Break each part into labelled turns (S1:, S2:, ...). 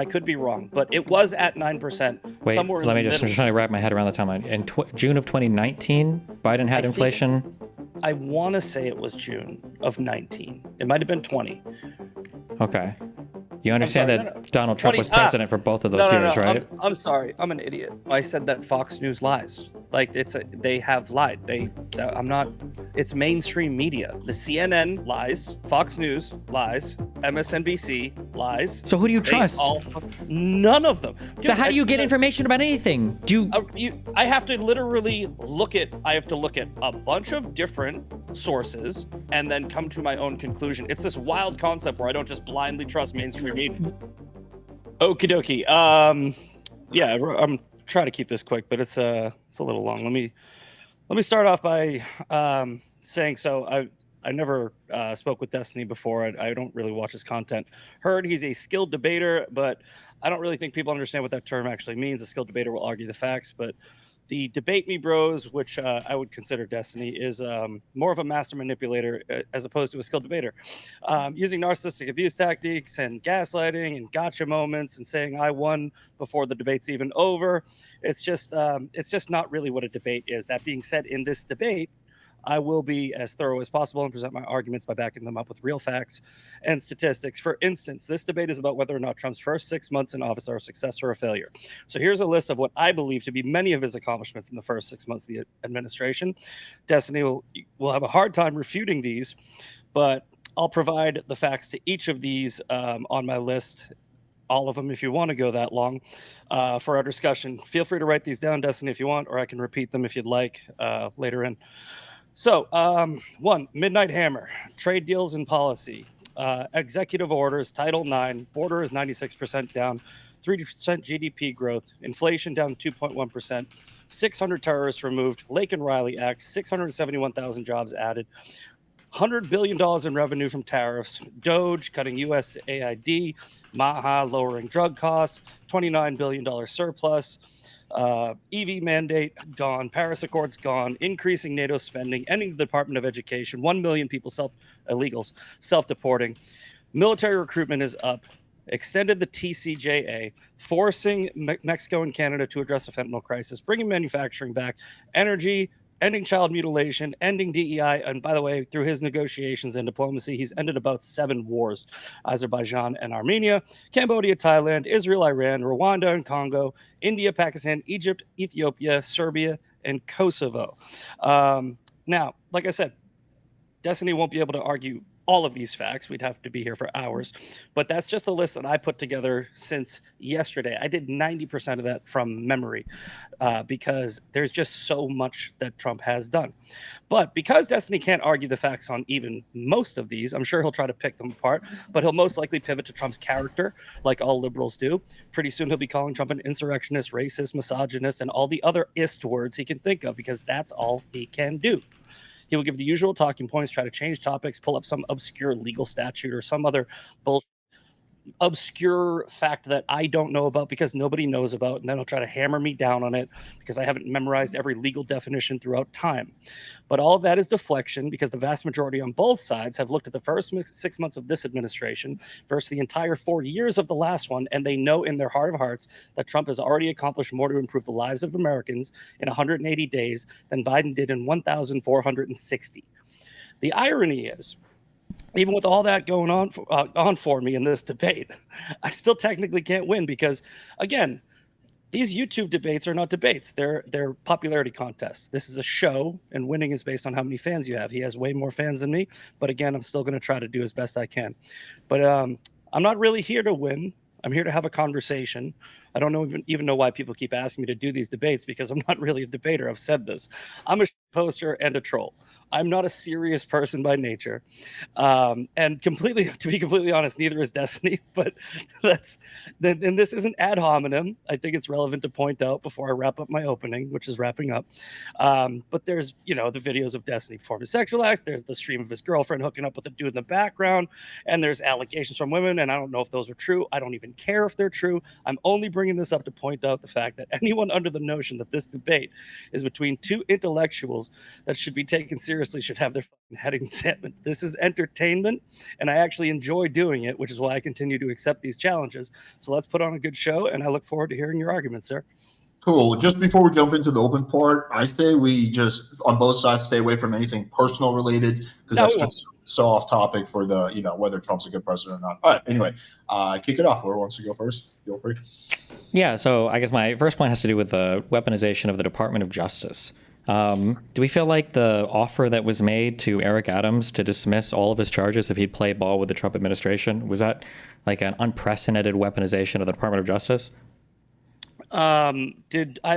S1: I could be wrong, but it was at 9%,
S2: Wait,
S1: somewhere in the
S2: I'm
S1: middle.
S2: just trying to wrap my head around the timeline. In June of 2019, Biden had inflation.
S1: I want to say it was June of 19. It might have been 20.
S2: Okay. You understand
S1: sorry,
S2: that Donald Trump
S1: 20
S2: was president for both of those years, right?
S1: I'm sorry. I'm an idiot. I said that Fox News lies. Like they have lied. I'm not. It's mainstream media. The CNN lies. Fox News lies. MSNBC lies.
S2: So who do you trust?
S1: None of them. Dude,
S2: How do you get information about anything?
S1: I have to literally look at. I have to look at a bunch of different sources and then come to my own conclusion. It's this wild concept where I don't just blindly trust mainstream media. Okie dokie. Yeah, I'm trying to keep this quick, but it's a little long. Let me start off by saying, so I never spoke with Destiny before. I don't really watch his content. Heard he's a skilled debater, but I don't really think people understand what that term actually means. A skilled debater will argue the facts, but the debate me bros, which I would consider Destiny, is more of a master manipulator as opposed to a skilled debater, using narcissistic abuse tactics and gaslighting and gotcha moments and saying I won before the debate's even over. It's just not really what a debate is. That being said, in this debate, I will be as thorough as possible and present my arguments by backing them up with real facts and statistics. For instance, this debate is about whether or not Trump's first 6 months in office are a success or a failure. So here's a list of what I believe to be many of his accomplishments in the first 6 months of the administration. Destiny will have a hard time refuting these, but I'll provide the facts to each of these on my list. All of them, if you want to go that long, for our discussion. Feel free to write these down, Destiny, if you want, or I can repeat them if you'd like later in. So, 1, Midnight Hammer, trade deals and policy, executive orders, Title IX, border is 96% down, 3% GDP growth, inflation down 2.1%, 600 terrorists removed, Lake and Riley Act, 671,000 jobs added, $100 billion in revenue from tariffs, Doge cutting USAID, MAGA lowering drug costs, $29 billion surplus, EV mandate gone, Paris Accords gone, increasing NATO spending, ending the Department of Education, 1 million people illegals self-deporting, military recruitment is up, extended the TCJA, forcing Mexico and Canada to address the fentanyl crisis, bringing manufacturing back, energy, ending child mutilation, ending DEI, and by the way, through his negotiations and diplomacy, he's ended about 7 wars: Azerbaijan and Armenia, Cambodia, Thailand, Israel, Iran, Rwanda and Congo, India, Pakistan, Egypt, Ethiopia, Serbia, and Kosovo. Now, like I said, Destiny won't be able to argue all of these facts. We'd have to be here for hours, but that's just the list that I put together since yesterday. I did 90% of that from memory because there's just so much that Trump has done. But because Destiny can't argue the facts on even most of these, I'm sure he'll try to pick them apart, but he'll most likely pivot to Trump's character like all liberals do. Pretty soon he'll be calling Trump an insurrectionist, racist, misogynist, and all the other ist words he can think of because that's all he can do. He will give the usual talking points, try to change topics, pull up some obscure legal statute or some other obscure fact that I don't know about because nobody knows about, and then he'll try to hammer me down on it because I haven't memorized every legal definition throughout time. But all of that is deflection because the vast majority on both sides have looked at the first 6 months of this administration versus the entire 4 years of the last one, and they know in their heart of hearts that Trump has already accomplished more to improve the lives of Americans in 180 days than Biden did in 1,460. The irony is, even with all that going on for me in this debate, I still technically can't win because, again, these YouTube debates are not debates. They're popularity contests. This is a show, and winning is based on how many fans you have. He has way more fans than me, but again, I'm still going to try to do as best I can. But I'm not really here to win. I'm here to have a conversation. I don't even know why people keep asking me to do these debates because I'm not really a debater. I've said this. I'm a poster and a troll. I'm not a serious person by nature. And to be completely honest, neither is Destiny, but and this isn't ad hominem. I think it's relevant to point out before I wrap up my opening, which is wrapping up. But there's, the videos of Destiny performing sexual acts. There's the stream of his girlfriend hooking up with a dude in the background. And there's allegations from women. And I don't know if those are true. I don't even care if they're true. I'm only bringing this up to point out the fact that anyone under the notion that this debate is between two intellectuals individuals that should be taken seriously should have their fucking head examined. This is entertainment, and I actually enjoy doing it, which is why I continue to accept these challenges. So let's put on a good show, and I look forward to hearing your arguments, sir.
S3: Cool. Just before we jump into the open part, I say we just on both sides stay away from anything personal related because that's just so off topic for the whether Trump's a good president or not. All right. Anyway, kick it off. Whoever wants to go first, feel free.
S2: Yeah. So I guess my first point has to do with the weaponization of the Department of Justice. Do we feel like the offer that was made to Eric Adams to dismiss all of his charges if he'd play ball with the Trump administration, was that like an unprecedented weaponization of the Department of Justice?
S1: I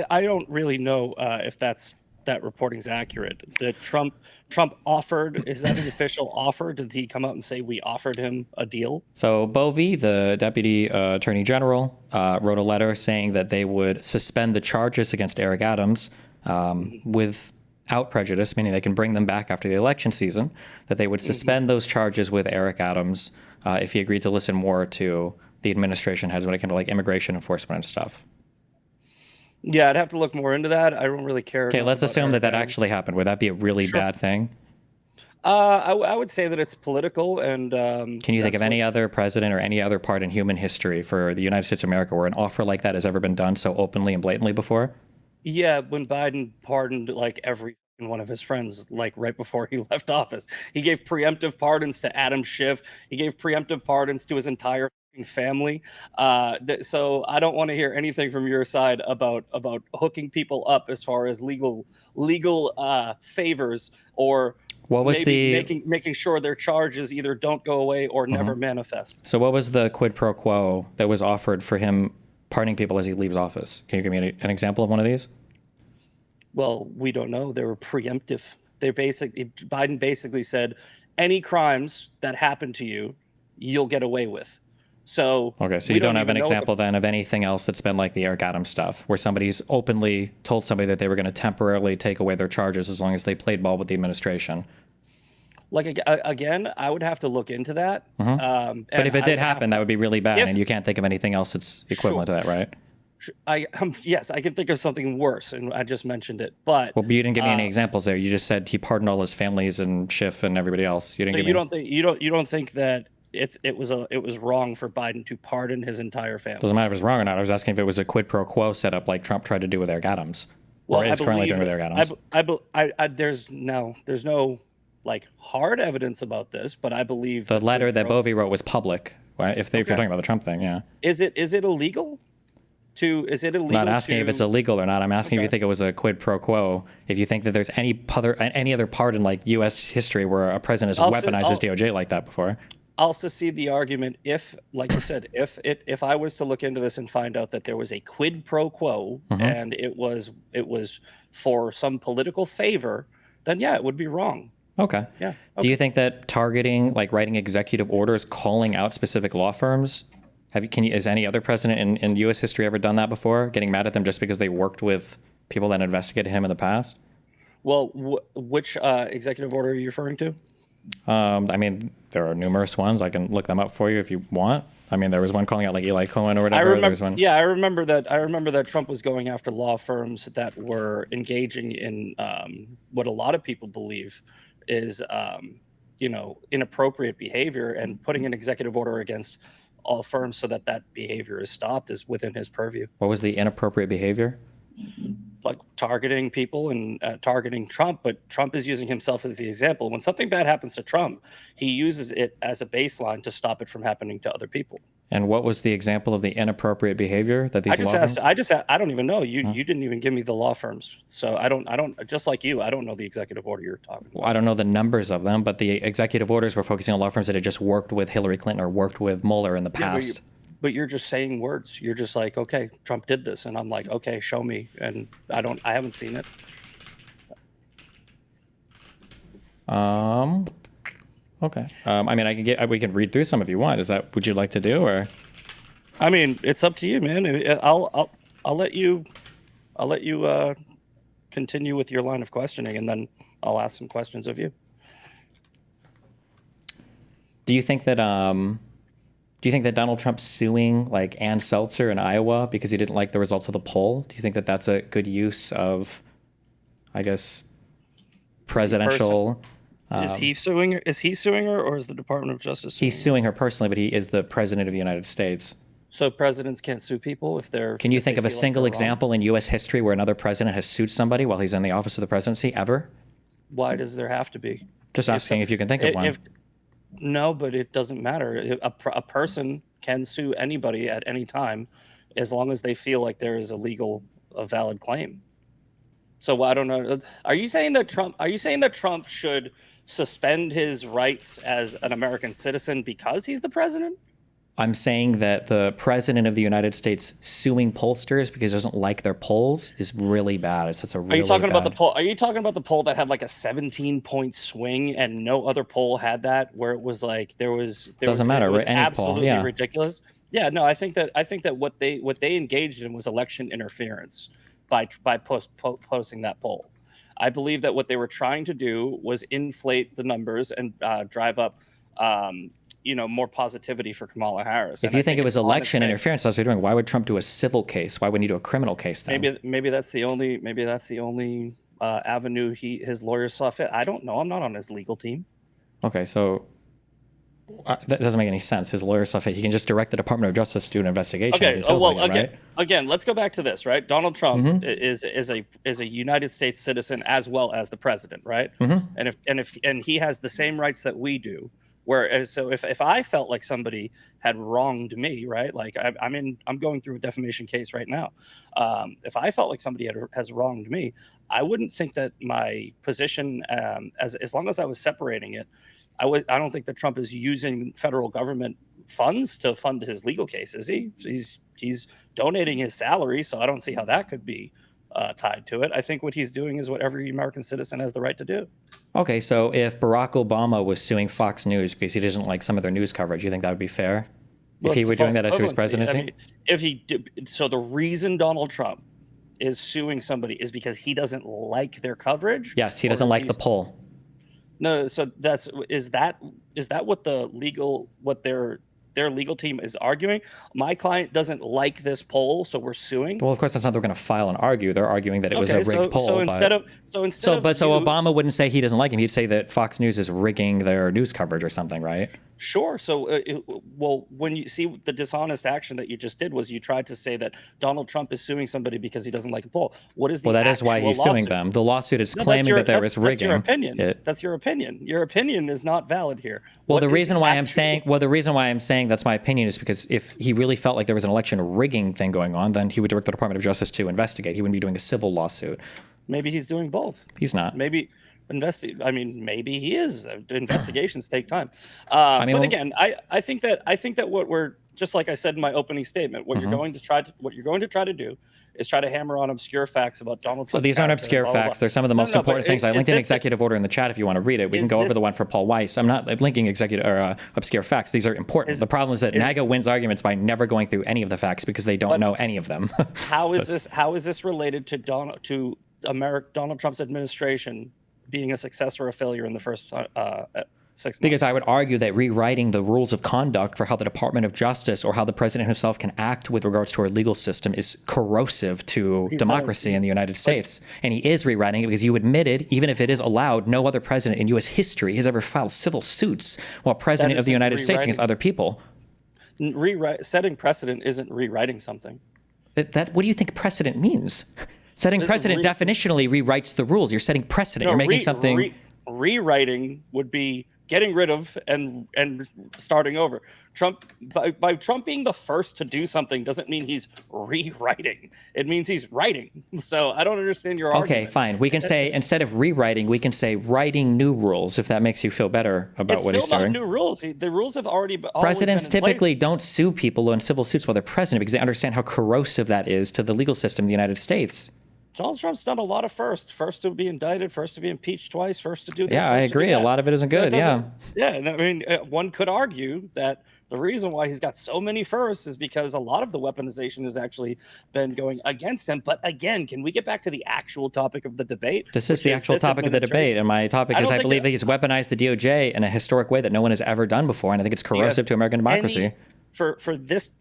S1: don't really know if that reporting's accurate. Did Trump offered, is that an official offer? Did he come out and say we offered him a deal?
S2: So Bovee, the deputy attorney general, wrote a letter saying that they would suspend the charges against Eric Adams without prejudice, meaning they can bring them back after the election season, that they would suspend those charges with Eric Adams if he agreed to listen more to the administration heads when it came to like immigration enforcement and stuff.
S1: Yeah, I'd have to look more into that. I don't really care.
S2: Okay, let's assume that actually happened. Would that be a really bad thing?
S1: I would say that it's political. And
S2: can you think of any other president or any other part in human history for the United States of America where an offer like that has ever been done so openly and blatantly before?
S1: Yeah, when Biden pardoned like every one of his friends, like right before he left office, he gave preemptive pardons to Adam Schiff. He gave preemptive pardons to his entire family. So I don't want to hear anything from your side about hooking people up as far as legal favors or
S2: what was
S1: making sure their charges either don't go away or never manifest.
S2: So what was the quid pro quo that was offered for him pardoning people as he leaves office? Can you give me an example of one of these?
S1: Well, we don't know. They were preemptive. Biden basically said, any crimes that happen to you, you'll get away with. So
S2: okay, so you don't have an example then of anything else that's been like the Eric Adams stuff, where somebody's openly told somebody that they were going to temporarily take away their charges as long as they played ball with the administration.
S1: Like again, I would have to look into that.
S2: But if it did happen, that would be really bad, and you can't think of anything else that's equivalent to that, right?
S1: Yes, I can think of something worse, and I just mentioned it. But
S2: well, you didn't give me any examples there. You just said he pardoned all his families and Schiff and everybody else. You didn't. Give
S1: you don't think that it was wrong for Biden to pardon his entire family?
S2: Doesn't matter if it's wrong or not. I was asking if it was a quid pro quo setup like Trump tried to do with Eric Adams, or is currently doing with Eric Adams.
S1: There's no like hard evidence about this, but I believe
S2: the letter that Bovee wrote was public. Right? If you're talking about the Trump thing, yeah.
S1: Is it illegal? I'm
S2: not asking if it's illegal or not. I'm asking if you think it was a quid pro quo. If you think that there's any other part in like U.S. history where a president has weaponized his DOJ like that before.
S1: I'll secede the argument if, like you said, if I was to look into this and find out that there was a quid pro quo and it was for some political favor, then yeah, it would be wrong.
S2: Okay. Yeah. Okay. Do you think that targeting, like writing executive orders, calling out specific law firms, has any other president in U.S. history ever done that before? Getting mad at them just because they worked with people that investigated him in the past?
S1: Well, which executive order are you referring to?
S2: I mean, there are numerous ones. I can look them up for you if you want. I mean, there was one calling out like Eli Cohen or whatever.
S1: I remember that Trump was going after law firms that were engaging in what a lot of people believe is, inappropriate behavior, and putting an executive order against all firms so that behavior is stopped is within his purview.
S2: What was the inappropriate behavior?
S1: Like targeting people and targeting Trump, but Trump is using himself as the example. When something bad happens to Trump, he uses it as a baseline to stop it from happening to other people.
S2: And what was the example of the inappropriate behavior that these
S1: I don't even know. You didn't even give me the law firms. So I don't just like you, I don't know the executive order you're talking about.
S2: Well, I don't know the numbers of them, but the executive orders were focusing on law firms that had just worked with Hillary Clinton or worked with Mueller in the past.
S1: But you're just saying words. You're just like, okay, Trump did this, and I'm like, okay, show me. And I haven't seen it.
S2: Okay. I mean, we can read through some if you want. Would you like to do, or?
S1: I mean, it's up to you, man. I'll let you continue with your line of questioning, and then I'll ask some questions of you.
S2: Do you think that Donald Trump suing like Ann Seltzer in Iowa because he didn't like the results of the poll? Do you think that that's a good use of, I guess, presidential.
S1: Is he suing her? Is he suing her, or is the Department of Justice?
S2: He's suing her personally, but he is the president of the United States.
S1: So presidents can't sue people if they're.
S2: Can you think of a single example in U.S. history where another president has sued somebody while he's in the office of the presidency ever?
S1: Why does there have to be?
S2: Just asking if you can think of one.
S1: No, but it doesn't matter. A person can sue anybody at any time, as long as they feel like there is a valid claim. So I don't know. Are you saying that Trump should suspend his rights as an American citizen because he's the president?
S2: I'm saying that the president of the United States suing pollsters because he doesn't like their polls is really bad. It's just a really.
S1: Are you talking about the poll? Are you talking about the poll that had like a 17-point swing and no other poll had that, where it was like doesn't matter. It was any absolutely poll, ridiculous. Yeah, no, I think that what they engaged in was election interference by posting that poll. I believe that what they were trying to do was inflate the numbers and drive up more positivity for Kamala Harris.
S2: If you think it was election interference, that's what you're doing. Why would Trump do a civil case? Why wouldn't he do a criminal case then?
S1: Maybe that's the only avenue his lawyers saw fit. I don't know. I'm not on his legal team.
S2: Okay, so that doesn't make any sense. His lawyers saw fit. He can just direct the Department of Justice to do an investigation.
S1: Okay. Again, let's go back to this, right? Donald Trump is a United States citizen as well as the president, right? And he has the same rights that we do. So if I felt like somebody had wronged me, right? Like I'm going through a defamation case right now. If I felt like somebody has wronged me, I wouldn't think that my position, as long as I was separating it, I don't think that Trump is using federal government funds to fund his legal case, is he? He's donating his salary, so I don't see how that could be tied to it. I think what he's doing is what every American citizen has the right to do.
S2: Okay, so if Barack Obama was suing Fox News because he doesn't like some of their news coverage, you think that would be fair? If he were doing that as his presidency?
S1: If he did, so the reason Donald Trump is suing somebody is because he doesn't like their coverage?
S2: Yes, he doesn't like the poll.
S1: No, so is that what their legal team is arguing? My client doesn't like this poll, so we're suing.
S2: Well, of course, that's not what they're going to file and argue. They're arguing that it was a rigged poll.
S1: So
S2: Obama wouldn't say he doesn't like him. He'd say that Fox News is rigging their news coverage or something, right?
S1: Sure. So, when you see the dishonest action that you just did was you tried to say that Donald Trump is suing somebody because he doesn't like a poll. What is the
S2: that is why he's suing them. The lawsuit is claiming that there is rigging.
S1: That's your opinion. That's your opinion. Your opinion is not valid here.
S2: Well, the reason why I'm saying that's my opinion is because if he really felt like there was an election rigging thing going on, then he would direct the Department of Justice to investigate. He wouldn't be doing a civil lawsuit.
S1: Maybe he's doing both.
S2: He's not.
S1: Maybe he is. Investigations take time. But again, I think that what we're, just like I said in my opening statement, what you're going to try to do is try to hammer on obscure facts about Donald Trump.
S2: So these aren't obscure facts. They're some of the most important things. I linked an executive order in the chat if you want to read it. We can go over the one for Paul Weiss. I'm not linking obscure facts. These are important. The problem is that MAGA wins arguments by never going through any of the facts because they don't know any of them.
S1: How is this related to Donald Trump's administration being a success or a failure in the first 6 months?
S2: Because I would argue that rewriting the rules of conduct for how the Department of Justice or how the president himself can act with regards to our legal system is corrosive to democracy in the United States. And he is rewriting it because you admitted, even if it is allowed, no other president in U.S. history has ever filed civil suits while president of the United States against other people.
S1: Setting precedent isn't rewriting something.
S2: What do you think precedent means? Setting precedent definitionally rewrites the rules. You're setting precedent. You're making something.
S1: Rewriting would be getting rid of and starting over. By Trump being the first to do something doesn't mean he's rewriting. It means he's writing. So I don't understand your argument.
S2: Okay, fine. We can say, instead of rewriting, we can say writing new rules, if that makes you feel better about what he's doing.
S1: It's still not new rules. The rules have already been
S2: Presidents typically don't sue people in civil suits while they're president because they understand how corrosive that is to the legal system in the United States.
S1: Donald Trump's done a lot of first to be indicted, first to be impeached twice, first to do this.
S2: Yeah, I agree. A lot of it isn't good. Yeah.
S1: I mean, one could argue that the reason why he's got so many firsts is because a lot of the weaponization has actually been going against him. But again, can we get back to the actual topic of the debate?
S2: This is the actual topic of the debate. And my topic is I believe that he's weaponized the DOJ in a historic way that no one has ever done before. And I think it's corrosive to American democracy.
S1: For this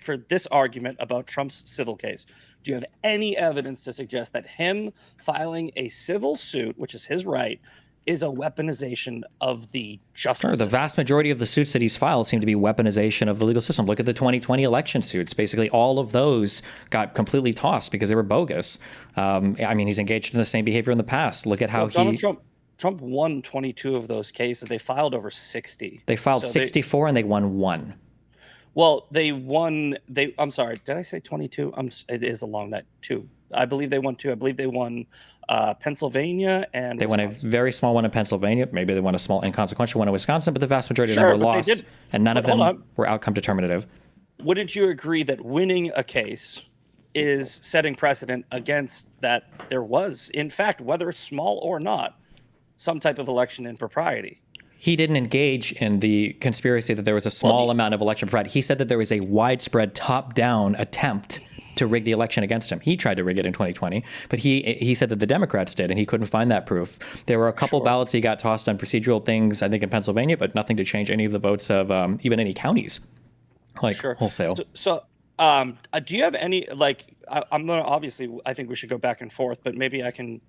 S1: argument about Trump's civil case, do you have any evidence to suggest that him filing a civil suit, which is his right, is a weaponization of the justice
S2: Sure, the
S1: system.
S2: vast majority of the suits that he's filed seem to be weaponization of the legal system. Look at the 2020 election suits. Basically, all of those got completely tossed because they were bogus. I mean, he's engaged in the same behavior in the past. Look at how
S1: Donald Trump won 22 of those cases. They filed over 60.
S2: They filed 64 and they won 1.
S1: Well, they won. I'm sorry. Did I say 22? It is a long night. 2. I believe they won 2. I believe they won Pennsylvania and
S2: they
S1: Wisconsin.
S2: won a very small one in Pennsylvania. Maybe they won a small inconsequential one in Wisconsin, but the vast majority of them were lost, and none of them were outcome determinative.
S1: Wouldn't you agree that winning a case is setting precedent against that there was, in fact, whether small or not, some type of election impropriety?
S2: He didn't engage in the conspiracy that there was a small amount of election fraud. He said that there was a widespread top-down attempt to rig the election against him. He tried to rig it in 2020, but he said that the Democrats did, and he couldn't find that proof. There were a couple ballots he got tossed on procedural things, I think, in Pennsylvania, but nothing to change any of the votes of even any counties, like wholesale.
S1: So, do you have any, like, I'm going to, obviously, I think we should go back and forth, but maybe I can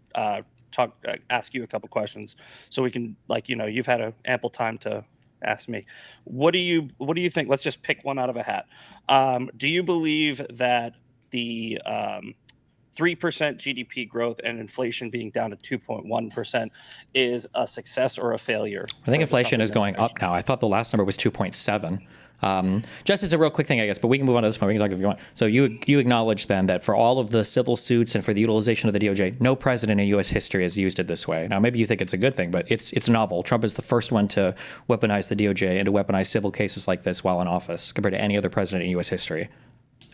S1: ask you a couple questions so we can, like, you know, you've had ample time to ask me. What do you think? Let's just pick one out of a hat. Do you believe that the 3% GDP growth and inflation being down to 2.1% is a success or a failure?
S2: I think inflation is going up now. I thought the last number was 2.7. Just as a real quick thing, I guess, but we can move on to this point. We can talk if you want. So you acknowledge then that for all of the civil suits and for the utilization of the DOJ, no president in U.S. history has used it this way. Now, maybe you think it's a good thing, but it's novel. Trump is the first one to weaponize the DOJ and to weaponize civil cases like this while in office compared to any other president in U.S. history.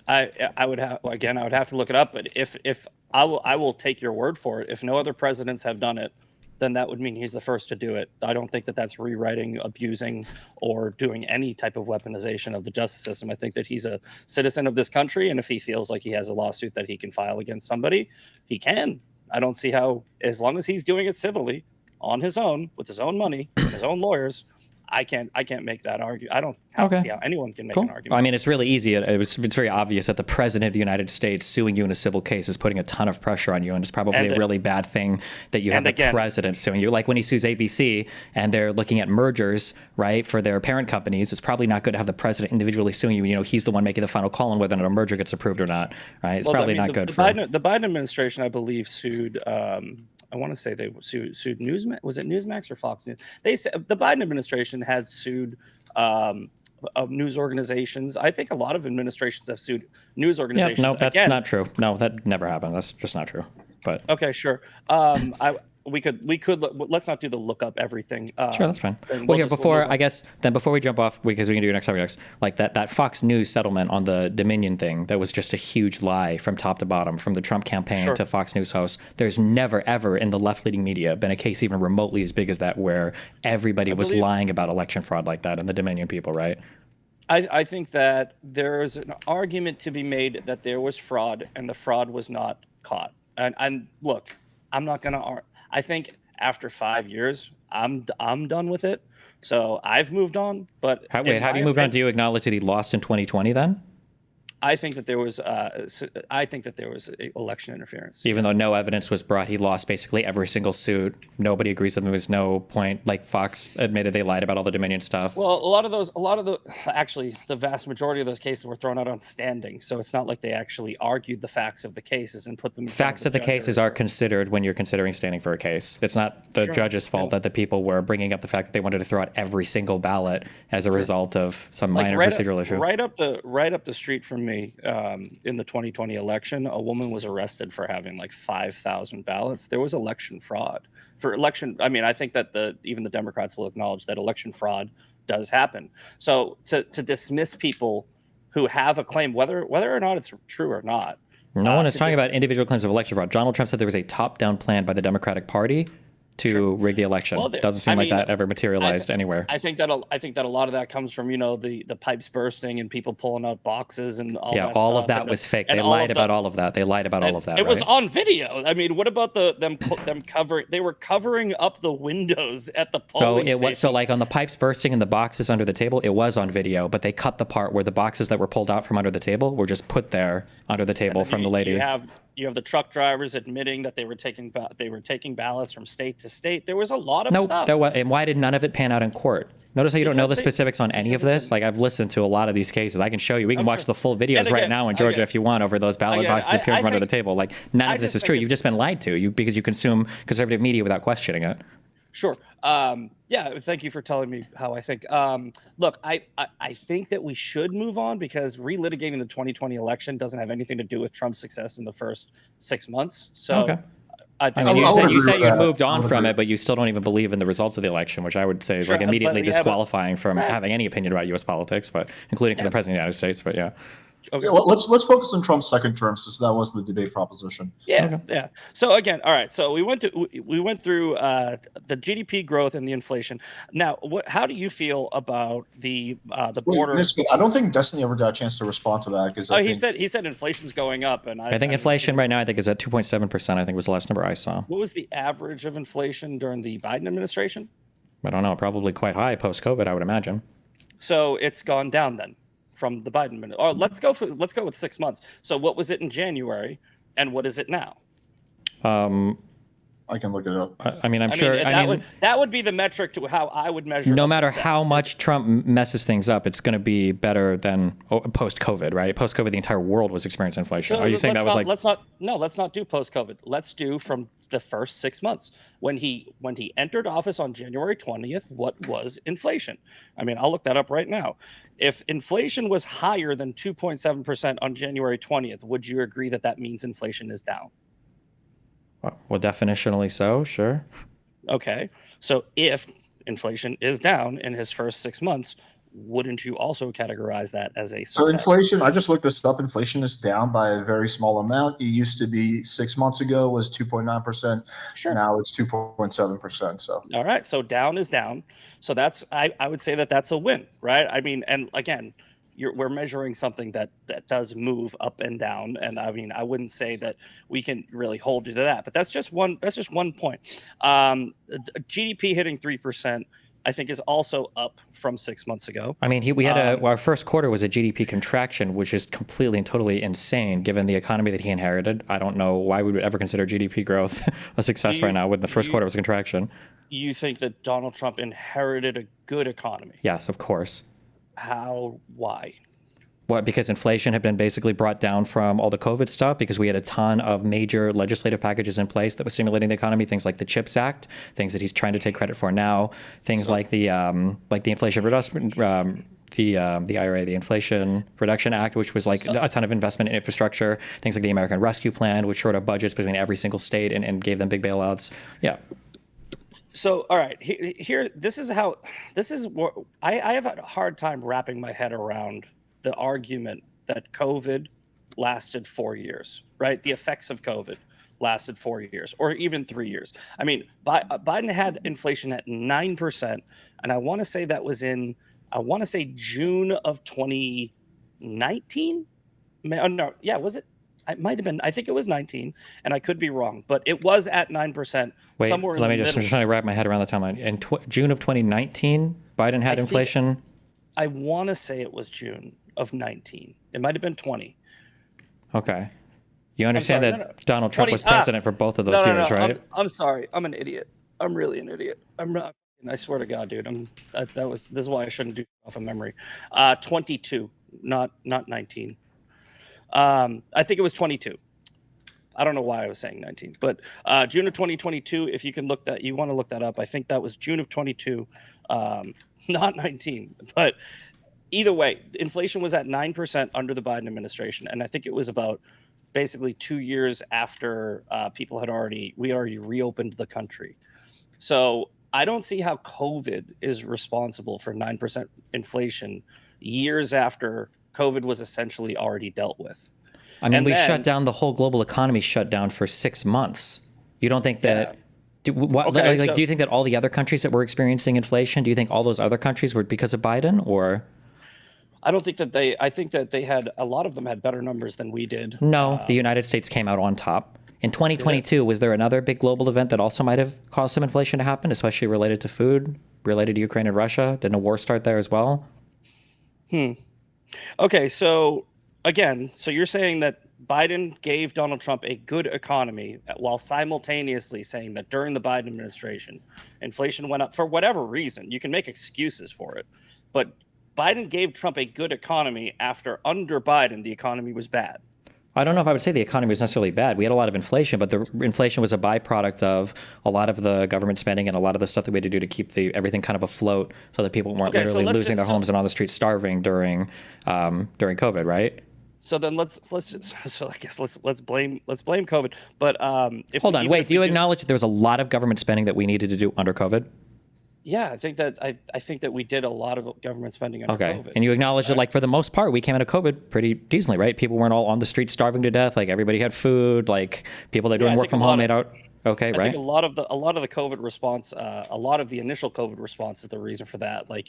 S1: I would have to look it up, but if I will take your word for it. If no other presidents have done it, then that would mean he's the first to do it. I don't think that that's rewriting, abusing, or doing any type of weaponization of the justice system. I think that he's a citizen of this country, and if he feels like he has a lawsuit that he can file against somebody, he can. I don't see how, as long as he's doing it civilly, on his own, with his own money, and his own lawyers, I can't make that argument. I don't see how anyone can make an argument.
S2: I mean, it's really easy. It's very obvious that the president of the United States suing you in a civil case is putting a ton of pressure on you, and it's probably a really bad thing that you have the president suing you. Like when he sues ABC and they're looking at mergers, right, for their parent companies, it's probably not good to have the president individually suing you. You know, he's the one making the final call on whether or not a merger gets approved or not, right? It's probably not good for
S1: the Biden administration, I believe, sued. I want to say they sued Newsmax. Was it Newsmax or Fox News? They said the Biden administration had sued news organizations. I think a lot of administrations have sued news organizations.
S2: Yeah, no, that's not true. No, that never happened. That's just not true. But
S1: okay, sure. We could let's not do the look up everything.
S2: Sure, that's fine. Well, here before we jump off, because we can do your next topic next, like that Fox News settlement on the Dominion thing, that was just a huge lie from top to bottom, from the Trump campaign to Fox News hosts. There's never ever in the left-leaning media been a case even remotely as big as that where everybody was lying about election fraud like that, and the Dominion people, right?
S1: I think that there is an argument to be made that there was fraud and the fraud was not caught. And look, I'm not going to. I think after 5 years, I'm done with it. So I've moved on. But
S2: have you moved on? Do you acknowledge that he lost in 2020 then?
S1: I think that there was election interference.
S2: Even though no evidence was brought, he lost basically every single suit. Nobody agrees that there was no point. Like Fox admitted they lied about all the Dominion stuff.
S1: Well, actually, the vast majority of those cases were thrown out on standing. So it's not like they actually argued the facts of the cases and put them.
S2: Facts of the cases are considered when you're considering standing for a case. It's not the judge's fault that the people were bringing up the fact that they wanted to throw out every single ballot as a result of some minor procedural issue.
S1: Right up the street from me, in the 2020 election, a woman was arrested for having like 5,000 ballots. There was election fraud. For election, I mean, I think that even the Democrats will acknowledge that election fraud does happen. So to dismiss people who have a claim, whether or not it's true or not.
S2: No one is talking about individual claims of election fraud. Donald Trump said there was a top-down plan by the Democratic Party to rig the election. Well, doesn't seem like that ever materialized anywhere.
S1: I think that a lot of that comes from, the pipes bursting and people pulling out boxes and all that.
S2: Yeah, all of that was fake. They lied about all of that. They lied about all of that.
S1: It was on video. I mean, what about them covering? They were covering up the windows at the polling station.
S2: So like on the pipes bursting and the boxes under the table, it was on video, but they cut the part where the boxes that were pulled out from under the table were just put there under the table from the lady.
S1: You have the truck drivers admitting that they were taking ballots from state to state. There was a lot of
S2: No,
S1: stuff.
S2: and why did none of it pan out in court? Notice how you don't know the
S1: Because
S2: specifics on any of this. Like, I've listened to a lot of these cases. I can show you. We can watch the full videos
S1: And
S2: right
S1: again,
S2: now in Georgia if you want over those ballot boxes appearing under the table. Like, none of this is true. You've just been lied to because you consume conservative media without questioning it.
S1: Sure. Yeah. Thank you for telling me how I think. Look, I think that we should move on because relitigating the 2020 election doesn't have anything to do with Trump's success in the first 6 months. So.
S2: Okay.
S1: I
S2: mean, you said you moved on from
S3: agree.
S2: it, but you still don't even believe in the results of the election, which I would say is
S1: Sure,
S2: like immediately
S1: but- yeah,
S2: disqualifying from having any opinion about U.S. politics, but including for the president of the United States. But yeah.
S1: Okay.
S3: Yeah, let's focus on Trump's second term, since that was the debate proposition.
S1: Yeah, yeah. So again, all right. So we went through the GDP growth and the inflation. Now, how do you feel about the border?
S3: Wait, I don't think Destiny ever got a chance to respond to that because
S1: He said inflation's going up, and
S2: I think inflation right now, I think, is at 2.7%. I think was the last number I saw.
S1: What was the average of inflation during the Biden administration?
S2: I don't know. Probably quite high post-COVID, I would imagine.
S1: So it's gone down then from the Biden administration. Or let's go with 6 months. So what was it in January, and what is it now?
S3: I can look it up.
S2: I mean, I'm sure.
S1: That would be the metric to how I would measure.
S2: No matter how much Trump messes things up, it's going to be better than post-COVID, right? Post-COVID, the entire world was experiencing inflation. Are you saying that was like?
S1: Let's not do post-COVID. Let's do from the first 6 months when he entered office on January 20th. What was inflation? I mean, I'll look that up right now. If inflation was higher than 2.7% on January 20th, would you agree that means inflation is down?
S2: Well, definitionally so, sure.
S1: Okay. So if inflation is down in his first 6 months, wouldn't you also categorize that as a success?
S3: So inflation, I just looked this up. Inflation is down by a very small amount. It used to be 6 months ago was 2.9%.
S1: Sure.
S3: Now it's 2.7%. So
S1: all right. So down is down. So that's I would say that's a win, right? I mean, and again, we're measuring something that does move up and down, and I mean, I wouldn't say that we can really hold you to that, but that's just one point. GDP hitting 3%, I think, is also up from 6 months ago.
S2: I mean, we had our first quarter was a GDP contraction, which is completely and totally insane given the economy that he inherited. I don't know why we would ever consider GDP growth a success right now when the first quarter was a contraction.
S1: You think that Donald Trump inherited a good economy?
S2: Yes, of course.
S1: How? Why?
S2: What? Because inflation had been basically brought down from all the COVID stuff, because we had a ton of major legislative packages in place that was stimulating the economy, things like the CHIPS Act, things that he's trying to take credit for now, things like the Inflation Reduction, the IRA, the Inflation Reduction Act, which was like a ton of investment in infrastructure, things like the American Rescue Plan, which shored up budgets between every single state and gave them big bailouts. Yeah.
S1: So, all right, here, this is what I have a hard time wrapping my head around the argument that COVID lasted 4 years, right? The effects of COVID lasted 4 years or even 3 years. I mean, Biden had inflation at 9%, and I want to say that was in, June of 2019. No, yeah, was it? It might have been. I think it was 19, and I could be wrong, but it was at 9%.
S2: Wait,
S1: somewhere in
S2: let
S1: the
S2: me just.
S1: middle.
S2: I'm just trying to wrap my head around the timeline. In June of 2019, Biden had inflation.
S1: I want to say it was June of 19. It might have been 20.
S2: Okay. You understand
S1: sorry,
S2: that Donald Trump
S1: 20
S2: was president for both of those years, right?
S1: I'm sorry. I'm an idiot. I'm really an idiot. I'm not. I swear to God, dude. This is why I shouldn't do off of memory. 22, not 19. I think it was 22. I don't know why I was saying 19, but June of 2022. If you want to look that up. I think that was June of 22, not 19. But either way, inflation was at 9% under the Biden administration, and I think it was about basically 2 years after we already reopened the country. So I don't see how COVID is responsible for 9% inflation years after COVID was essentially already dealt with.
S2: I mean, shut down the whole global economy, shut down for 6 months. You don't think that? Do you think that all the other countries that were experiencing inflation? Do you think all those other countries were because of Biden, or?
S1: I don't think that I think that they had a lot of them had better numbers than we did.
S2: No, the United States came out on top. In 2022, was there another big global event that also might have caused some inflation to happen, especially related to food, related to Ukraine and Russia? Didn't a war start there as well?
S1: Okay, so again, so you're saying that Biden gave Donald Trump a good economy while simultaneously saying that during the Biden administration, inflation went up for whatever reason. You can make excuses for it, but Biden gave Trump a good economy after under Biden, the economy was bad.
S2: I don't know if I would say the economy was necessarily bad. We had a lot of inflation, but the inflation was a byproduct of a lot of the government spending and a lot of the stuff that we had to do to keep everything kind of afloat so that people weren't literally losing their homes and on the streets starving during COVID, right?
S1: So then let's blame COVID. But
S2: hold on, wait. Do you acknowledge that there was a lot of government spending that we needed to do under COVID?
S1: Yeah, I think that we did a lot of government spending under COVID.
S2: And you acknowledge that, like, for the most part, we came out of COVID pretty decently, right? People weren't all on the street starving to death. Like, everybody had food. Like, people that are doing work from home made out okay, right?
S1: I think a lot of the COVID response, a lot of the initial COVID response is the reason for that. Like,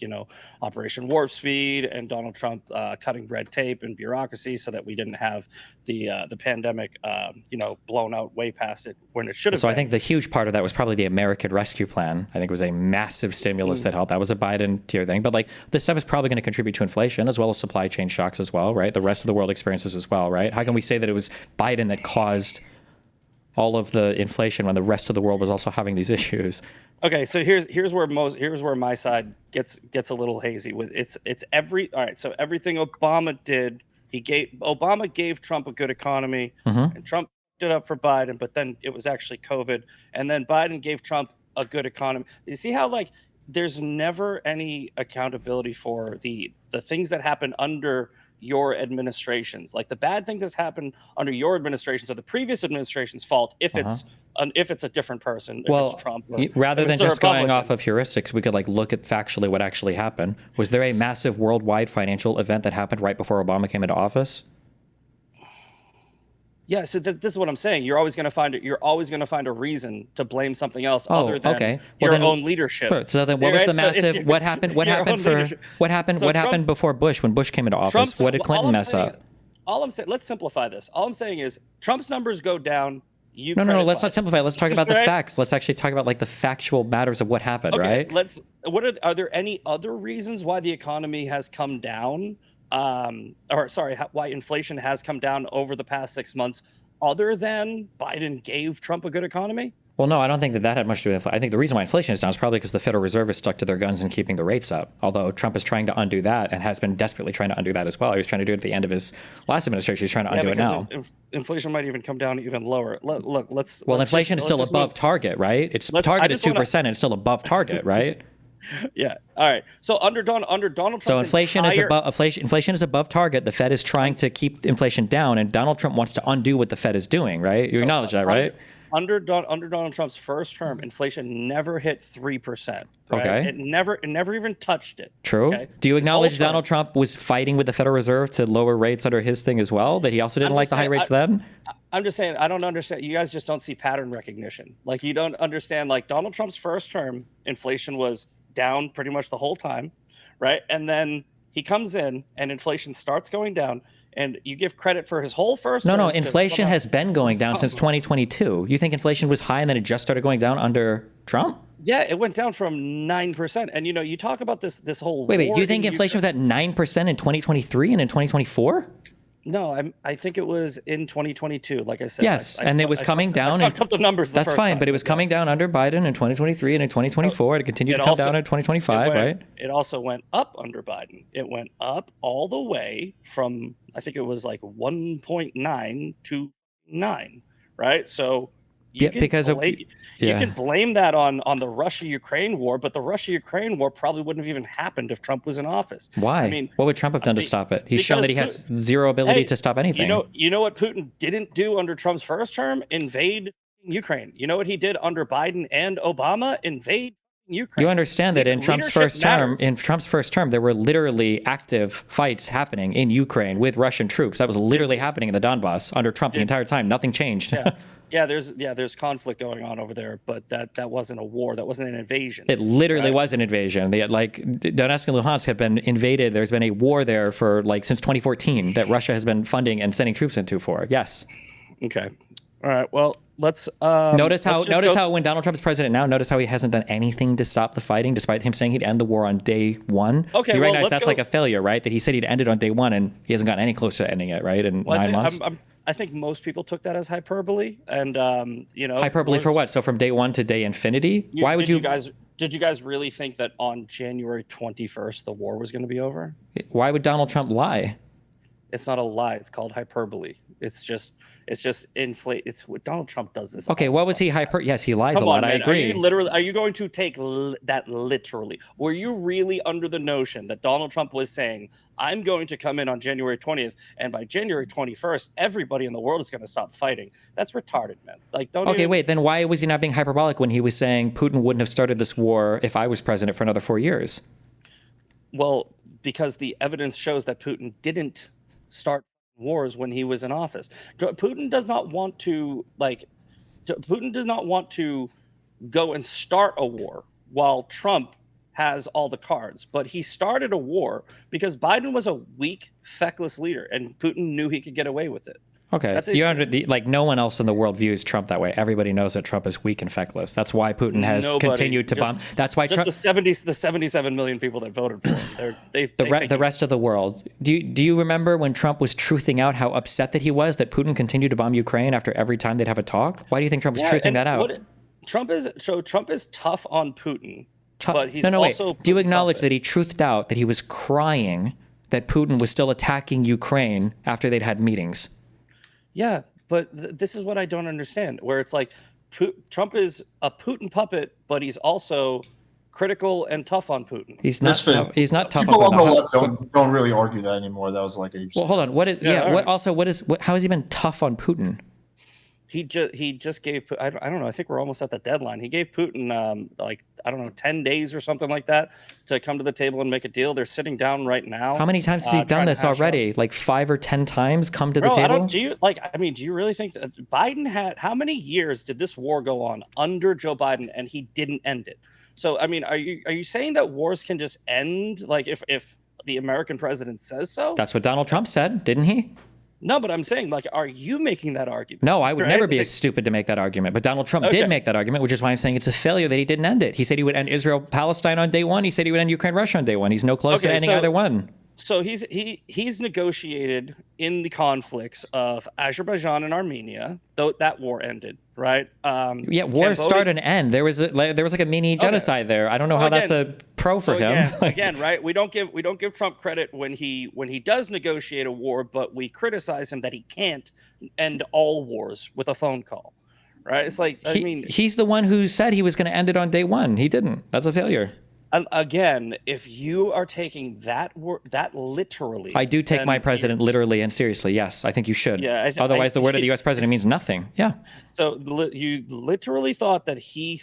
S1: Operation Warp Speed and Donald Trump cutting red tape and bureaucracy so that we didn't have the pandemic, blown out way past it when it should have.
S2: So
S1: been.
S2: I think the huge part of that was probably the American Rescue Plan. I think it was a massive stimulus that helped. That was a Biden tier thing. But like, this stuff is probably going to contribute to inflation as well as supply chain shocks as well, right? The rest of the world experiences as well, right? How can we say that it was Biden that caused all of the inflation when the rest of the world was also having these issues?
S1: Okay, so here's where my side gets a little hazy with all right. So everything Obama did, Obama gave Trump a good economy, and Trump did up for Biden, but then it was actually COVID, and then Biden gave Trump a good economy. You see how, like, there's never any accountability for the things that happen under your administrations. Like, the bad things that's happened under your administrations are the previous administration's fault if it's a different person, if it's Trump.
S2: Rather than just going off of heuristics, we could look at factually what actually happened. Was there a massive worldwide financial event that happened right before Obama came into office?
S1: Yeah, so this is what I'm saying. You're always going to find a reason to blame something else other than your own leadership.
S2: Sure. So then, what was the massive? What happened? What happened before Bush when Bush came into office? What did Clinton mess up?
S1: All I'm saying, let's simplify this. All I'm saying is Trump's numbers go down.
S2: No. Let's not simplify. Let's talk about the facts. Let's actually talk about the factual matters of what happened, right?
S1: Are there any other reasons why the economy has come down? Why inflation has come down over the past 6 months, other than Biden gave Trump a good economy?
S2: Well, no, I don't think that had much to do with it. I think the reason why inflation is down is probably because the Federal Reserve is stuck to their guns and keeping the rates up. Although Trump is trying to undo that and has been desperately trying to undo that as well. He was trying to do it at the end of his last administration. He's trying to undo it now.
S1: Inflation might even come down even lower.
S2: Inflation is still above target, right? Its target is 2%, and it's still above target, right?
S1: Yeah. All right. So under Donald Trump,
S2: so inflation is above target. The Fed is trying to keep inflation down, and Donald Trump wants to undo what the Fed is doing. Right? You acknowledge that, right?
S1: Under Donald Trump's first term, inflation never hit 3%. Right?
S2: Okay.
S1: It never even touched it.
S2: True. Okay? Do you acknowledge Donald Trump was fighting with the Federal Reserve to lower rates under his thing as well? That he also didn't like the high rates then?
S1: I'm just saying, I don't understand. You guys just don't see pattern recognition. Like, you don't understand. Like, Donald Trump's first term, inflation was down pretty much the whole time, right? And then he comes in and inflation starts going down, and you give credit for his whole first term.
S2: No, inflation has been going down since 2022. You think inflation was high and then it just started going down under Trump?
S1: Yeah, it went down from 9%. And you talk about this whole
S2: Wait, do you think inflation was at 9% in 2023 and in 2024?
S1: No, I think it was in 2022, like I said.
S2: Yes, and it was coming down.
S1: I fucked up the numbers.
S2: That's fine, but it was coming down under Biden in 2023 and in 2024. It continued to come down in 2025, right?
S1: It also went up under Biden. It went up all the way from, I think it was like 1.9 to 9, right? So you can blame that on the Russia-Ukraine war, but the Russia-Ukraine war probably wouldn't have even happened if Trump was in office.
S2: Why? I mean, what would Trump have done to stop it? He's shown that he has zero ability to stop anything.
S1: You know what Putin didn't do under Trump's first term? Invade Ukraine. You know what he did under Biden and Obama? Invade Ukraine.
S2: You understand that in Trump's first term, there were literally active fights happening in Ukraine with Russian troops. That was literally happening in the Donbass under Trump the entire time. Nothing changed.
S1: Yeah, there's conflict going on over there, but that wasn't a war. That wasn't an invasion.
S2: It literally was an invasion. Donetsk and Luhansk have been invaded. There's been a war there for since 2014 that Russia has been funding and sending troops into for. Yes.
S1: Okay. All right. Well, let's
S2: notice how when Donald Trump is president now, notice how he hasn't done anything to stop the fighting, despite him saying he'd end the war on day one.
S1: Okay,
S2: you recognize that's like a failure, right? That he said he'd end it on day one, and he hasn't gotten any closer to ending it, right? In 9 months.
S1: I think most people took that as hyperbole, and
S2: Hyperbole for what? So from day one to day infinity? Why would you
S1: guys? Did you guys really think that on January 21st the war was going to be over?
S2: Why would Donald Trump lie?
S1: It's not a lie. It's called hyperbole. It's just inflate. It's what Donald Trump does this.
S2: Okay, what was he Yes, he lies
S1: Come
S2: a lot.
S1: on,
S2: I
S1: man.
S2: agree.
S1: Are you going to take that literally? Were you really under the notion that Donald Trump was saying, I'm going to come in on January 20th, and by January 21st, everybody in the world is going to stop fighting? That's retarded, man. Like, don't.
S2: Okay, wait. Then why was he not being hyperbolic when he was saying Putin wouldn't have started this war if I was president for another 4 years?
S1: Well, because the evidence shows that Putin didn't start wars when he was in office. Putin does not want to go and start a war while Trump has all the cards, but he started a war because Biden was a weak, feckless leader, and Putin knew he could get away with it.
S2: Okay, no one else in the world views Trump that way. Everybody knows that Trump is weak and feckless. That's why Putin has continued to bomb. That's why Trump.
S1: The 77 million people that voted for him.
S2: The rest of the world. Do you remember when Trump was truthing out how upset that he was that Putin continued to bomb Ukraine after every time they'd have a talk? Why do you think Trump was truthing that out?
S1: Trump is tough on Putin, but he's also.
S2: Wait. Do you acknowledge that he truthed out that he was crying that Putin was still attacking Ukraine after they'd had meetings?
S1: Yeah, but this is what I don't understand, where it's like Trump is a Putin puppet, but he's also critical and tough on Putin.
S2: He's not tough
S3: People
S2: on
S3: on the left don't really argue that anymore. That was like a.
S2: Well, hold on. How has he been tough on Putin?
S1: He just gave, I don't know, I think we're almost at the deadline. He gave Putin 10 days or something like that to come to the table and make a deal. They're sitting down right now.
S2: How many times has he done this already? Like 5 or 10 times come to the table?
S1: Do you really think that Biden how many years did this war go on under Joe Biden and he didn't end it? So, I mean, are you saying that wars can just end like if the American president says so?
S2: That's what Donald Trump said, didn't he?
S1: No, but I'm saying, like, are you making that argument?
S2: No, I would never be as stupid to make that argument. But Donald Trump did make that argument, which is why I'm saying it's a failure that he didn't end it. He said he would end Israel-Palestine on day one. He said he would end Ukraine-Russia on day one. He's no closer to ending either one.
S1: So he's negotiated in the conflicts of Azerbaijan and Armenia, though that war ended, right?
S2: Wars start and end. There was like a mini genocide there. I don't know how that's a pro for him.
S1: Again, right? We don't give Trump credit when he does negotiate a war, but we criticize him that he can't end all wars with a phone call, right? It's like
S2: he's the one who said he was going to end it on day one. He didn't. That's a failure.
S1: Again, if you are taking that literally,
S2: I do take my president literally and seriously. Yes, I think you should.
S1: Yeah.
S2: Otherwise, the word of the U.S. president means nothing. Yeah.
S1: So you literally thought that he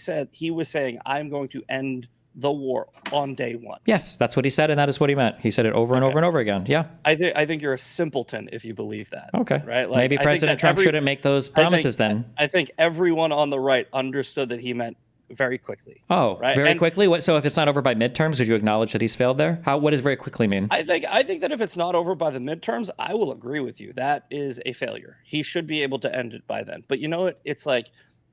S1: was saying, "I'm going to end the war on day one."
S2: Yes, that's what he said, and that is what he meant. He said it over and over and over again. Yeah.
S1: I think you're a simpleton if you believe that.
S2: Okay.
S1: Right. Like,
S2: maybe President Trump shouldn't make those promises then.
S1: I think everyone on the right understood that he meant very quickly.
S2: Oh, right? Very quickly? So if it's not over by midterms, would you acknowledge that he's failed there? What does very quickly mean?
S1: I think that if it's not over by the midterms, I will agree with you. That is a failure. He should be able to end it by then. But you know what? It's like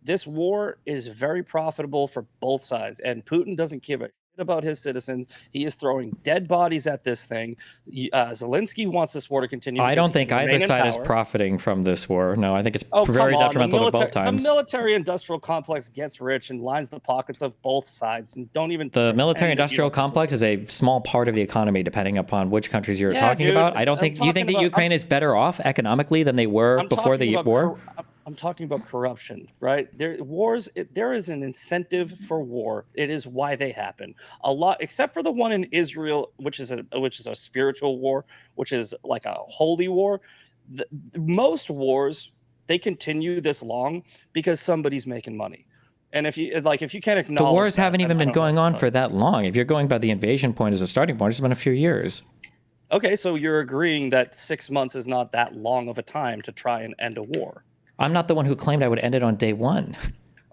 S1: this war is very profitable for both sides, and Putin doesn't give a shit about his citizens. He is throwing dead bodies at this thing. Zelensky wants this war to continue.
S2: I don't think either side is profiting from this war. No, I think it's very detrimental to both times.
S1: The military-industrial complex gets rich and lines the pockets of both sides, and don't even.
S2: The military-industrial complex is a small part of the economy, depending upon which countries you're talking about. I don't think. You think that Ukraine is better off economically than they were before the war?
S1: I'm talking about corruption, right? There is an incentive for war. It is why they happen. A lot, except for the one in Israel, which is a spiritual war, which is like a holy war. Most wars, they continue this long because somebody's making money. And if you can't acknowledge
S2: the wars haven't even been going on for that long. If you're going by the invasion point as a starting point, it's been a few years.
S1: Okay, so you're agreeing that 6 months is not that long of a time to try and end a war.
S2: I'm not the one who claimed I would end it on day one.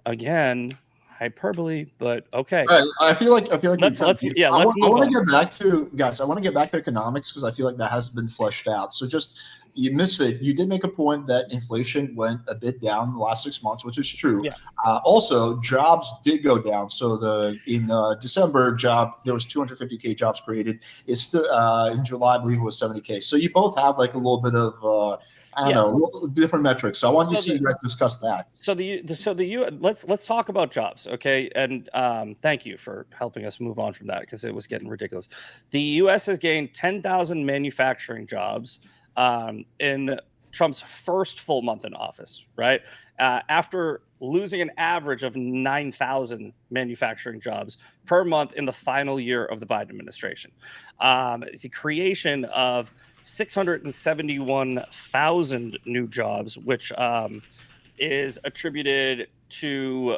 S1: Again, hyperbole, but okay.
S3: I feel like
S1: let's move on.
S3: I want to get back to guys. I want to get back to economics because I feel like that hasn't been fleshed out. So Misfit, you did make a point that inflation went a bit down in the last 6 months, which is true.
S1: Yeah.
S3: Also, jobs did go down. So in December, there was 250K jobs created. It's still in July, I believe it was 70K. So you both have like a little bit of I don't know, different metrics. So I want to see you guys discuss that.
S1: Let's talk about jobs, okay? And thank you for helping us move on from that because it was getting ridiculous. The U.S. has gained 10,000 manufacturing jobs in Trump's first full month in office, right? After losing an average of 9,000 manufacturing jobs per month in the final year of the Biden administration. The creation of 671,000 new jobs, which is attributed to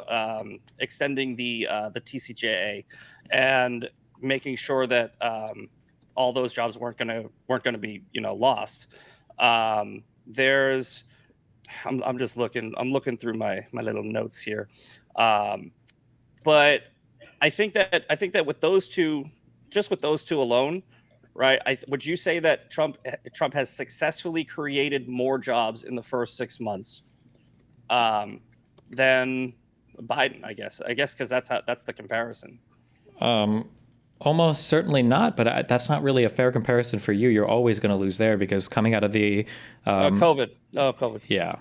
S1: extending the TCJA and making sure that all those jobs weren't gonna be lost. There's I'm just looking through my little notes here, but I think that with those two, just with those two alone. Right. Would you say that Trump has successfully created more jobs in the first 6 months than Biden? I guess because that's the comparison.
S2: Almost certainly not, but that's not really a fair comparison for you. You're always going to lose there because coming out of the
S1: COVID. COVID.
S2: Yeah.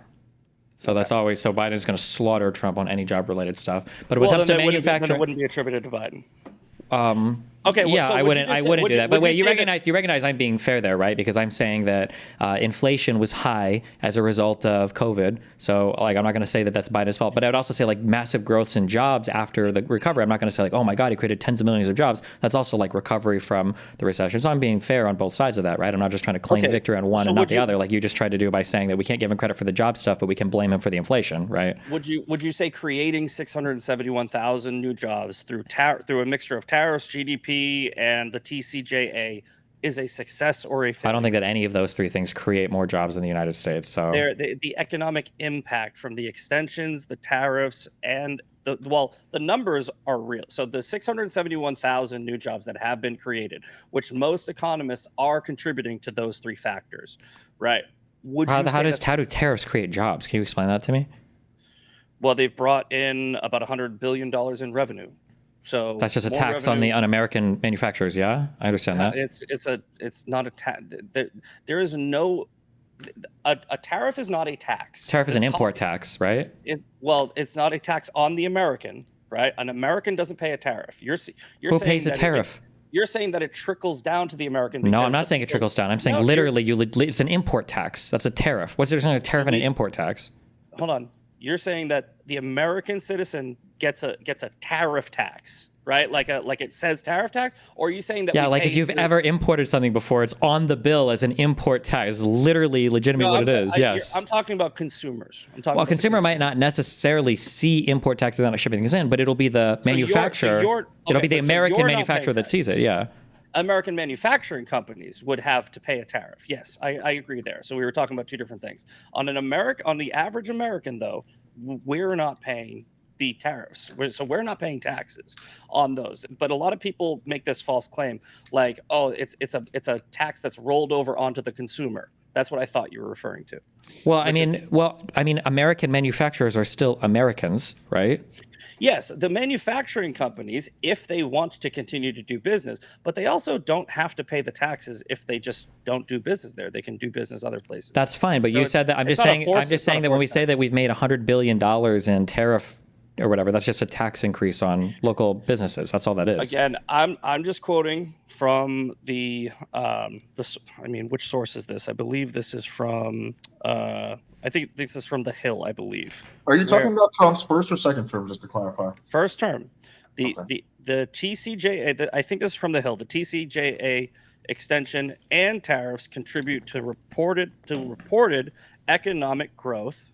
S2: So that's always so Biden's going to slaughter Trump on any job related stuff. But when it comes to manufacturing,
S1: it wouldn't be attributed to Biden.
S2: Okay. Well, yeah, so I wouldn't do that. But wait, you recognize I'm being fair there, right? Because I'm saying that inflation was high as a result of COVID. So like, I'm not going to say that that's Biden's fault, but I would also say like massive growths in jobs after the recovery. I'm not going to say like, oh my God, he created tens of millions of jobs. That's also like recovery from the recession. So I'm being fair on both sides of that, right? I'm not just trying to claim victory on one and not the other, like you just tried to do by saying that we can't give him credit for the job stuff, but we can blame him for the inflation, right?
S1: Would you say creating 671,000 new jobs through a mixture of tariffs, GDP, and the TCJA is a success or a failure?
S2: I don't think that any of those three things create more jobs in the United States. So
S1: the economic impact from the extensions, the tariffs, and the numbers are real. So the 671,000 new jobs that have been created, which most economists are contributing to those three factors, right?
S2: How do tariffs create jobs? Can you explain that to me?
S1: Well, they've brought in about $100 billion in revenue. So
S2: that's just a tax on American manufacturers. Yeah, I understand that.
S1: It's not a tax. There is no a tariff is not a tax.
S2: Tariff is an import tax, right?
S1: It's not a tax on the American, right? An American doesn't pay a tariff. Who
S2: pays a tariff?
S1: You're saying that it trickles down to the American.
S2: No, I'm not saying it trickles down. I'm saying literally, it's an import tax. That's a tariff. What's there a tariff and an import tax?
S1: Hold on. You're saying that the American citizen gets a tariff tax, right? Like it says tariff tax, or are you saying that?
S2: Yeah, like if you've ever imported something before, it's on the bill as an import tax. It's literally, legitimately what it is. Yes.
S1: I'm talking about consumers.
S2: A consumer might not necessarily see import tax without shipping things in, but it'll be the manufacturer. It'll be the American manufacturer that sees it. Yeah.
S1: American manufacturing companies would have to pay a tariff. Yes, I agree there. So we were talking about two different things. On the average American, though, we're not paying the tariffs. So we're not paying taxes on those. But a lot of people make this false claim, like, oh, it's a tax that's rolled over onto the consumer. That's what I thought you were referring to.
S2: Well, I mean, American manufacturers are still Americans, right?
S1: Yes, the manufacturing companies, if they want to continue to do business, but they also don't have to pay the taxes if they just don't do business there. They can do business other places.
S2: That's fine, but you said that. I'm just saying that when we say that we've made $100 billion in tariff or whatever, that's just a tax increase on local businesses. That's all that is.
S1: Again, I'm just quoting from the which source is this? I believe this is from I think this is from The Hill, I believe.
S3: Are you talking about Trump's first or second term, just to clarify?
S1: First term. The TCJA, I think this is from The Hill. The TCJA extension and tariffs contribute to reported economic growth.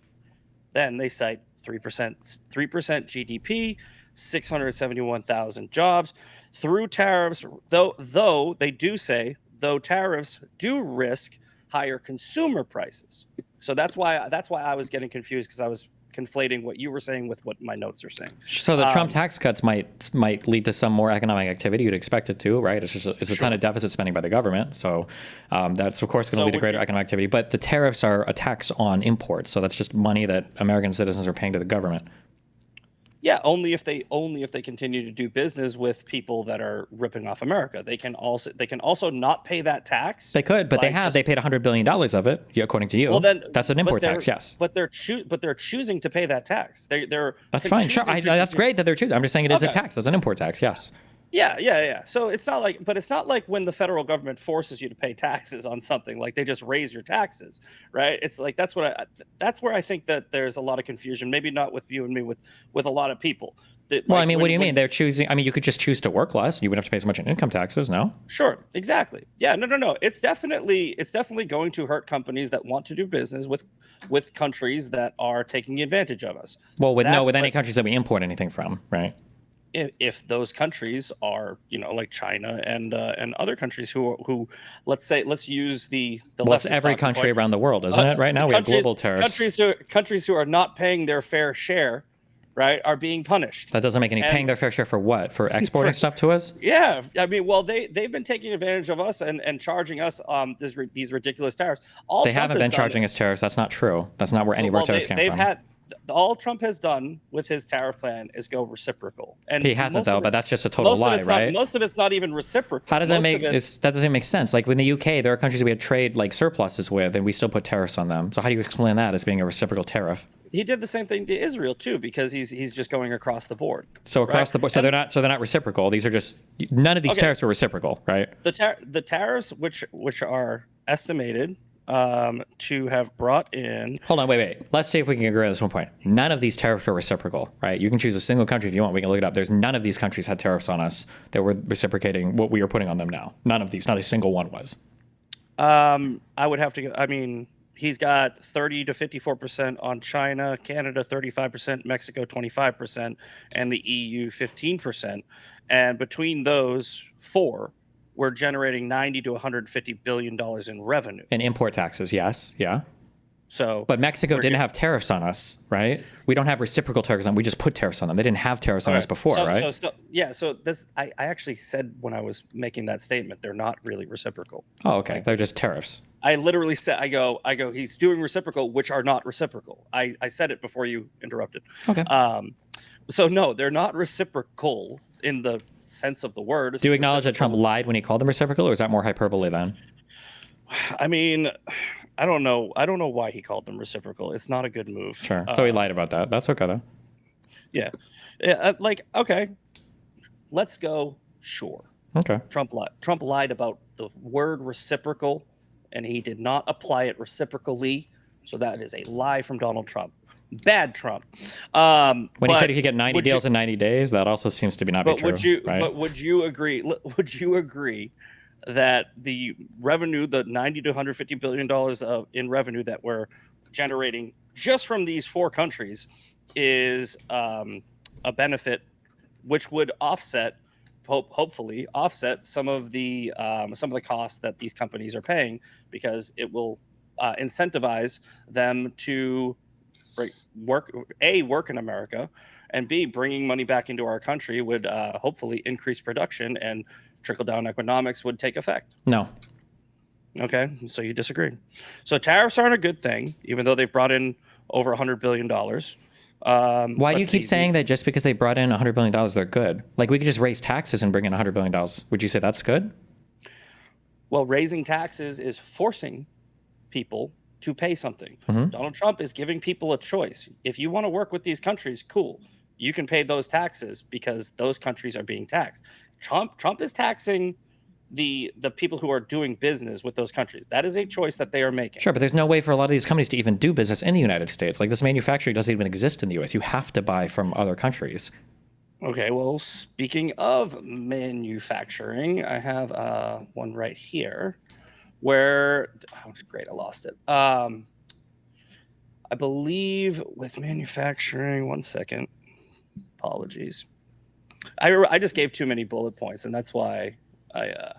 S1: Then they cite 3% GDP, 671,000 jobs through tariffs. Though they do say tariffs do risk higher consumer prices. So that's why I was getting confused, because I was conflating what you were saying with what my notes are saying.
S2: So the Trump tax cuts might lead to some more economic activity. You'd expect it to, right? It's a ton of deficit spending by the government. So that's, of course, going to lead to greater economic activity. But the tariffs are a tax on imports. So that's just money that American citizens are paying to the government.
S1: Yeah, only if they continue to do business with people that are ripping off America. They can also not pay that tax.
S2: They could, but they paid $100 billion of it, according to you.
S1: Well, then
S2: that's an import tax. Yes,
S1: but they're choosing to pay that tax.
S2: That's fine. Sure, that's great that they're choosing. I'm just saying it is a tax. It's an import tax. Yes.
S1: Yeah. So it's not like when the federal government forces you to pay taxes on something, like they just raise your taxes, right? It's like that's where I think that there's a lot of confusion. Maybe not with you and me, with a lot of people.
S2: What do you mean? They're choosing. I mean, you could just choose to work less. You wouldn't have to pay so much in income taxes. No.
S1: Sure. Exactly. Yeah. No. It's definitely going to hurt companies that want to do business with countries that are taking advantage of us.
S2: Well, with any countries that we import anything from, right?
S1: If those countries are, like China and other countries who let's use the
S2: well, it's every country around the world, isn't it? Right now we have global tariffs.
S1: Countries who are not paying their fair share, right, are being punished.
S2: That doesn't make any paying their fair share for what? For exporting stuff to us?
S1: Yeah, I mean, well, they've been taking advantage of us and charging us these ridiculous tariffs.
S2: They haven't been charging us tariffs. That's not true. That's not where any of our tariffs came from.
S1: All Trump has done with his tariff plan is go reciprocal. And
S2: he hasn't, though, but that's just a total lie, right?
S1: Most of it's not even reciprocal.
S2: How does that that doesn't make sense? Like in the UK, there are countries we had trade like surpluses with, and we still put tariffs on them. So how do you explain that as being a reciprocal tariff?
S1: He did the same thing to Israel too, because he's just going across the board.
S2: So across the board, so they're not reciprocal. These are just none of these tariffs were reciprocal, right?
S1: The tariffs which are estimated to have brought in.
S2: Hold on, wait. Let's see if we can agree on this one point. None of these tariffs are reciprocal, right? You can choose a single country if you want. We can look it up. There's none of these countries had tariffs on us that were reciprocating what we are putting on them now. None of these, not a single one was.
S1: I would have to. I mean, he's got 30 to 54% on China, Canada 35%, Mexico 25%, and the EU 15%. And between those four, we're generating 90 to 150 billion dollars in revenue.
S2: And import taxes, yes, yeah.
S1: So,
S2: but Mexico didn't have tariffs on us, right? We don't have reciprocal tariffs on. We just put tariffs on them. They didn't have tariffs on us before, right?
S1: So this, I actually said when I was making that statement, they're not really reciprocal.
S2: Oh, okay. They're just tariffs.
S1: I literally said, I go, he's doing reciprocal, which are not reciprocal. I said it before you interrupted.
S2: Okay.
S1: So no, they're not reciprocal in the sense of the word.
S2: Do you acknowledge that Trump lied when he called them reciprocal, or is that more hyperbole then?
S1: I mean, I don't know. I don't know why he called them reciprocal. It's not a good move.
S2: Sure. So he lied about that. That's okay though.
S1: Yeah. Okay. Let's go. Sure.
S2: Okay.
S1: Trump lied about the word reciprocal, and he did not apply it reciprocally. So that is a lie from Donald Trump. Bad Trump.
S2: When he said he could get 90 deals in 90 days, that also seems to not be true.
S1: But would you agree? Would you agree that the revenue, the 90 to 150 billion dollars in revenue that we're generating just from these four countries, is a benefit which would hopefully offset some of the costs that these companies are paying, because it will incentivize them to work in America, and B, bringing money back into our country would hopefully increase production, and trickle down economics would take effect.
S2: No.
S1: Okay, so you disagree. So tariffs aren't a good thing, even though they've brought in over $100 billion.
S2: Why do you keep saying that just because they brought in $100 billion, they're good? Like, we could just raise taxes and bring in $100 billion. Would you say that's good?
S1: Well, raising taxes is forcing people to pay something.
S2: Mm-hmm.
S1: Donald Trump is giving people a choice. If you want to work with these countries, cool. You can pay those taxes because those countries are being taxed. Trump is taxing the people who are doing business with those countries. That is a choice that they are making.
S2: Sure, but there's no way for a lot of these companies to even do business in the United States. Like, this manufacturing doesn't even exist in the U.S. You have to buy from other countries.
S1: Okay, well, speaking of manufacturing, I have one right here where, oh, great, I lost it. I believe with manufacturing, one second, apologies. I just gave too many bullet points, and that's why I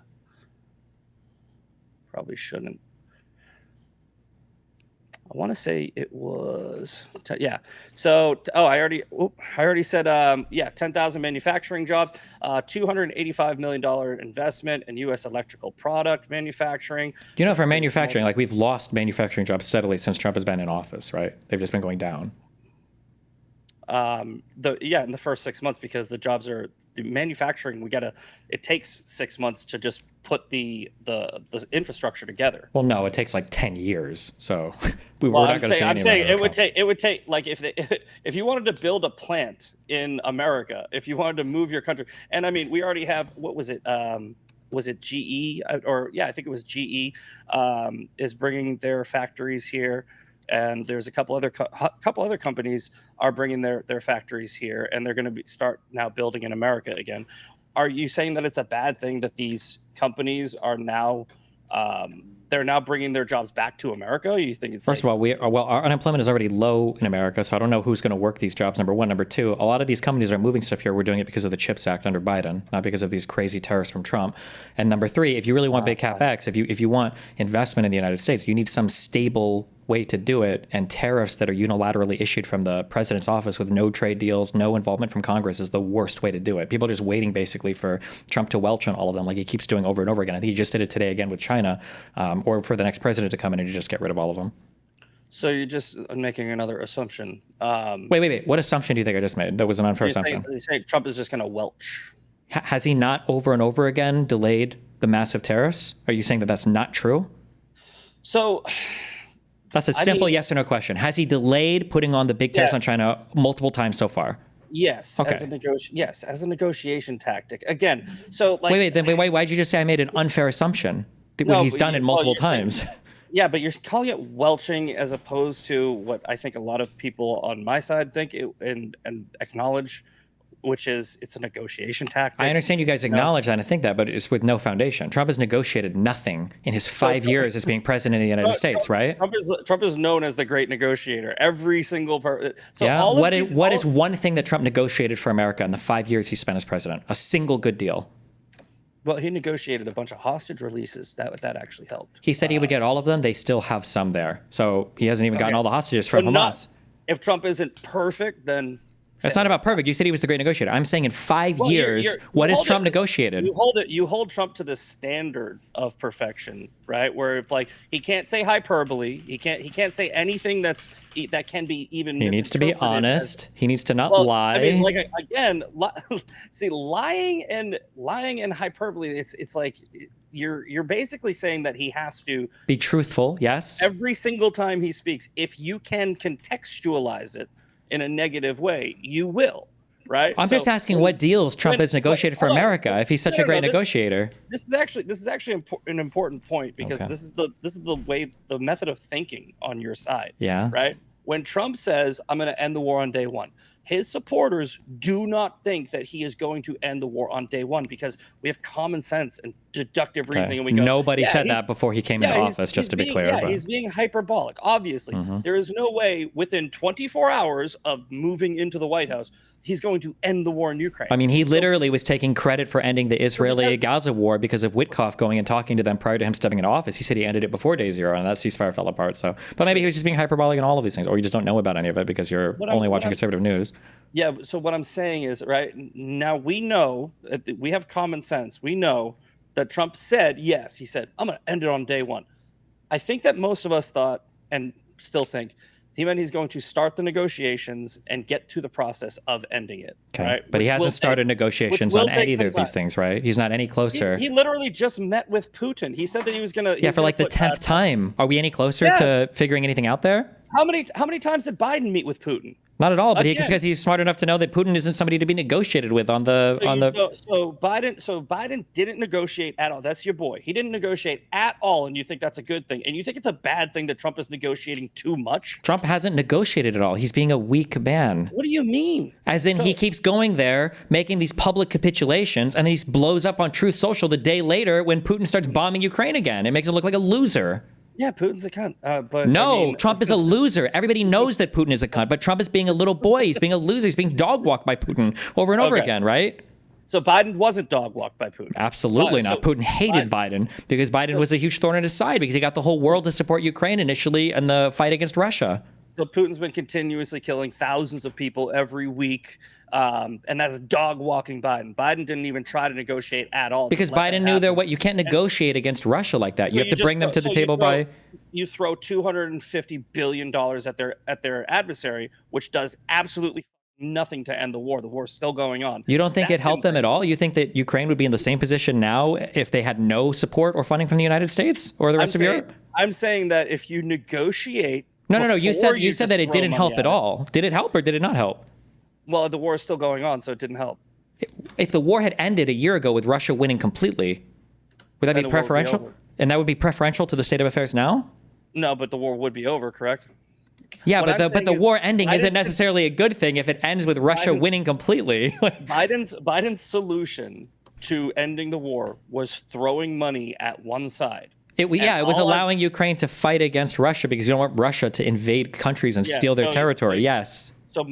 S1: probably shouldn't. I want to say it was, yeah. So, I already said, 10,000 manufacturing jobs, $285 million investment in U.S. electrical product manufacturing.
S2: You know, for manufacturing, like, we've lost manufacturing jobs steadily since Trump has been in office, right? They've just been going down.
S1: in the first 6 months, because the manufacturing, it takes 6 months to just put the infrastructure together.
S2: Well, no, it takes like 10 years. So we're
S1: Well,
S2: not going to see
S1: I'm
S2: any
S1: saying
S2: amount of
S1: it would take like if you wanted to build a plant in America, if you wanted to move your country, and I mean, we already have, what was it? Was it GE I think it was GE is bringing their factories here, and there's a couple other companies are bringing their factories here, and they're going to start now building in America again. Are you saying that it's a bad thing that these companies are now they're now bringing their jobs back to America? You think it's
S2: First of all, our unemployment is already low in America, so I don't know who's going to work these jobs, number one. Number two, a lot of these companies are moving stuff here. We're doing it because of the CHIPS Act under Biden, not because of these crazy tariffs from Trump. And number three, if you really want big capex, if you want investment in the United States, you need some stable way to do it, and tariffs that are unilaterally issued from the president's office with no trade deals, no involvement from Congress is the worst way to do it. People are just waiting basically for Trump to welch on all of them, like he keeps doing over and over again. I think he just did it today again with China, or for the next president to come in and just get rid of all of them.
S1: So you're just making another assumption.
S2: Wait. What assumption do you think I just made? That was an unfair assumption.
S1: You say Trump is just going to welch.
S2: Has he not over and over again delayed the massive tariffs? Are you saying that that's not true?
S1: So
S2: that's a simple yes or no question. Has he delayed putting on the big tariffs on China multiple times so far?
S1: Yes.
S2: Okay.
S1: As a negotiation tactic. Again, so like.
S2: Why'd you just say I made an unfair assumption when he's done it multiple times?
S1: Yeah, but you're calling it welching as opposed to what I think a lot of people on my side think and acknowledge, which is it's a negotiation tactic.
S2: I understand you guys acknowledge that and think that, but it's with no foundation. Trump has negotiated nothing in his 5 years as being president of the United States, right?
S1: Trump is known as the great negotiator. Every single person. So
S2: yeah. What is one thing that Trump negotiated for America in the 5 years he spent as president? A single good deal.
S1: Well, he negotiated a bunch of hostage releases. That actually helped.
S2: He said he would get all of them. They still have some there. So he hasn't even gotten all the hostages from Hamas.
S1: If Trump isn't perfect, then...
S2: It's not about perfect. You said he was the great negotiator. I'm saying in 5 years, what has Trump negotiated?
S1: You hold Trump to the standard of perfection, right? Where if like he can't say hyperbole, he can't say anything that can be even.
S2: He needs to be honest. He needs to not lie.
S1: I mean, like again, see, lying and hyperbole. It's like you're basically saying that he has to
S2: be truthful. Yes.
S1: Every single time he speaks, if you can contextualize it in a negative way, you will, right?
S2: I'm just asking what deals Trump has negotiated for America. If he's such a great negotiator,
S1: this is actually an important point, because this is the way, the method of thinking on your side.
S2: Yeah.
S1: Right. When Trump says, "I'm going to end the war on day one," his supporters do not think that he is going to end the war on day one, because we have common sense and deductive reasoning. And we go,
S2: nobody said that before he came into office, just to be clear.
S1: Yeah, he's being hyperbolic. Obviously, there is no way within 24 hours of moving into the White House, he's going to end the war in Ukraine.
S2: I mean, he literally was taking credit for ending the Israeli-Gaza war because of Witkoff going and talking to them prior to him stepping into office. He said he ended it before day zero, and that ceasefire fell apart. So, but maybe he was just being hyperbolic in all of these things, or you just don't know about any of it because you're only watching conservative news.
S1: Yeah. So what I'm saying is, right now we know, we have common sense. We know that Trump said, yes, he said, "I'm going to end it on day one." I think that most of us thought, and still think, he meant he's going to start the negotiations and get to the process of ending it.
S2: Okay.
S1: Right?
S2: But he hasn't started negotiations on either of these things, right? He's not any closer.
S1: He literally just met with Putin. He said that he was going to...
S2: Yeah, for like the 10th time. Are we any closer to figuring anything out there?
S1: How many times did Biden meet with Putin?
S2: Not at all, but because he's smart enough to know that Putin isn't somebody to be negotiated with on the
S1: So Biden didn't negotiate at all. That's your boy. He didn't negotiate at all, and you think that's a good thing, and you think it's a bad thing that Trump is negotiating too much?
S2: Trump hasn't negotiated at all. He's being a weak man.
S1: What do you mean?
S2: As in, he keeps going there, making these public capitulations, and then he blows up on Truth Social the day later when Putin starts bombing Ukraine again. It makes him look like a loser.
S1: Yeah, Putin's a cunt. But
S2: no,
S1: I mean,
S2: Trump is a loser. Everybody knows that Putin is a cunt, but Trump is being a little boy. He's being a loser. He's being dog walked by Putin over and over again, right?
S1: So Biden wasn't dog walked by Putin.
S2: Absolutely not. Putin hated Biden because Biden was a huge thorn in his side because he got the whole world to support Ukraine initially in the fight against Russia.
S1: So Putin's been continuously killing thousands of people every week. And that's dog walking Biden. Biden didn't even try to negotiate at all.
S2: Because Biden knew you can't negotiate against Russia like that. So you have to bring them to the table by...
S1: You throw $250 billion at their adversary, which does absolutely nothing to end the war. The war's still going on.
S2: You don't think it helped them at all? You think that Ukraine would be in the same position now if they had no support or funding from the United States or the rest of Europe?
S1: I'm saying that if you negotiate.
S2: No. You said that it didn't help at all. Did it help or did it not help?
S1: Well, the war is still going on, so it didn't help.
S2: If the war had ended a year ago with Russia winning completely, would that be preferential? And that would be preferential to the state of affairs now?
S1: No, but the war would be over, correct?
S2: Yeah, but the war ending isn't necessarily a good thing if it ends with Russia winning completely.
S1: Biden's solution to ending the war was throwing money at one side.
S2: It was allowing Ukraine to fight against Russia because you don't want Russia to invade countries and steal their territory. Yes.
S1: So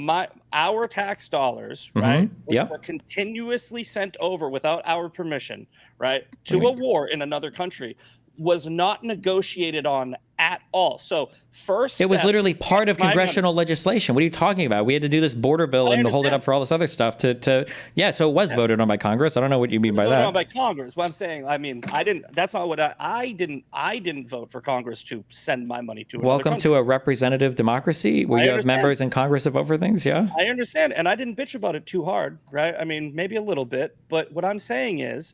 S1: our tax dollars, right, which were continuously sent over without our permission, right, to a war in another country, was not negotiated on at all. So first,
S2: it was literally part of congressional legislation. What are you talking about? We had to do this border bill and hold it up for all this other stuff so it was voted on by Congress. I don't know what you mean by that.
S1: Voted on by Congress. What I'm saying, I didn't. That's not what I didn't. I didn't vote for Congress to send my money to.
S2: Welcome to a representative democracy where you have members in Congress that vote for things. Yeah,
S1: I understand, and I didn't bitch about it too hard, right? I mean, maybe a little bit, but what I'm saying is,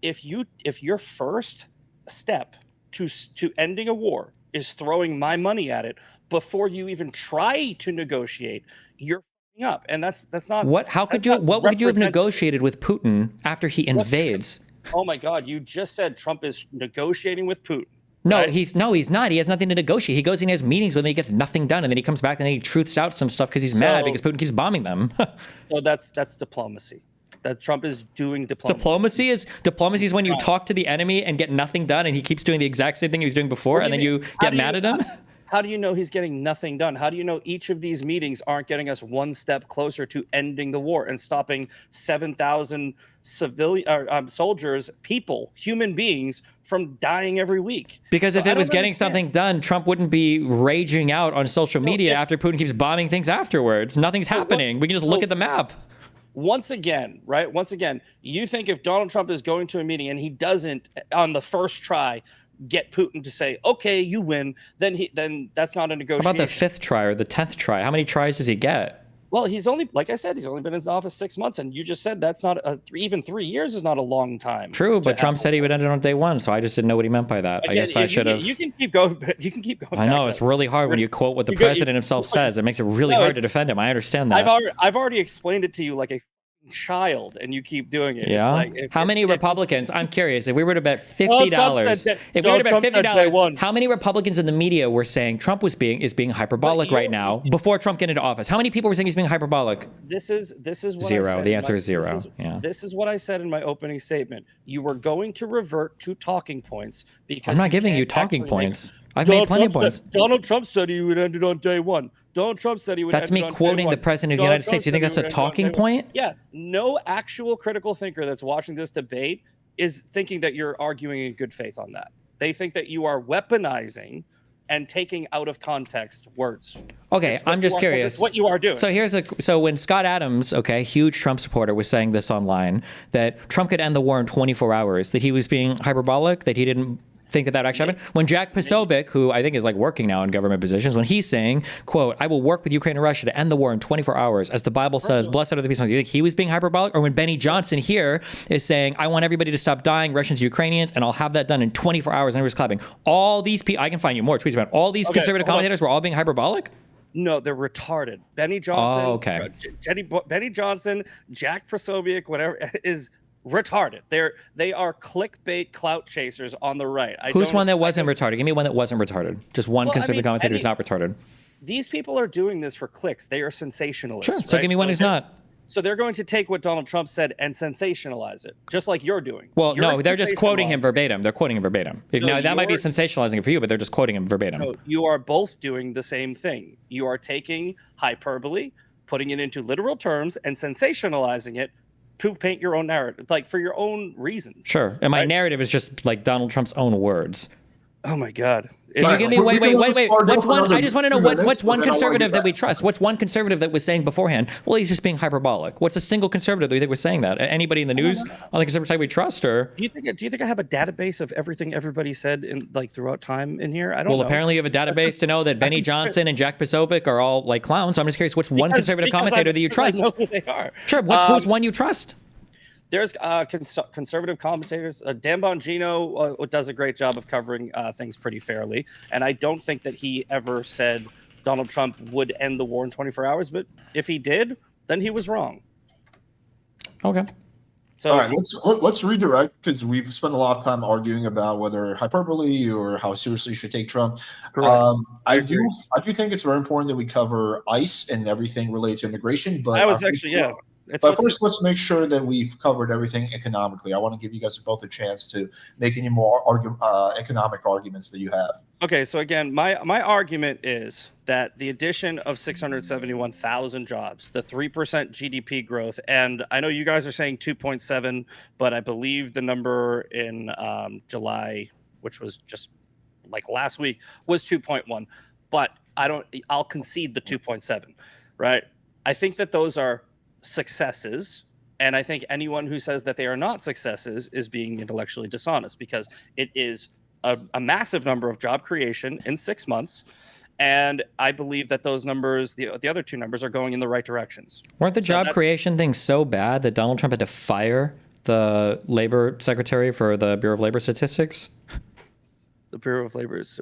S1: if your first step to ending a war is throwing my money at it before you even try to negotiate, you're f***ing up, and that's not
S2: what. How could you? What would you have negotiated with Putin after he invades?
S1: Oh my God! You just said Trump is negotiating with Putin.
S2: No,
S1: right?
S2: he's not. He has nothing to negotiate. He goes and he has meetings when he gets nothing done, and then he comes back and then he truths out some stuff because he's mad because Putin keeps bombing them.
S1: So that's diplomacy. That Trump is doing
S2: diplomacy. Diplomacy is when you talk to the enemy and get nothing done, and he keeps doing the exact same thing he was doing before, and then you get mad at him.
S1: How do you know he's getting nothing done? How do you know each of these meetings aren't getting us one step closer to ending the war and stopping 7,000 civilian soldiers, people, human beings from dying every week?
S2: Because if it was getting something done, Trump wouldn't be raging out on social media after Putin keeps bombing things afterwards. Nothing's happening. We can just look at the map.
S1: Once again, you think if Donald Trump is going to a meeting and he doesn't on the first try get Putin to say, okay, you win, then that's not a negotiation.
S2: How about the 5th try or the 10th try? How many tries does he get?
S1: Well, he's only, like I said, he's only been in his office 6 months, and you just said that's not even 3 years is not a long time.
S2: True, but Trump said he would end it on day one, so I just didn't know what he meant by that. Again, I guess I should have.
S1: You can keep going. You can keep going.
S2: I know it's really hard when you quote what the president himself says. It makes it really hard to defend him. I understand that.
S1: I've already explained it to you like a child, and you keep doing it.
S2: Yeah. How many Republicans? I'm curious. If we were to bet $50, how many Republicans in the media were saying Trump is being hyperbolic right now before Trump get into office? How many people were saying he's being hyperbolic?
S1: This is what
S2: zero. The answer is zero.
S1: This is what I said in my opening statement. You were going to revert to talking points because
S2: I'm not giving you talking points. I've made plenty of points.
S1: Donald Trump said he would end it on day one. Donald Trump said he would.
S2: That's me quoting the president of the United States. You think that's a talking point?
S1: Yeah. No actual critical thinker that's watching this debate is thinking that you're arguing in good faith on that. They think that you are weaponizing and taking out of context words.
S2: Okay, I'm just curious.
S1: It's what you are doing.
S2: So when Scott Adams, huge Trump supporter, was saying this online, that Trump could end the war in 24 hours, that he was being hyperbolic, that he didn't think that actually happened. When Jack Posobiec, who I think is working now in government positions, when he's saying, quote, I will work with Ukraine and Russia to end the war in 24 hours, as the Bible says, blessed are the peace. Do you think he was being hyperbolic? Or when Benny Johnson here is saying, I want everybody to stop dying, Russians, Ukrainians, and I'll have that done in 24 hours, and everyone's clapping. All these people, I can find you more tweets about all these conservative commentators were all being hyperbolic?
S1: No, they're retarded. Benny Johnson, Benny Johnson, Jack Posobiec, whatever, is retarded. They are clickbait clout chasers on the right.
S2: Who's one that wasn't retarded? Give me one that wasn't retarded. Just one conservative commentator who's not retarded.
S1: These people are doing this for clicks. They are sensationalists.
S2: Sure. So give me one who's not.
S1: So they're going to take what Donald Trump said and sensationalize it, just like you're doing.
S2: Well, no, they're just quoting him verbatim. They're quoting him verbatim. Now, that might be sensationalizing it for you, but they're just quoting him verbatim.
S1: No, you are both doing the same thing. You are taking hyperbole, putting it into literal terms, and sensationalizing it to paint your own narrative, for your own reasons.
S2: Sure. And my narrative is just Donald Trump's own words.
S1: Oh my God.
S2: Can you give me wait? What's one? I just want to know what's one conservative that we
S3: back.
S2: trust. What's one conservative that was saying beforehand? Well, he's just being hyperbolic. What's a single conservative that we think was saying that? Anybody in the news on the conservative side we trust, or
S1: Do you think I have a database of everything everybody said in like throughout time in here? I don't know.
S2: well, apparently you have a database to know that Benny Johnson and Jack Posobiec are all like clowns. So I'm just curious, what's one conservative commentator that you trust?
S1: I know who they are.
S2: Sure. Who's one you trust?
S1: There's conservative commentators. Dan Bongino does a great job of covering things pretty fairly, and I don't think that he ever said Donald Trump would end the war in 24 hours. But if he did, then he was wrong.
S2: Okay.
S1: So
S3: all right, let's redirect, because we've spent a lot of time arguing about whether hyperbole or how seriously you should take Trump. I do think it's very important that we cover ICE and everything related to immigration. But
S1: I was actually
S3: But first, let's make sure that we've covered everything economically. I want to give you guys both a chance to make any more economic arguments that you have.
S1: Okay, so again, my argument is that the addition of 671,000 jobs, the 3% GDP growth, and I know you guys are saying 2.7, but I believe the number in July, which was just like last week, was 2.1. But I'll concede the 2.7, right? I think that those are successes, and I think anyone who says that they are not successes is being intellectually dishonest, because it is a massive number of job creation in 6 months, and I believe that those numbers, the other two numbers, are going in the right directions.
S2: Weren't the job creation things so bad that Donald Trump had to fire the labor secretary for the Bureau of Labor Statistics?
S1: The Bureau of Labor's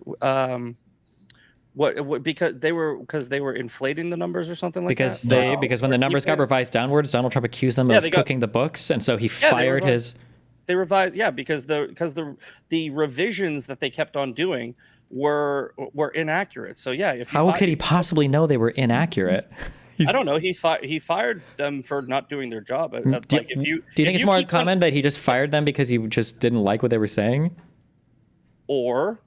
S1: what because they were inflating the numbers or something like that?
S2: Because when the numbers got revised downwards, Donald Trump accused them of cooking the books, and so he fired his.
S1: They revised, because the revisions that they kept on doing were inaccurate. So
S2: how could he possibly know they were inaccurate?
S1: I don't know. He fired them for not doing their job.
S2: Do you think it's more common that he just fired them because he just didn't like what they were saying?
S1: Or,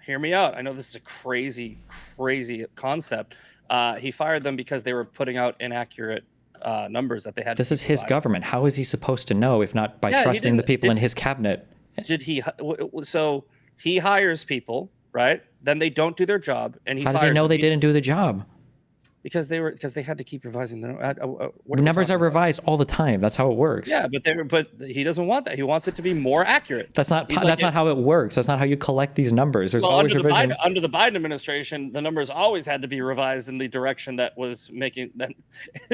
S1: hear me out, I know this is a crazy concept. He fired them because they were putting out inaccurate numbers that they had.
S2: This is his government. How is he supposed to know if not by trusting the people in his cabinet?
S1: So he hires people, right? Then they don't do their job, and
S2: how does he know they didn't do the job?
S1: Because they had to keep revising the
S2: numbers are revised all the time. That's how it works.
S1: Yeah, but he doesn't want that. He wants it to be more accurate.
S2: That's not how it works. That's not how you collect these numbers. There's always revisions.
S1: Under the Biden administration, the numbers always had to be revised in the direction that was making them.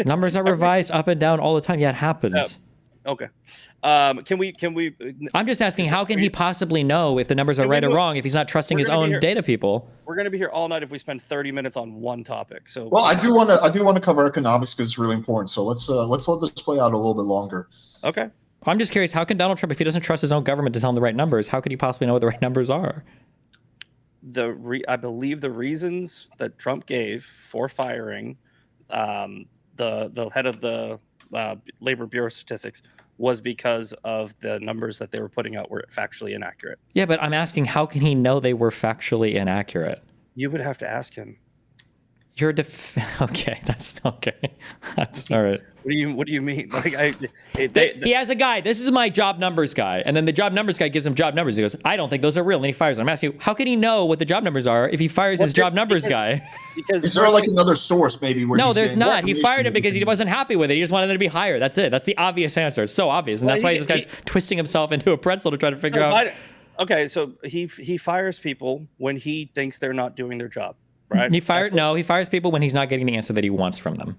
S2: Numbers are revised up and down all the time. Yeah, it happens.
S1: Okay. Can we?
S2: I'm just asking, how can he possibly know if the numbers are right or wrong if he's not trusting his own data people?
S1: We're going to be here all night if we spend 30 minutes on one topic. So,
S3: well, I do want to cover economics because it's really important. So let's let this play out a little bit longer.
S1: Okay.
S2: I'm just curious, how can Donald Trump, if he doesn't trust his own government to tell him the right numbers, how could he possibly know what the right numbers are?
S1: I believe the reasons that Trump gave for firing the head of the Labor Bureau of Statistics was because of the numbers that they were putting out were factually inaccurate.
S2: Yeah, but I'm asking, how can he know they were factually inaccurate?
S1: You would have to ask him.
S2: Okay, that's okay. All right.
S1: What do you mean? Like
S2: he has a guy. This is my job numbers guy, and then the job numbers guy gives him job numbers. He goes, I don't think those are real, and he fires him. I'm asking you, how can he know what the job numbers are if he fires his job numbers guy?
S3: Because is there like another source maybe?
S2: No, there's not. He fired him because he wasn't happy with it. He just wanted them to be hired. That's it. That's the obvious answer. It's so obvious, and that's why this guy's twisting himself into a pretzel to try to figure out.
S1: Okay, so he fires people when he thinks they're not doing their job. Right.
S2: He fires people when he's not getting the answer that he wants from them.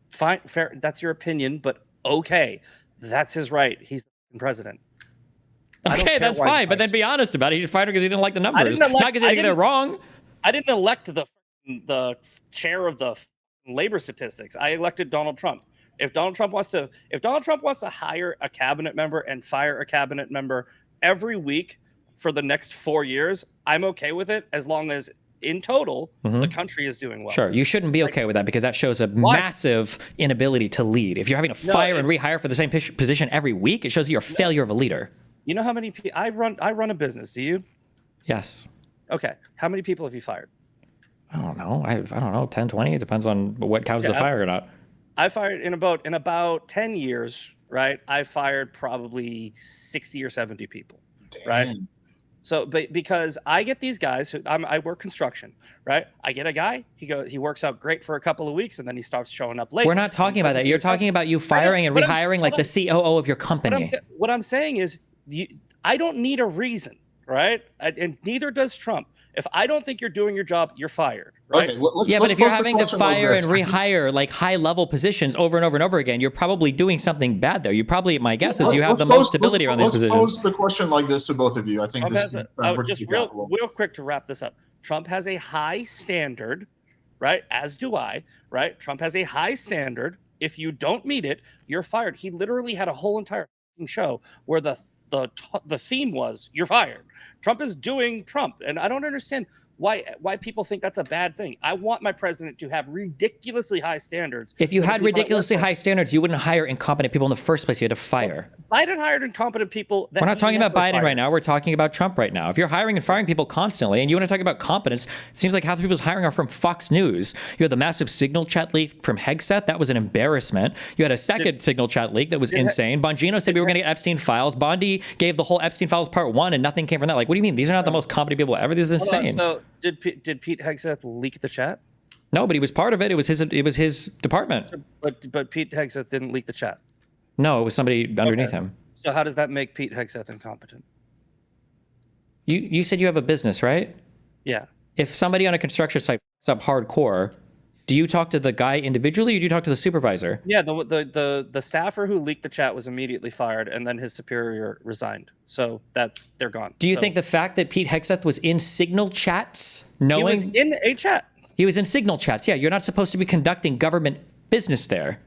S1: Fine, fair. That's your opinion, but okay, that's his right. He's the president.
S2: Okay, that's fine, but then be honest about it. He just fired him because he didn't like the numbers, not because he think they're wrong.
S1: I didn't elect the chair of the labor statistics. I elected Donald Trump. If Donald Trump wants to hire a cabinet member and fire a cabinet member every week for the next 4 years, I'm okay with it as long as in total, the country is doing well.
S2: Sure, you shouldn't be okay with that because that shows a massive inability to lead. If you're having to fire and rehire for the same position every week, it shows you're a failure of a leader.
S1: You know how many people I run a business? Do you?
S2: Yes.
S1: Okay. How many people have you fired?
S2: I don't know. I don't know. 10, 20. It depends on what counts as a fire or not.
S1: I fired in about 10 years. Right. I fired probably 60 or 70 people.
S3: Damn.
S1: Right. So, because I get these guys who I work construction, right? I get a guy, he works out great for a couple of weeks, and then he starts showing up late.
S2: We're not talking about that. You're talking about you firing and rehiring like the COO of your company.
S1: What I'm saying is, I don't need a reason, right? And neither does Trump. If I don't think you're doing your job, you're fired, right?
S3: Okay, well,
S2: but if you're having to fire and rehire like high-level positions over and over and over again, you're probably doing something bad there. You probably, my guess is you have the most stability around these positions.
S3: Let's pose the question like this to both of you. I think
S1: Trump has just real quick to wrap this up. Trump has a high standard, right? As do I, right? Trump has a high standard. If you don't meet it, you're fired. He literally had a whole entire show where the theme was you're fired. Trump is doing Trump, and I don't understand why people think that's a bad thing. I want my president to have ridiculously high standards.
S2: If you had ridiculously high standards, you wouldn't hire incompetent people in the first place. You had to fire.
S1: Biden hired incompetent people.
S2: We're not talking about Biden right now. We're talking about Trump right now. If you're hiring and firing people constantly, and you want to talk about competence, it seems like half the people's hiring are from Fox News. You had the massive Signal chat leak from Hegseth. That was an embarrassment. You had a second Signal chat leak that was insane. Bongino said we were going to get Epstein files. Bondi gave the whole Epstein files part 1, and nothing came from that. Like, what do you mean? These are not the most competent people ever. This is insane.
S1: So did Pete Hegseth leak the chat?
S2: No, but he was part of it. It was his department.
S1: But Pete Hegseth didn't leak the chat.
S2: No, it was somebody underneath him.
S1: So how does that make Pete Hegseth incompetent?
S2: You said you have a business, right?
S1: Yeah.
S2: If somebody on a construction site f***s up hardcore, do you talk to the guy individually or do you talk to the supervisor?
S1: Yeah, the staffer who leaked the chat was immediately fired, and then his superior resigned. So they're gone.
S2: Do you think the fact that Pete Hegseth was in Signal chats, knowing
S1: he was in a chat?
S2: He was in Signal chats. Yeah, you're not supposed to be conducting government business there.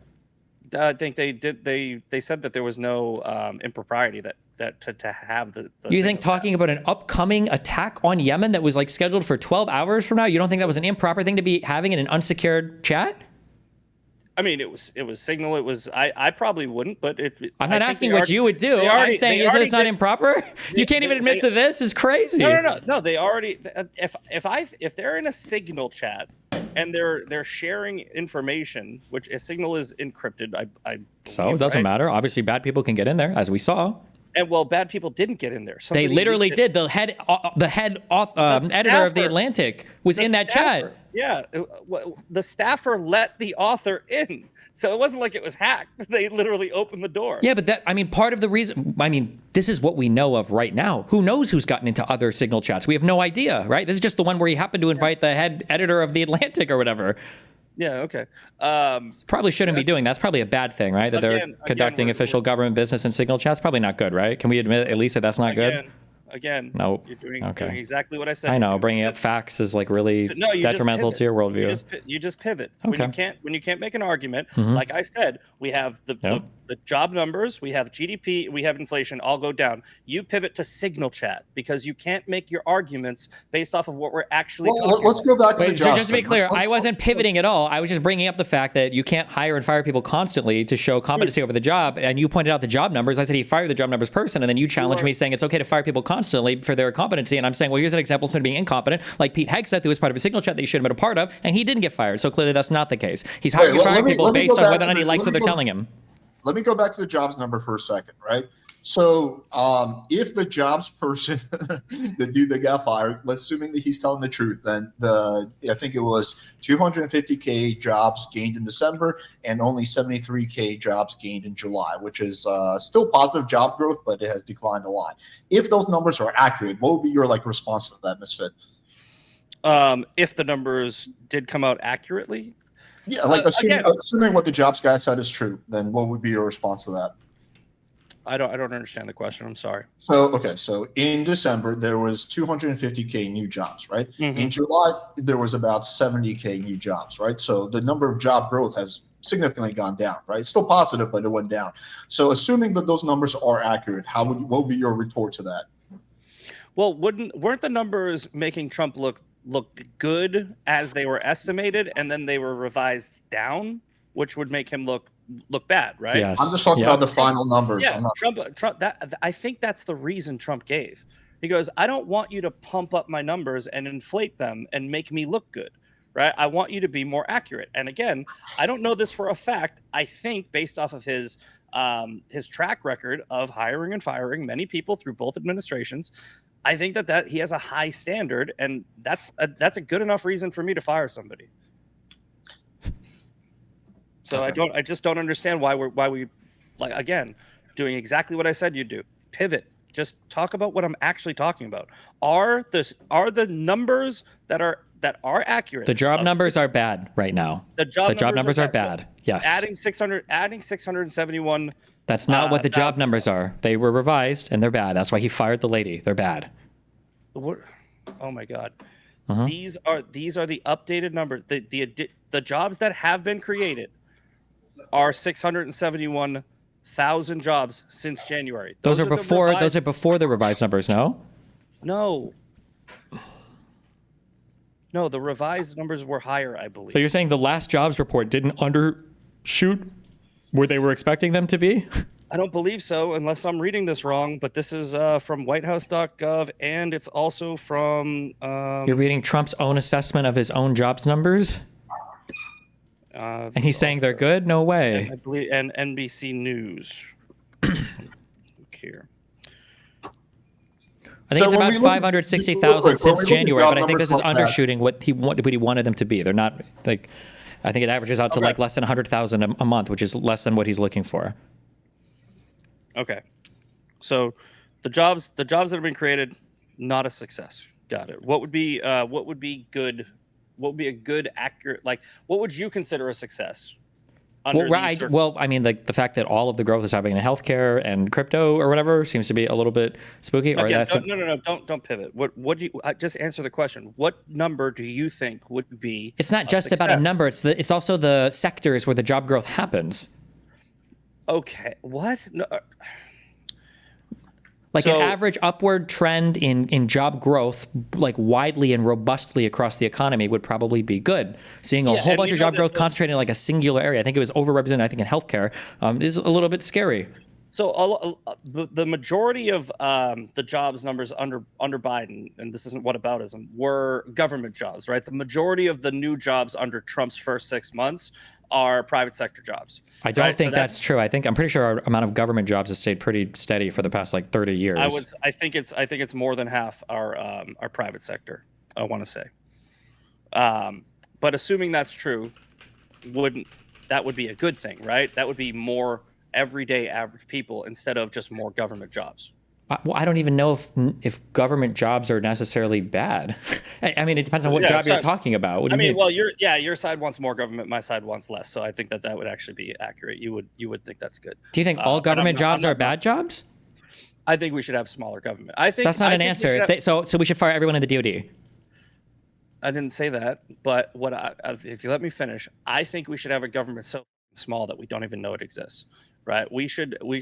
S1: I think they did. They said that there was no impropriety to have the
S2: you think talking about an upcoming attack on Yemen that was like scheduled for 12 hours from now, you don't think that was an improper thing to be having in an unsecured chat?
S1: I mean, it was Signal. It was I probably wouldn't, but
S2: I'm not asking what you would do. I'm saying, is this not improper? You can't even admit to this. It's crazy.
S1: No. They already. If they're in a Signal chat and they're sharing information, which a Signal is encrypted, I believe,
S2: so it doesn't matter. Obviously, bad people can get in there, as we saw.
S1: And well, bad people didn't get in there.
S2: They literally did. The head editor of The Atlantic was in that chat.
S1: Yeah, the staffer let the author in, so it wasn't like it was hacked. They literally opened the door.
S2: Yeah, but part of the reason. I mean, this is what we know of right now. Who knows who's gotten into other Signal chats? We have no idea, right? This is just the one where he happened to invite the head editor of The Atlantic or whatever.
S1: Yeah, okay.
S2: Probably shouldn't be doing that. That's probably a bad thing, right? That they're conducting official government business in Signal chats. Probably not good, right? Can we admit at least that that's not good?
S1: Again,
S2: no.
S1: You're doing exactly what I said.
S2: I know. Bringing up facts is like really detrimental to your worldview.
S1: You just pivot.
S2: Okay.
S1: When you can't make an argument, like I said, we have the job numbers, we have GDP, we have inflation, all go down. You pivot to Signal chat because you can't make your arguments based off of what we're actually talking about.
S3: Let's go back to the job.
S2: So just to be clear, I wasn't pivoting at all. I was just bringing up the fact that you can't hire and fire people constantly to show competency over the job. And you pointed out the job numbers. I said he fired the job numbers person, and then you challenged me saying it's okay to fire people constantly for their competency. And I'm saying, well, here's an example of someone being incompetent, like Pete Hegseth, who was part of a Signal chat that he should have been a part of, and he didn't get fired. So clearly that's not the case. He's hiring and firing people based on whether or not he likes what they're telling him.
S3: Let me go back to the jobs number for a second, right? So if the jobs person, the dude that got fired, let's assuming that he's telling the truth, then I think it was 250K jobs gained in December and only 73K jobs gained in July, which is still positive job growth, but it has declined a lot. If those numbers are accurate, what would be your response to that, Misfit?
S1: If the numbers did come out accurately?
S3: Yeah, assuming what the jobs guy said is true, then what would be your response to that?
S1: I don't understand the question. I'm sorry.
S3: So in December there was 250K new jobs, right? Mm-hmm. In July there was about 70K new jobs, right? So the number of job growth has significantly gone down, right? It's still positive, but it went down. So assuming that those numbers are accurate, what would be your retort to that?
S1: Well, weren't the numbers making Trump look good as they were estimated, and then they were revised down, which would make him look bad, right?
S2: Yes.
S3: I'm just talking about the final numbers.
S1: Yeah, Trump. I think that's the reason Trump gave. He goes, I don't want you to pump up my numbers and inflate them and make me look good, right? I want you to be more accurate. And again, I don't know this for a fact. I think based off of his track record of hiring and firing many people through both administrations, I think that he has a high standard, and that's a good enough reason for me to fire somebody. So
S3: Okay.
S1: I just don't understand why we like, again, doing exactly what I said you'd do. Pivot. Just talk about what I'm actually talking about. Are the numbers that are accurate?
S2: The job numbers are bad right now.
S1: The job
S2: numbers are
S1: bad.
S2: bad. Yes.
S1: Adding 671.
S2: That's not what the job
S1: 1,000.
S2: numbers are. They were revised and they're bad. That's why he fired the lady. They're bad.
S1: What? Oh my God.
S2: Uh-huh.
S1: These are the updated numbers. The jobs that have been created are 671,000 jobs since January.
S2: Those are before the revised numbers, no?
S1: No. No, the revised numbers were higher, I believe.
S2: So you're saying the last jobs report didn't undershoot where they were expecting them to be?
S1: I don't believe so, unless I'm reading this wrong. But this is from whitehouse.gov, and it's also from.
S2: You're reading Trump's own assessment of his own jobs numbers? And he's saying they're good? No way.
S1: I believe, and NBC News. Look here.
S2: I think
S3: So
S2: it's
S3: when
S2: about
S3: we look-
S2: 560,000
S3: just real quick,
S2: since
S3: when we look at
S2: January,
S3: job
S2: but I think this
S3: numbers
S2: is
S3: like that-
S2: undershooting what he wanted them to be. They're not like, I think it averages out to
S3: Okay.
S2: like less than 100,000 a month, which is less than what he's looking for.
S1: Okay. So the jobs that have been created, not a success. Got it. What would be good? What would be a good, accurate, like, what would you consider a success?
S2: Well, I mean, like the fact that all of the growth is happening in healthcare and crypto or whatever seems to be a little bit spooky. Or
S1: Again,
S2: that's
S1: no, don't pivot. What do you just answer the question? What number do you think would be?
S2: it's not just about a
S1: success?
S2: number. It's also the sectors where the job growth happens.
S1: Okay. What? No.
S2: Like
S1: So-
S2: an average upward trend in job growth, like widely and robustly across the economy, would probably be good. Seeing a
S1: Yeah,
S2: whole
S1: and
S2: bunch
S1: we
S2: of
S1: know
S2: job
S1: that
S2: growth
S1: the-
S2: concentrated in like a singular area, I think it was overrepresented, I think, in healthcare, is a little bit scary.
S1: So the majority of the jobs numbers under Biden, and this isn't whataboutism, were government jobs, right? The majority of the new jobs under Trump's first 6 months are private sector jobs.
S2: I don't
S1: right?
S2: think
S1: So
S2: that's true. I'm pretty sure our amount of government jobs has stayed pretty steady for the past like 30 years.
S1: I think it's more than half our private sector. I want to say, but assuming that's true, that would be a good thing, right? That would be more everyday average people instead of just more government jobs.
S2: I don't even know if government jobs are necessarily bad. I mean, it depends on what
S1: Yeah,
S2: job
S1: so-
S2: you're talking about. What do
S1: I
S2: you
S1: mean,
S2: mean?
S1: well, your side wants more government, my side wants less. So I think that would actually be accurate. You would think that's good.
S2: Do you think all
S1: but I'm
S2: government
S1: not-
S2: jobs
S1: I'm
S2: are
S1: not-
S2: bad jobs?
S1: I think we should have smaller government. I think
S2: That's not an
S1: think we
S2: answer.
S1: should have-
S2: So we should fire everyone in the DoD.
S1: I didn't say that, but if you let me finish, I think we should have a government so small that we don't even know it exists. Right?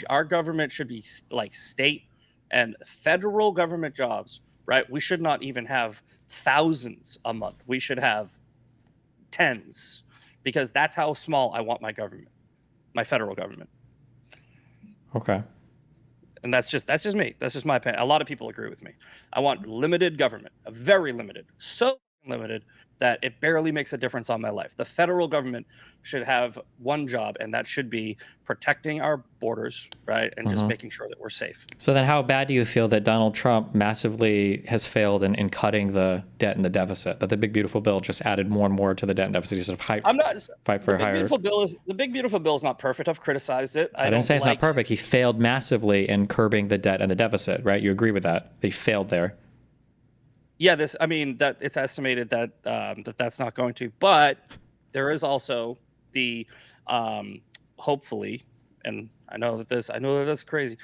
S1: Our government should be like state and federal government jobs. Right? We should not even have thousands a month. We should have tens, because that's how small I want my government, my federal government.
S2: Okay.
S1: And that's just me. That's just my opinion. A lot of people agree with me. I want limited government, a very limited, so limited that it barely makes a difference on my life. The federal government should have one job, and that should be protecting our borders, right? And just making sure that we're safe.
S2: So then how bad do you feel that Donald Trump massively has failed in cutting the debt and the deficit, that the big beautiful bill just added more and more to the debt and deficit, sort of fight for a higher...
S1: The big beautiful bill is not perfect. I've criticized it.
S2: I didn't say it's not perfect. He failed massively in curbing the debt and the deficit, right? You agree with that? They failed there.
S1: Yeah, that it's estimated that that's not going to, but there is also the hopefully, and I know that that's crazy.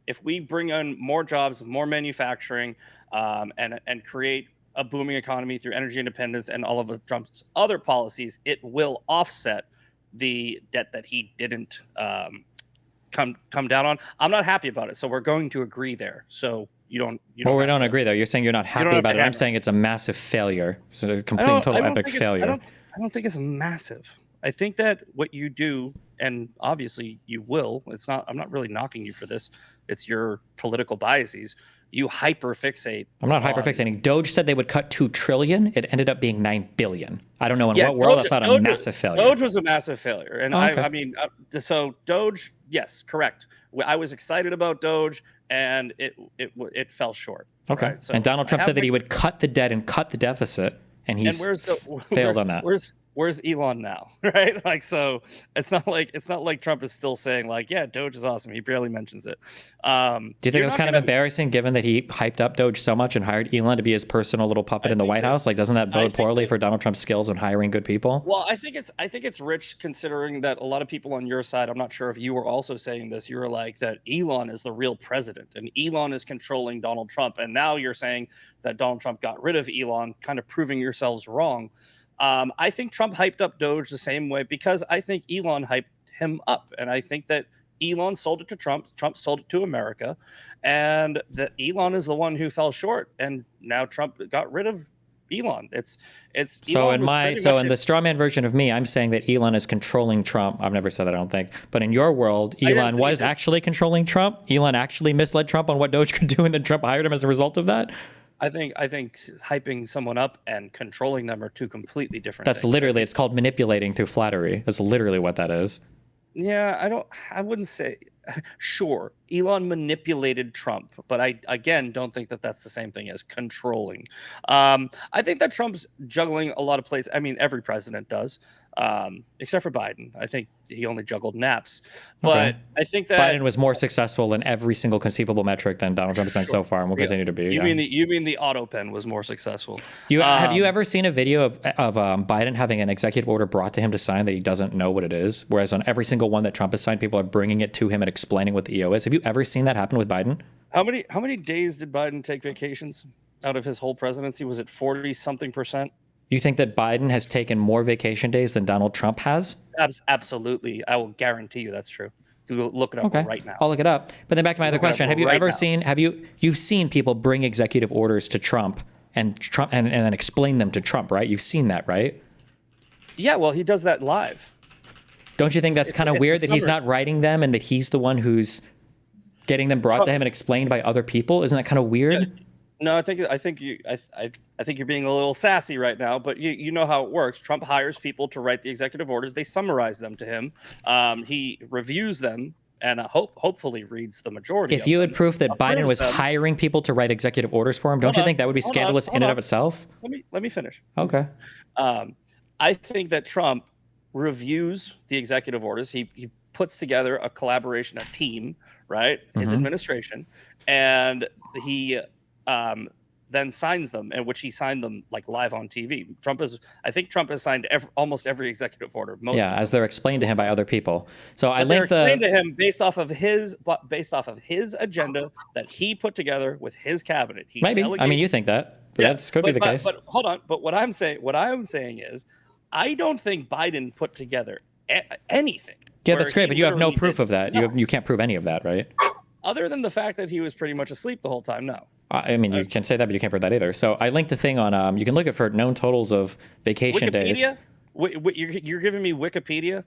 S1: If we bring in more jobs, more manufacturing, and create a booming economy through energy independence and all of Trump's other policies, it will offset the debt that he didn't come down on. I'm not happy about it, so we're going to agree there. So you don't.
S2: Well, we don't agree though. You're saying you're not happy
S1: have
S2: about
S1: to
S2: it. I'm
S1: hammer.
S2: saying it's a massive failure. It's a complete
S1: I
S2: and total
S1: don't
S2: epic
S1: think it's-
S2: failure.
S1: I don't think it's massive. I think that what you do, and obviously you will. It's not. I'm not really knocking you for this. It's your political biases. You hyperfixate.
S2: I'm not hyperfixating. Doge said they would cut $2 trillion. It ended up being $9 billion. I don't know in what world that's not a massive failure.
S1: Doge was a massive failure, and
S2: Oh, okay.
S1: I mean, so Doge, yes, correct. I was excited about Doge, and it fell short.
S2: Okay.
S1: Right? So
S2: and Donald Trump
S1: I
S2: said
S1: have
S2: that he would cut the debt and cut the deficit, and he's failed on that.
S1: Where's Elon now? Right? Like, so it's not like Trump is still saying like, yeah, Doge is awesome. He barely mentions it.
S2: Do you think it's kind of embarrassing, given that he hyped up Doge so much and hired Elon to be his personal little puppet in the White House? Like, doesn't that bode poorly for Donald Trump's skills in hiring good people?
S1: Well, I think it's rich, considering that a lot of people on your side, I'm not sure if you were also saying this, you were like that Elon is the real president and Elon is controlling Donald Trump. And now you're saying that Donald Trump got rid of Elon, kind of proving yourselves wrong. I think Trump hyped up Doge the same way because I think Elon hyped him up. And I think that Elon sold it to Trump. Trump sold it to America. And that Elon is the one who fell short. And now Trump got rid of Elon. It's
S2: so
S1: Elon
S2: in the straw man version of me, I'm saying that Elon is controlling Trump. I've never said that, I don't think. But in your world, Elon was actually controlling Trump. Elon actually misled Trump on what Doge could do, and then Trump hired him as a result of that.
S1: I think hyping someone up and controlling them are two completely different
S2: things. Literally, it's called manipulating through flattery. That's literally what that is.
S1: Yeah, I wouldn't say. Sure, Elon manipulated Trump, but I again don't think that that's the same thing as controlling. I think that Trump's juggling a lot of plays. I mean, every president does, except for Biden. I think he only juggled naps. But I think that
S2: Biden was more successful in every single conceivable metric than Donald Trump's been so far, and will continue to be.
S1: You mean the auto pen was more successful?
S2: Have you ever seen a video of Biden having an executive order brought to him to sign that he doesn't know what it is? Whereas on every single one that Trump has signed, people are bringing it to him and explaining what the EO is. Have you ever seen that happen with Biden?
S1: How many days did Biden take vacations out of his whole presidency? Was it 40-something%?
S2: You think that Biden has taken more vacation days than Donald Trump has?
S1: Absolutely. I will guarantee you that's true. Google, look it up right now.
S2: I'll look it up. But then back to my other question. Have you ever seen, you've seen people bring executive orders to Trump and then explain them to Trump, right? You've seen that, right?
S1: Yeah, well, he does that live.
S2: Don't you think that's kind of weird that he's not writing them and that he's the one who's getting them brought to him and explained by other people? Isn't that kind of weird?
S1: Yeah. No, I think you're being a little sassy right now, but you know how it works. Trump hires people to write the executive orders. They summarize them to him. He reviews them and hopefully reads the majority.
S2: If you had proof that Biden was hiring people to write executive orders for him, don't you think that would be scandalous in and of itself?
S1: Let me finish.
S2: Okay.
S1: I think that Trump reviews the executive orders. He puts together a collaboration, a team, right? His administration, and he then signs them, in which he signed them like live on TV. I think Trump has signed almost every executive order.
S2: As they're explained to him by other people. So
S1: they're explained to him based off of his agenda that he put together with his cabinet.
S2: Maybe. I mean, you think that. That could be the case.
S1: But hold on. But what I'm saying is, I don't think Biden put together anything.
S2: Yeah, that's great, but you have no proof of that. You can't prove any of that, right?
S1: Other than the fact that he was pretty much asleep the whole time, no.
S2: I mean, you can say that, but you can't prove that either. So I linked the thing on, you can look at for known totals of vacation days.
S1: You're giving me Wikipedia?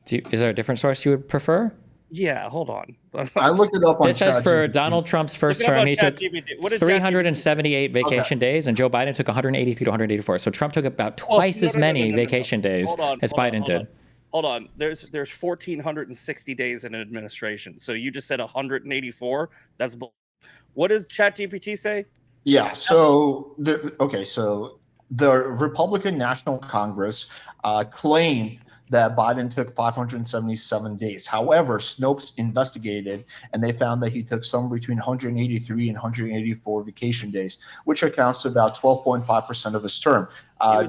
S2: Is there a different source you would prefer?
S1: Yeah, hold on.
S3: I looked it up on
S2: This says for Donald Trump's first term, he took 378 vacation days, and Joe Biden took 183 to 184. So Trump took about twice as many vacation days as Biden did.
S1: Hold on. There's 1,460 days in administration. So you just said 184? That's bull. What does ChatGPT say?
S3: Yeah. So the Republican National Congress claimed that Biden took 577 days. However, Snopes investigated and they found that he took somewhere between 183 and 184 vacation days, which accounts to about 12.5% of his term.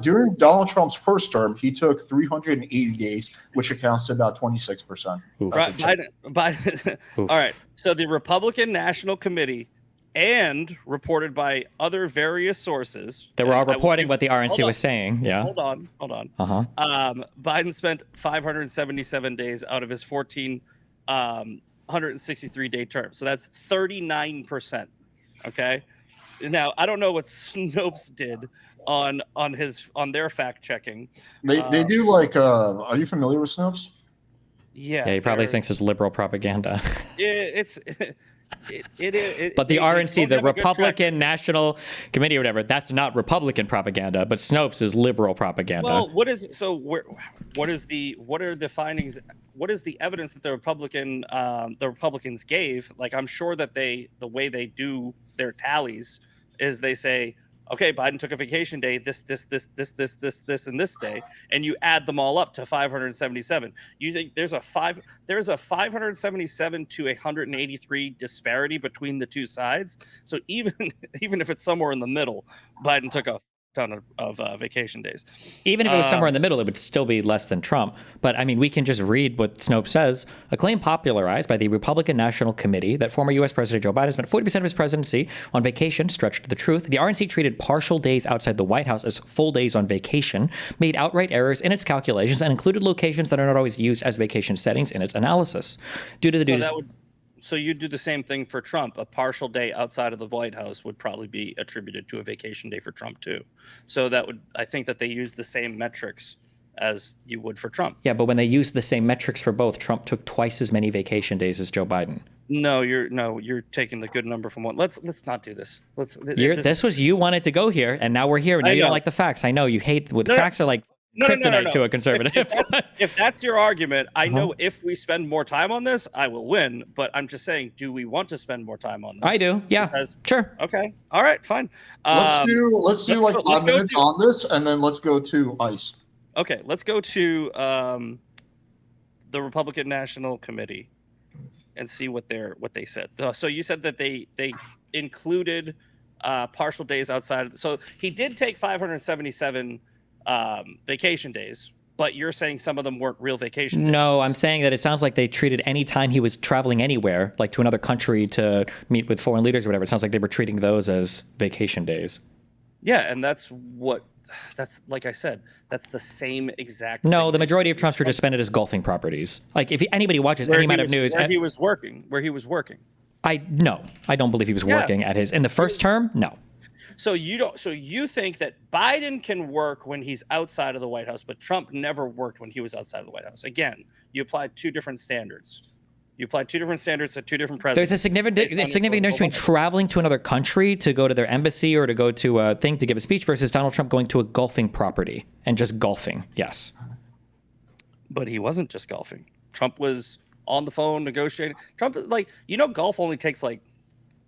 S3: During Donald Trump's first term, he took 380 days, which accounts to about 26%.
S1: Right, Biden. All right. So the Republican National Committee, and reported by other various sources.
S2: They were all reporting what the RNC was saying. Yeah.
S1: Hold on. Biden spent 577 days out of his 1,463-day term. So that's 39%. Okay. Now, I don't know what Snopes did on their fact checking.
S3: They do like, are you familiar with Snopes?
S1: Yeah.
S2: Yeah, he probably thinks it's liberal propaganda. But the RNC, the Republican National Committee or whatever, that's not Republican propaganda, but Snopes is liberal propaganda.
S1: Well, what are the findings? the evidence that the Republicans gave? Like, I'm sure that the way they do their tallies is they say, okay, Biden took a vacation day, this, and this day, and you add them all up to 577. You think there's a 577 to 183 disparity between the two sides. So even if it's somewhere in the middle, Biden took a ton of vacation days.
S2: Even if it was somewhere in the middle, it would still be less than Trump. But I mean, we can just read what Snopes says. A claim popularized by the Republican National Committee that former U.S. President Joe Biden spent 40% of his presidency on vacation stretched to the truth. The RNC treated partial days outside the White House as full days on vacation, made outright errors in its calculations, and included locations that are not always used as vacation settings in its analysis. Due to the
S1: So you'd do the same thing for Trump. A partial day outside of the White House would probably be attributed to a vacation day for Trump too. So I think that they use the same metrics as you would for Trump.
S2: Yeah, but when they use the same metrics for both, Trump took twice as many vacation days as Joe Biden.
S1: No, you're taking the good number from one. Let's not do this.
S2: This was you wanted to go here, and now we're here. And now you don't like the facts. I know you hate the facts are like kryptonite to a conservative.
S1: If that's your argument, I know if we spend more time on this, I will win. But I'm just saying, do we want to spend more time on this?
S2: I do. Yeah. Sure.
S1: Okay. All right. Fine.
S3: Let's do like 5 minutes on this, and then let's go to ICE.
S1: Okay. Let's go to the Republican National Committee and see what they said. So you said that they included partial days outside. So he did take 577 vacation days, but you're saying some of them weren't real vacation days.
S2: No, I'm saying that it sounds like they treated any time he was traveling anywhere, like to another country to meet with foreign leaders or whatever. It sounds like they were treating those as vacation days.
S1: Yeah, and that's like I said, that's the same exact
S2: No,
S1: thing.
S2: the majority of Trump's were just spent as golfing properties. Like if anybody watches any amount of news,
S1: where he was working.
S2: I don't believe he was working at his in the first term. No.
S1: So you think that Biden can work when he's outside of the White House, but Trump never worked when he was outside of the White House. Again, you applied two different standards. You applied two different standards to two different presidents.
S2: There's a significant difference between traveling to another country to go to their embassy or to go to a thing to give a speech versus Donald Trump going to a golfing property and just golfing. Yes.
S1: But he wasn't just golfing. Trump was on the phone negotiating. Trump, golf only takes like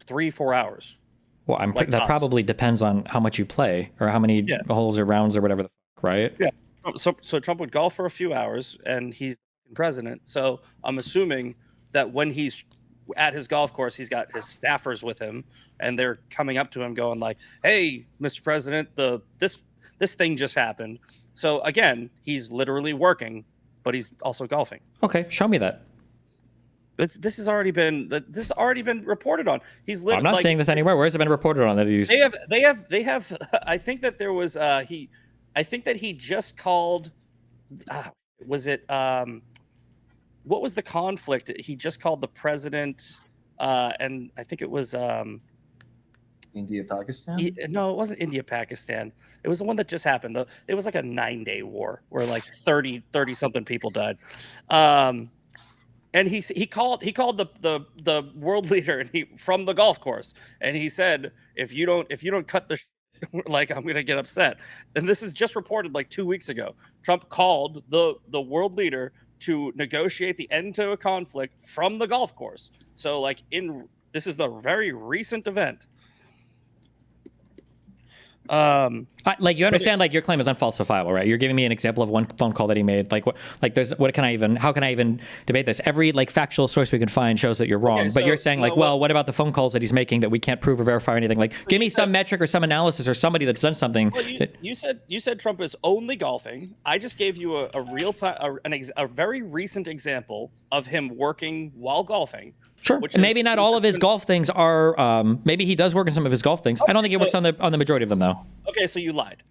S1: 3-4 hours.
S2: Well, that probably depends on how much you play or how many holes or rounds or whatever the fuck, right?
S1: Yeah. So Trump would golf for a few hours, and he's president. So I'm assuming that when he's at his golf course, he's got his staffers with him, and they're coming up to him going like, "Hey, Mr. President, this thing just happened." So again, he's literally working, but he's also golfing.
S2: Okay, show me that.
S1: This has already been reported on. He's literally.
S2: I'm not saying this anywhere. Where has it been reported on that he's?
S1: They have. I think that there was. I think that he just called. Was it? What was the conflict? He just called the president, and I think it was.
S3: India, Pakistan?
S1: No, it wasn't India, Pakistan. It was the one that just happened. It was like a 9-day war where like 30 something people died. And he called the world leader and from the golf course, and he said, if you don't cut the like, I'm gonna get upset. And this is just reported like 2 weeks ago. Trump called the world leader to negotiate the end to a conflict from the golf course. So this is the very recent event.
S2: You understand, your claim is unfalsifiable, right? You're giving me an example of one phone call that he made. How can I even debate this? Every factual source we can find shows that you're wrong.
S1: Okay,
S2: but you're saying what about the phone calls that he's making that we can't prove or verify or anything? Give me some metric or some analysis or somebody that's done something.
S1: Well, you said Trump is only golfing. I just gave you a real time, a very recent example of him working while golfing.
S2: Sure. Maybe not all of his golf things are. Maybe he does work in some of his golf things. I don't think he works on the majority of them, though.
S1: Okay, so you lied.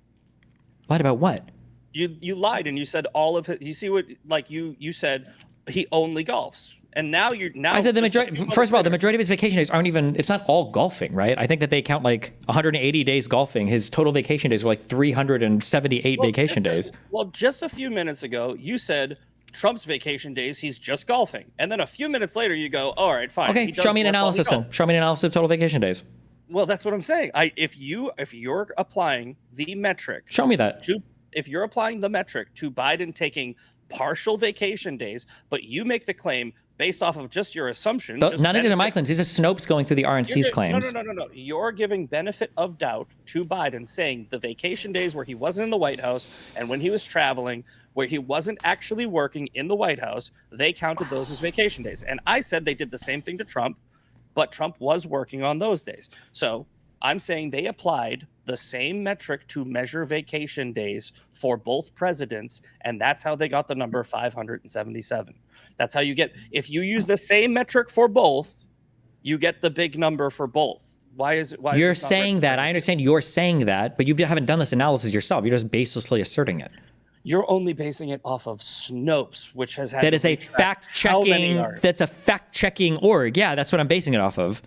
S2: Lied about what?
S1: You lied and you said all of it. You see what you said he only golfs, and now
S2: I said the majority. First of all, the majority of his vacation days aren't even. It's not all golfing, right? I think that they count 180 days golfing. His total vacation days were 378 vacation days.
S1: Well, just a few minutes ago, you said Trump's vacation days, he's just golfing. And then a few minutes later, you go, all right, fine.
S2: Okay, show me an analysis then. Show me an analysis of total vacation days.
S1: Well, that's what I'm saying. If you're applying the metric.
S2: Show me that.
S1: If you're applying the metric to Biden taking partial vacation days, but you make the claim based off of just your assumption.
S2: None of these are my claims. These are Snopes going through the RNC's claims.
S1: No. You're giving benefit of doubt to Biden, saying the vacation days where he wasn't in the White House and when he was traveling, where he wasn't actually working in the White House, they counted those as vacation days. And I said they did the same thing to Trump, but Trump was working on those days. So I'm saying they applied the same metric to measure vacation days for both presidents, and that's how they got the number 577. That's how you get, if you use the same metric for both, you get the big number for both. Why is it?
S2: You're saying that. I understand you're saying that, but you haven't done this analysis yourself. You're just baselessly asserting it.
S1: You're only basing it off of Snopes, which has had
S2: that is a fact-checking. That's a fact-checking org. Yeah, that's what I'm basing it off of.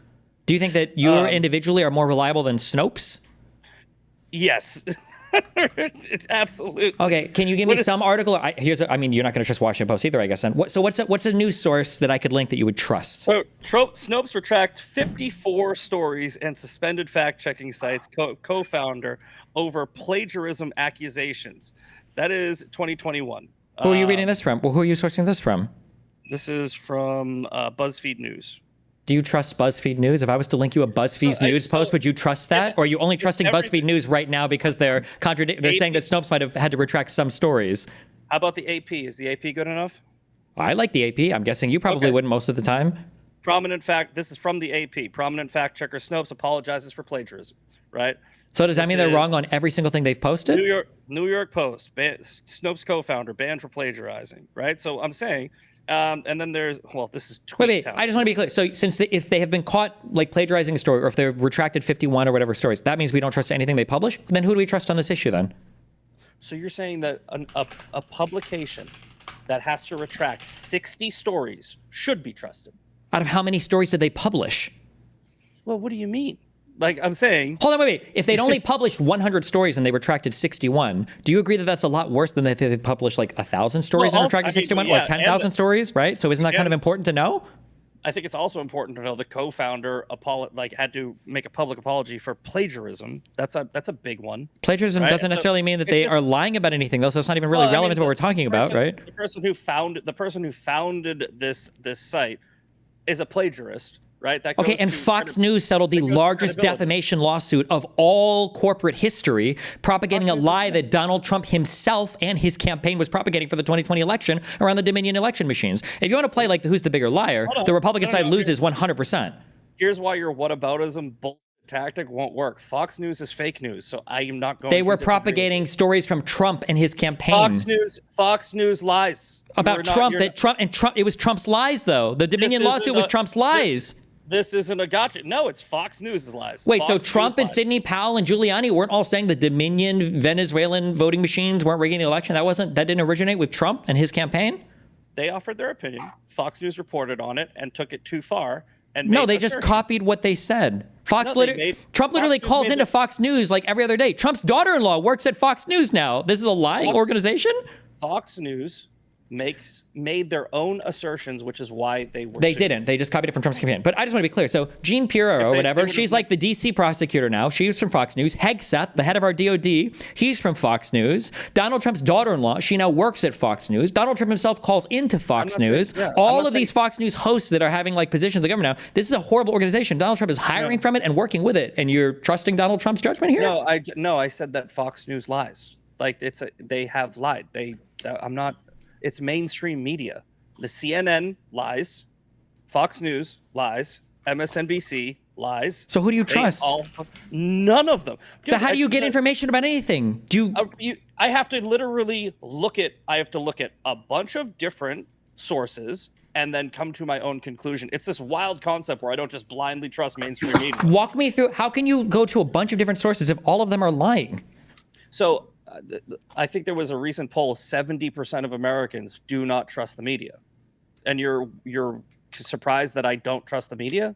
S2: Do you think that you individually are more reliable than Snopes?
S1: Yes. It's absolutely.
S2: Okay, can you give me some article? I mean, you're not going to trust Washington Post either, I guess. So what's a news source that I could link that you would trust?
S1: So Snopes retract 54 stories and suspended fact-checking sites co-founder over plagiarism accusations. That is 2021.
S2: Who are you reading this from? Well, who are you sourcing this from?
S1: This is from BuzzFeed News.
S2: Do you trust BuzzFeed News? If I was to link you a BuzzFeed News post, would you trust that? Or are you only trusting BuzzFeed News right now because they're saying that Snopes might have had to retract some stories?
S1: How about the AP? Is the AP good enough?
S2: I like the AP. I'm guessing you probably wouldn't most of the time.
S1: This is from the AP. Prominent fact checker Snopes apologizes for plagiarism, right?
S2: So does that mean they're wrong on every single thing they've posted?
S1: New York Post, Snopes co-founder banned for plagiarizing, right? So I'm saying, and then this is
S2: wait. I just want to be clear. So if they have been caught like plagiarizing a story, or if they've retracted 51 or whatever stories, that means we don't trust anything they publish. Then who do we trust on this issue then?
S1: So you're saying that a publication that has to retract 60 stories should be trusted?
S2: Out of how many stories did they publish?
S1: Well, what do you mean? Like I'm saying...
S2: Hold on, wait. If they'd only published 100 stories and they retracted 61, do you agree that that's a lot worse than if they published like 1,000 stories and retracted 61? Or 10,000 stories, right? So isn't that kind of important to know?
S1: I think it's also important to know the co-founder had to make a public apology for plagiarism. That's a big one.
S2: Plagiarism doesn't necessarily mean that they are lying about anything, though. So that's not even really relevant to what we're talking about, right?
S1: The person who founded this site is a plagiarist. Right?
S2: Okay, and Fox News settled the largest defamation lawsuit of all corporate history, propagating a lie that Donald Trump himself and his campaign was propagating for the 2020 election around the Dominion election machines. If you want to play like who's the bigger liar, the Republican side loses 100%.
S1: Here's why your whataboutism bull tactic won't work. Fox News is fake news, so I am not going to.
S2: They were propagating stories from Trump and his campaign.
S1: Fox News lies.
S2: About Trump, it was Trump's lies, though. The Dominion lawsuit was Trump's lies.
S1: This isn't a gotcha. No, it's Fox News' lies.
S2: Wait, so Trump and Sidney Powell and Giuliani weren't all saying the Dominion Venezuelan voting machines weren't rigging the election? That didn't originate with Trump and his campaign?
S1: They offered their opinion. Fox News reported on it and took it too far. And
S2: no, they just copied what they said. Trump literally calls into Fox News like every other day. Trump's daughter-in-law works at Fox News now. This is a lying organization?
S1: Fox News made their own assertions, which is why they were.
S2: They didn't. They just copied it from Trump's campaign. But I just want to be clear. So Jean Pirro or whatever, she's like the DC prosecutor now. She's from Fox News. Hegseth, the head of our DOD, he's from Fox News. Donald Trump's daughter-in-law, she now works at Fox News. Donald Trump himself calls into Fox News. All of these Fox News hosts that are having like positions in the government now, this is a horrible organization. Donald Trump is hiring from it and working with it. And you're trusting Donald Trump's judgment here?
S1: No, I said that Fox News lies. Like they have lied. It's mainstream media. The CNN lies, Fox News lies, MSNBC lies.
S2: So who do you trust?
S1: None of them.
S2: So how do you get information about anything?
S1: I have to literally look at a bunch of different sources and then come to my own conclusion. It's this wild concept where I don't just blindly trust mainstream media.
S2: Walk me through. How can you go to a bunch of different sources if all of them are lying?
S1: So I think there was a recent poll, 70% of Americans do not trust the media. And you're surprised that I don't trust the media?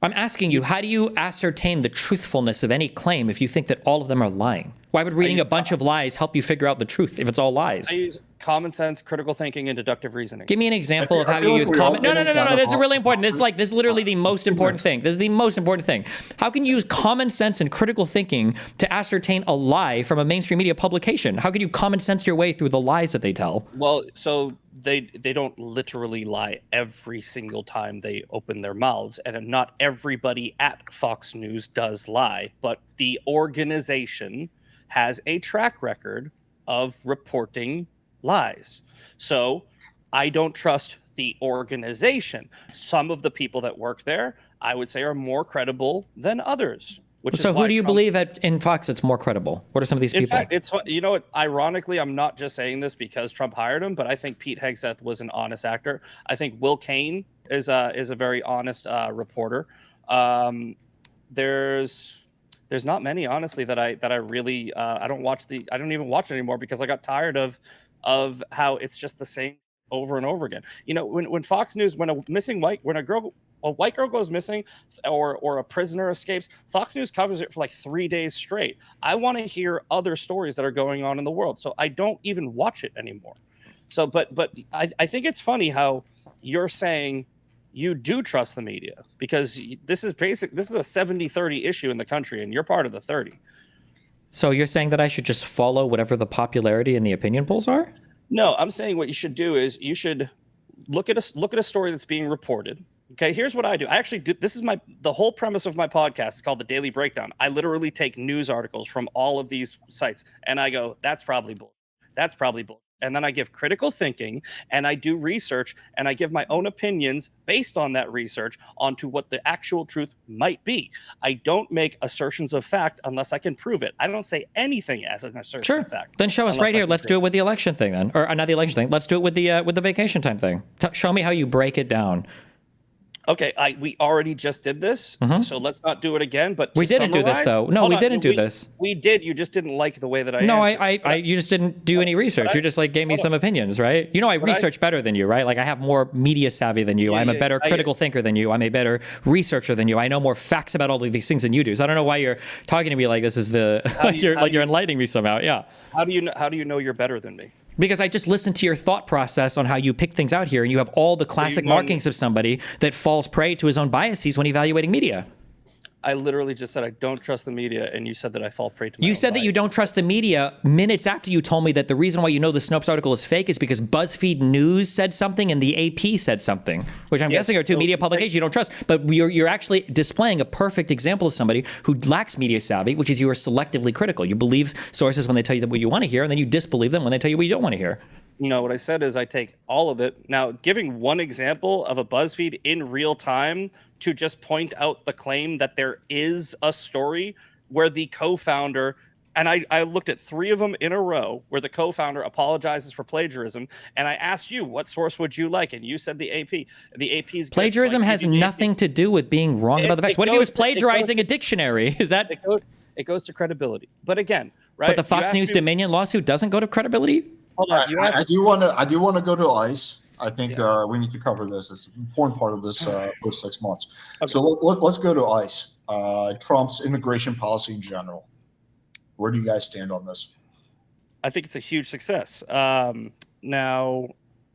S2: I'm asking you, how do you ascertain the truthfulness of any claim if you think that all of them are lying? Why would reading a bunch of lies help you figure out the truth if it's all lies?
S1: I use common sense, critical thinking, and deductive reasoning.
S2: Give me an example of how
S3: I feel
S2: you
S3: like
S2: use
S3: we're all
S2: common. No.
S3: getting kind of
S2: This is
S3: off
S2: really
S3: the
S2: important. This is literally the most important thing. This is the most important thing. How can you use common sense and critical thinking to ascertain a lie from a mainstream media publication? How can you common sense your way through the lies that they tell?
S1: Well, so they don't literally lie every single time they open their mouths, and not everybody at Fox News does lie, but the organization has a track record of reporting lies. So I don't trust the organization. Some of the people that work there, I would say, are more credible than others.
S2: So who do you believe in Fox that's more credible? What are some of these people?
S1: In fact, it's, you know what, ironically, I'm not just saying this because Trump hired him, but I think Pete Hegseth was an honest actor. I think Will Cain is a very honest reporter. There's not many, honestly, that I really I don't even watch it anymore because I got tired of how it's just the same over and over again. You know, when Fox News, when a white girl goes missing or a prisoner escapes, Fox News covers it for like 3 days straight. I want to hear other stories that are going on in the world, so I don't even watch it anymore. So, but I think it's funny how you're saying you do trust the media, because this is a 70-30 issue in the country, and you're part of the 30.
S2: So you're saying that I should just follow whatever the popularity and the opinion polls are?
S1: No, I'm saying what you should do is you should look at a story that's being reported. Okay, here's what I do. I actually do. This is the whole premise of my podcast. It's called The Daily Breakdown. I literally take news articles from all of these sites, and I go, that's probably bull. That's probably bull. And then I give critical thinking, and I do research, and I give my own opinions based on that research onto what the actual truth might be. I don't make assertions of fact unless I can prove it. I don't say anything as an assertion of fact.
S2: Then show us right here. Let's do it with the election thing then. Or not the election thing. Let's do it with the vacation time thing. Show me how you break it down.
S1: Okay, we already just did this, so let's not do it again. But
S2: we didn't do this though. No, we didn't do this.
S1: We did. You just didn't like the way that I
S2: No,
S1: answered.
S2: you just didn't do any research. You just like gave me some opinions, right? You know, I research better than you, right? Like I have more media savvy than you. I'm a better critical thinker than you. I'm a better researcher than you. I know more facts about all of these things than you do. So I don't know why you're talking to me like this is you're enlightening me somehow. Yeah.
S1: How do you know you're better than me?
S2: Because I just listened to your thought process on how you pick things out here, and you have all the classic markings of somebody that falls prey to his own biases when evaluating media.
S1: I literally just said I don't trust the media, and you said that I fall prey to my
S2: You
S1: own
S2: said that you don't trust the media minutes after you told me that the reason why you know the Snopes article is fake is because BuzzFeed News said something and the AP said something, which I'm guessing are two media publications you don't trust. But you're actually displaying a perfect example of somebody who lacks media savvy, which is you are selectively critical. You believe sources when they tell you what you want to hear, and then you disbelieve them when they tell you what you don't want to hear.
S1: No, what I said is I take all of it. Now, giving one example of a BuzzFeed in real time to just point out the claim that there is a story where the co-founder, and I looked at 3 of them in a row where the co-founder apologizes for plagiarism, and I asked you, what source would you like? And you said the AP. The AP's
S2: plagiarism has nothing to do with being wrong about the facts. What if he was plagiarizing a dictionary? Is that...
S1: It goes to credibility. But again, right?
S2: But the Fox News Dominion lawsuit doesn't go to credibility?
S3: Hold on. I do want to go to ICE. I think we need to cover this. It's an important part of this first 6 months. Okay. So let's go to ICE. Trump's immigration policy in general. Where do you guys stand on this?
S1: I think it's a huge success. Now,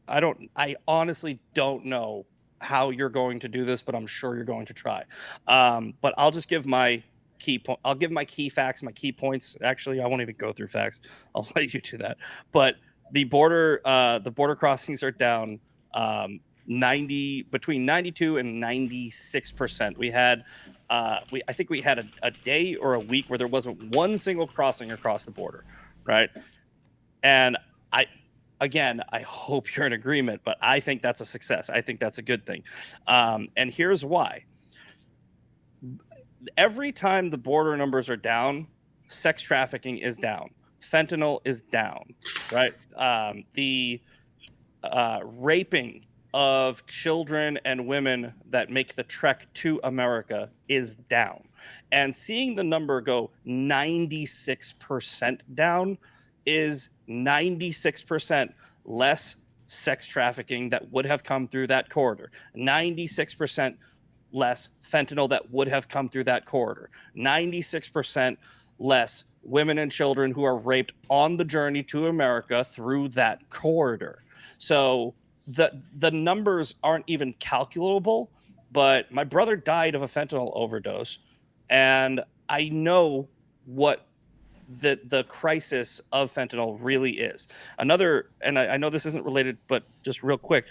S1: I honestly don't know how you're going to do this, but I'm sure you're going to try. But I'll just give my I'll give my key facts, my key points. Actually, I won't even go through facts. I'll let you do that. But the border crossings are down between 92 and 96%. We had I think we had a day or a week where there wasn't one single crossing across the border, right? And I hope you're in agreement, but I think that's a success. I think that's a good thing. And here's why. Every time the border numbers are down, sex trafficking is down. Fentanyl is down, right? The raping of children and women that make the trek to America is down. And seeing the number go 96% down is 96% less sex trafficking that would have come through that corridor. 96% less fentanyl that would have come through that corridor. 96% less women and children who are raped on the journey to America through that corridor. So the numbers aren't even calculable, but my brother died of a fentanyl overdose, and I know what the crisis of fentanyl really is. Another, and I know this isn't related, but just real quick,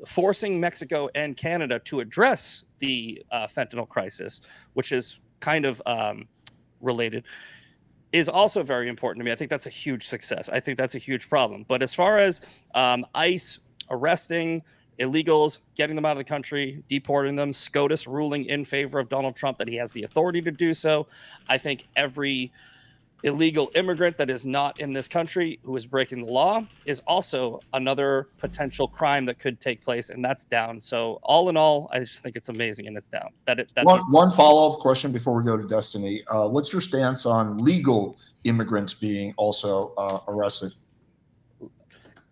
S1: forcing Mexico and Canada to address the fentanyl crisis, which is kind of related, is also very important to me. I think that's a huge success. I think that's a huge problem. But as far as ICE arresting illegals, getting them out of the country, deporting them, SCOTUS ruling in favor of Donald Trump that he has the authority to do so, I think every illegal immigrant that is not in this country who is breaking the law is also another potential crime that could take place, and that's down. So all in all, I just think it's amazing, and it's down.
S3: One follow-up question before we go to Destiny. What's your stance on legal immigrants being also arrested?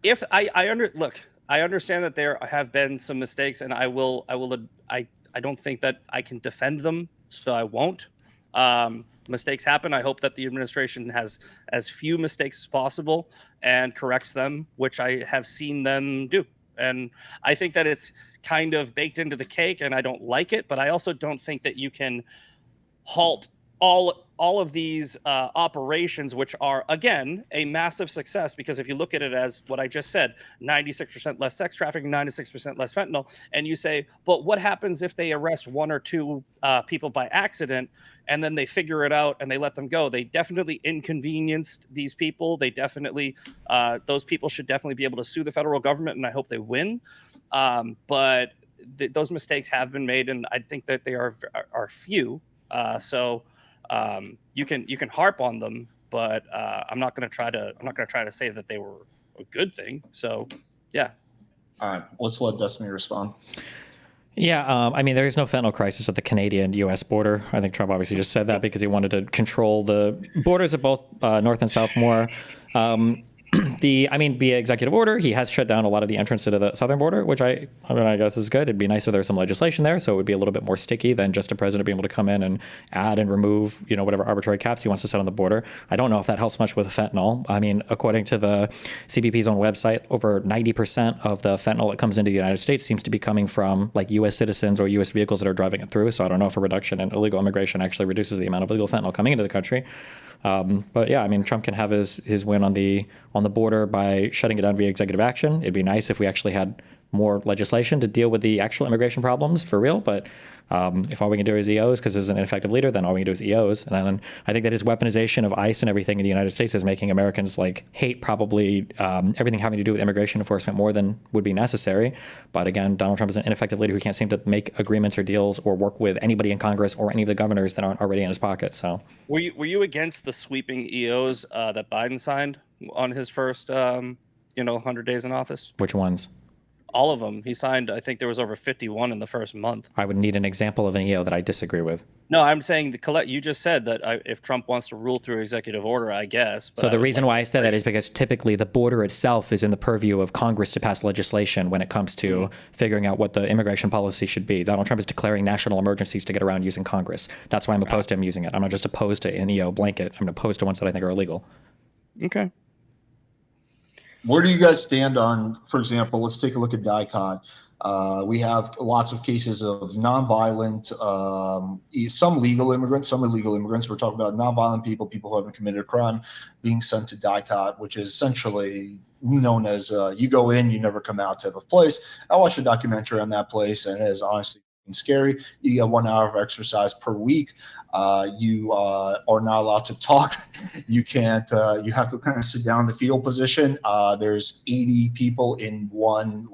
S1: If I understand that there have been some mistakes, and I don't think that I can defend them, so I won't. Mistakes happen. I hope that the administration has as few mistakes as possible and corrects them, which I have seen them do. And I think that it's kind of baked into the cake, and I don't like it, but I also don't think that you can halt all of these operations, which are, again, a massive success, because if you look at it as what I just said, 96% less sex trafficking, 96% less fentanyl, and you say, but what happens if they arrest one or two people by accident and then they figure it out and they let them go? They definitely inconvenienced these people. They definitely, those people should definitely be able to sue the federal government, and I hope they win. But those mistakes have been made, and I think that they are few. So you can harp on them, but I'm not going to try to say that they were a good thing. So yeah.
S3: All right, let's let Destiny respond.
S2: Yeah, I mean, there is no fentanyl crisis at the Canadian-U.S. border. I think Trump obviously just said that because he wanted to control the borders of both North and South more. Via executive order, he has shut down a lot of the entrance into the southern border, which I guess is good. It'd be nice if there was some legislation there, so it would be a little bit more sticky than just a president being able to come in and add and remove, whatever arbitrary caps he wants to set on the border. I don't know if that helps much with fentanyl. I mean, according to the CBP's own website, over 90% of the fentanyl that comes into the United States seems to be coming from like U.S. citizens or U.S. vehicles that are driving it through. So I don't know if a reduction in illegal immigration actually reduces the amount of illegal fentanyl coming into the country. But yeah, I mean, Trump can have his win on the border by shutting it down via executive action. It'd be nice if we actually had more legislation to deal with the actual immigration problems for real. But if all we can do is EOs, because he's an ineffective leader, then all we can do is EOs. And then I think that his weaponization of ICE and everything in the United States is making Americans hate probably everything having to do with immigration enforcement more than would be necessary. But again, Donald Trump is an ineffective leader who can't seem to make agreements or deals or work with anybody in Congress or any of the governors that aren't already in his pocket. So
S1: were you against the sweeping EOs that Biden signed on his first 100 days in office?
S2: Which ones?
S1: All of them. He signed, I think there was over 51 in the first month.
S2: I would need an example of an EO that I disagree with.
S1: No, I'm saying you just said that if Trump wants to rule through executive order, I guess.
S2: So the reason why I said that is because typically the border itself is in the purview of Congress to pass legislation when it comes to figuring out what the immigration policy should be. Donald Trump is declaring national emergencies to get around using Congress. That's why I'm opposed to him using it. I'm not just opposed to an EO blanket. I'm opposed to ones that I think are illegal.
S1: Okay.
S3: Where do you guys stand on, for example, let's take a look at DICON. We have lots of cases of nonviolent, some legal immigrants, some illegal immigrants. We're talking about nonviolent people who haven't committed a crime being sent to DICOT, which is essentially known as you go in, you never come out type of place. I watched a documentary on that place, and it is honestly scary. You get 1 hour of exercise per week. You are not allowed to talk. You can't. You have to kind of sit down in the fetal position. There's 80 people in one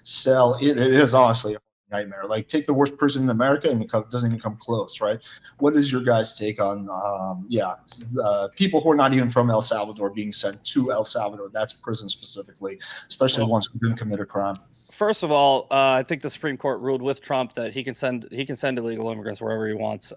S3: cell. It is honestly a nightmare. Take the worst prison in America, and it doesn't even come close, right? What is your guys' take on people who are not even from El Salvador being sent to El Salvador? That's prison specifically, especially ones who didn't commit a crime.
S1: First of all, I think the Supreme Court ruled with Trump that he can send illegal immigrants wherever he wants.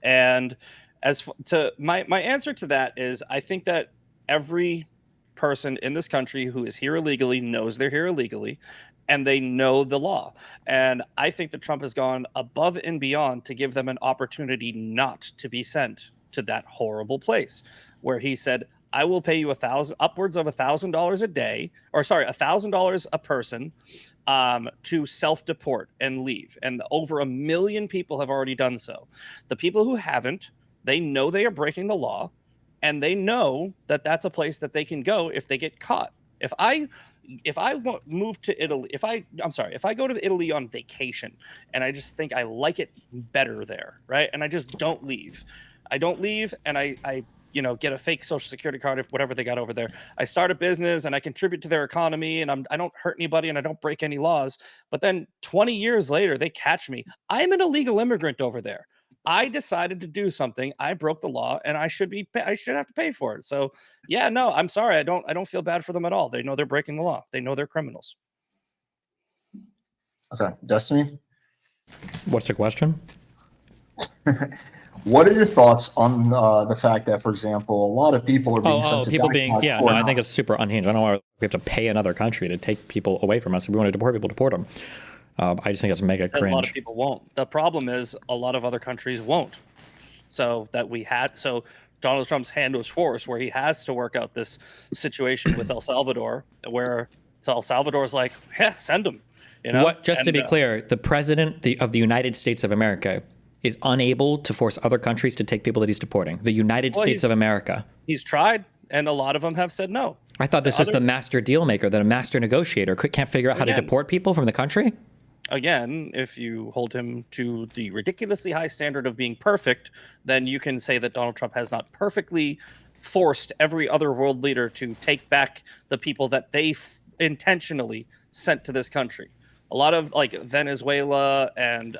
S1: And as to my answer to that is, I think that every person in this country who is here illegally knows they're here illegally, and they know the law. And I think that Trump has gone above and beyond to give them an opportunity not to be sent to that horrible place where he said, I will pay you upwards of $1,000 a day, or sorry, $1,000 a person to self-deport and leave. And over 1 million people have already done so. The people who haven't, they know they are breaking the law, and they know that that's a place that they can go if they get caught. If I move to Italy, if I go to Italy on vacation and I just think I like it better there, right? And I just don't leave. And I get a fake social security card, if whatever they got over there. I start a business and I contribute to their economy, and I don't hurt anybody and I don't break any laws. But then 20 years later, they catch me. I'm an illegal immigrant over there. I decided to do something. I broke the law, and I should have to pay for it. So yeah, no, I'm sorry. I don't feel bad for them at all. They know they're breaking the law. They know they're criminals.
S3: Okay, Destiny.
S2: What's the question?
S3: What are your thoughts on the fact that, for example, a lot of people are being sent to
S2: people
S3: die
S2: being, yeah, no, I think it's super unhinged. I don't know why we have to pay another country to take people away from us. If we want to deport people, deport them. I just think that's mega cringe.
S1: A lot of people won't. The problem is a lot of other countries won't. So Donald Trump's hand was forced where he has to work out this situation with El Salvador, where El Salvador's like, yeah, send them.
S2: To be clear, the president of the United States of America is unable to force other countries to take people that he's deporting. The United States of America.
S1: He's tried, and a lot of them have said no.
S2: I thought this was the master deal maker, that a master negotiator can't figure out how to deport people from the country.
S1: Again, if you hold him to the ridiculously high standard of being perfect, then you can say that Donald Trump has not perfectly forced every other world leader to take back the people that they intentionally sent to this country. A lot of like Venezuela and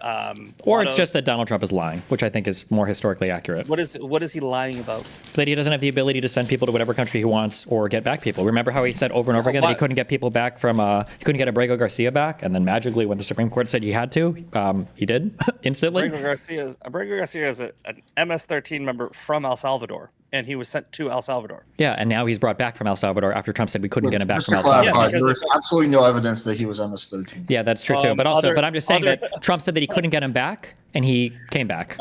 S2: or it's just that Donald Trump is lying, which I think is more historically accurate.
S1: What is he lying about?
S2: That he doesn't have the ability to send people to whatever country he wants or get back people. Remember how he said over and over again that he couldn't get people back from he couldn't get Abrego Garcia back, and then magically when the Supreme Court said he had to, he did instantly.
S1: Abrego Garcia is an MS-13 member from El Salvador, and he was sent to El Salvador.
S2: Yeah, and now he's brought back from El Salvador after Trump said we couldn't get him back from El Salvador.
S3: There's absolutely no evidence that he was MS-13.
S2: Yeah, that's true too. But I'm just saying that Trump said that he couldn't get him back, and he came back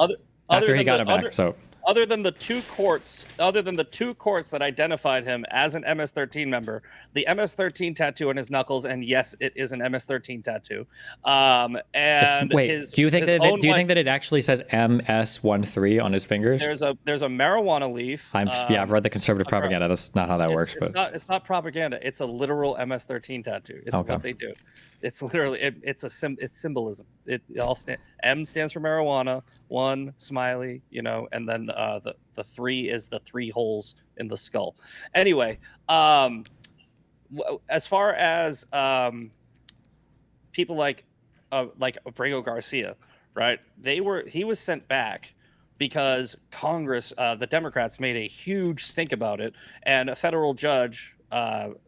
S2: after he got him back. So
S1: other than the two courts that identified him as an MS-13 member, the MS-13 tattoo on his knuckles, and yes, it is an MS-13 tattoo. And
S2: wait, do you think that it actually says MS-13 on his fingers?
S1: There's a marijuana leaf.
S2: I've read the conservative propaganda. That's not how that works.
S1: It's not propaganda. It's a literal MS-13 tattoo. It's what they do. It's literally it's symbolism. M stands for marijuana, 1 smiley, and then the 3 is the 3 holes in the skull. Anyway, as far as people like Abrego Garcia, right? He was sent back because Congress, the Democrats, made a huge stink about it, and a federal judge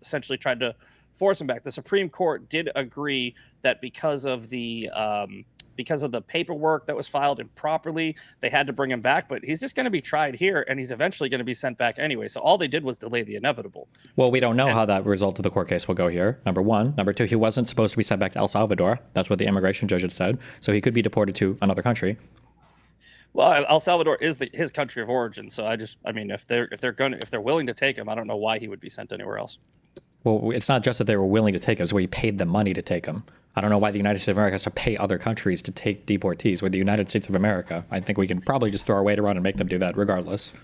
S1: essentially tried to force him back. The Supreme Court did agree that because of the paperwork that was filed improperly, they had to bring him back, but he's just going to be tried here, and he's eventually going to be sent back anyway. So all they did was delay the inevitable.
S2: Well, we don't know how that result of the court case will go here, number one. Number two, he wasn't supposed to be sent back to El Salvador. That's what the immigration judge had said. So he could be deported to another country.
S1: Well, El Salvador is his country of origin. So if they're willing to take him, I don't know why he would be sent anywhere else.
S2: Well, it's not just that they were willing to take him, it's where he paid them money to take him. I don't know why the United States of America has to pay other countries to take deportees. We're the United States of America. I think we can probably just throw our weight around and make them do that regardless.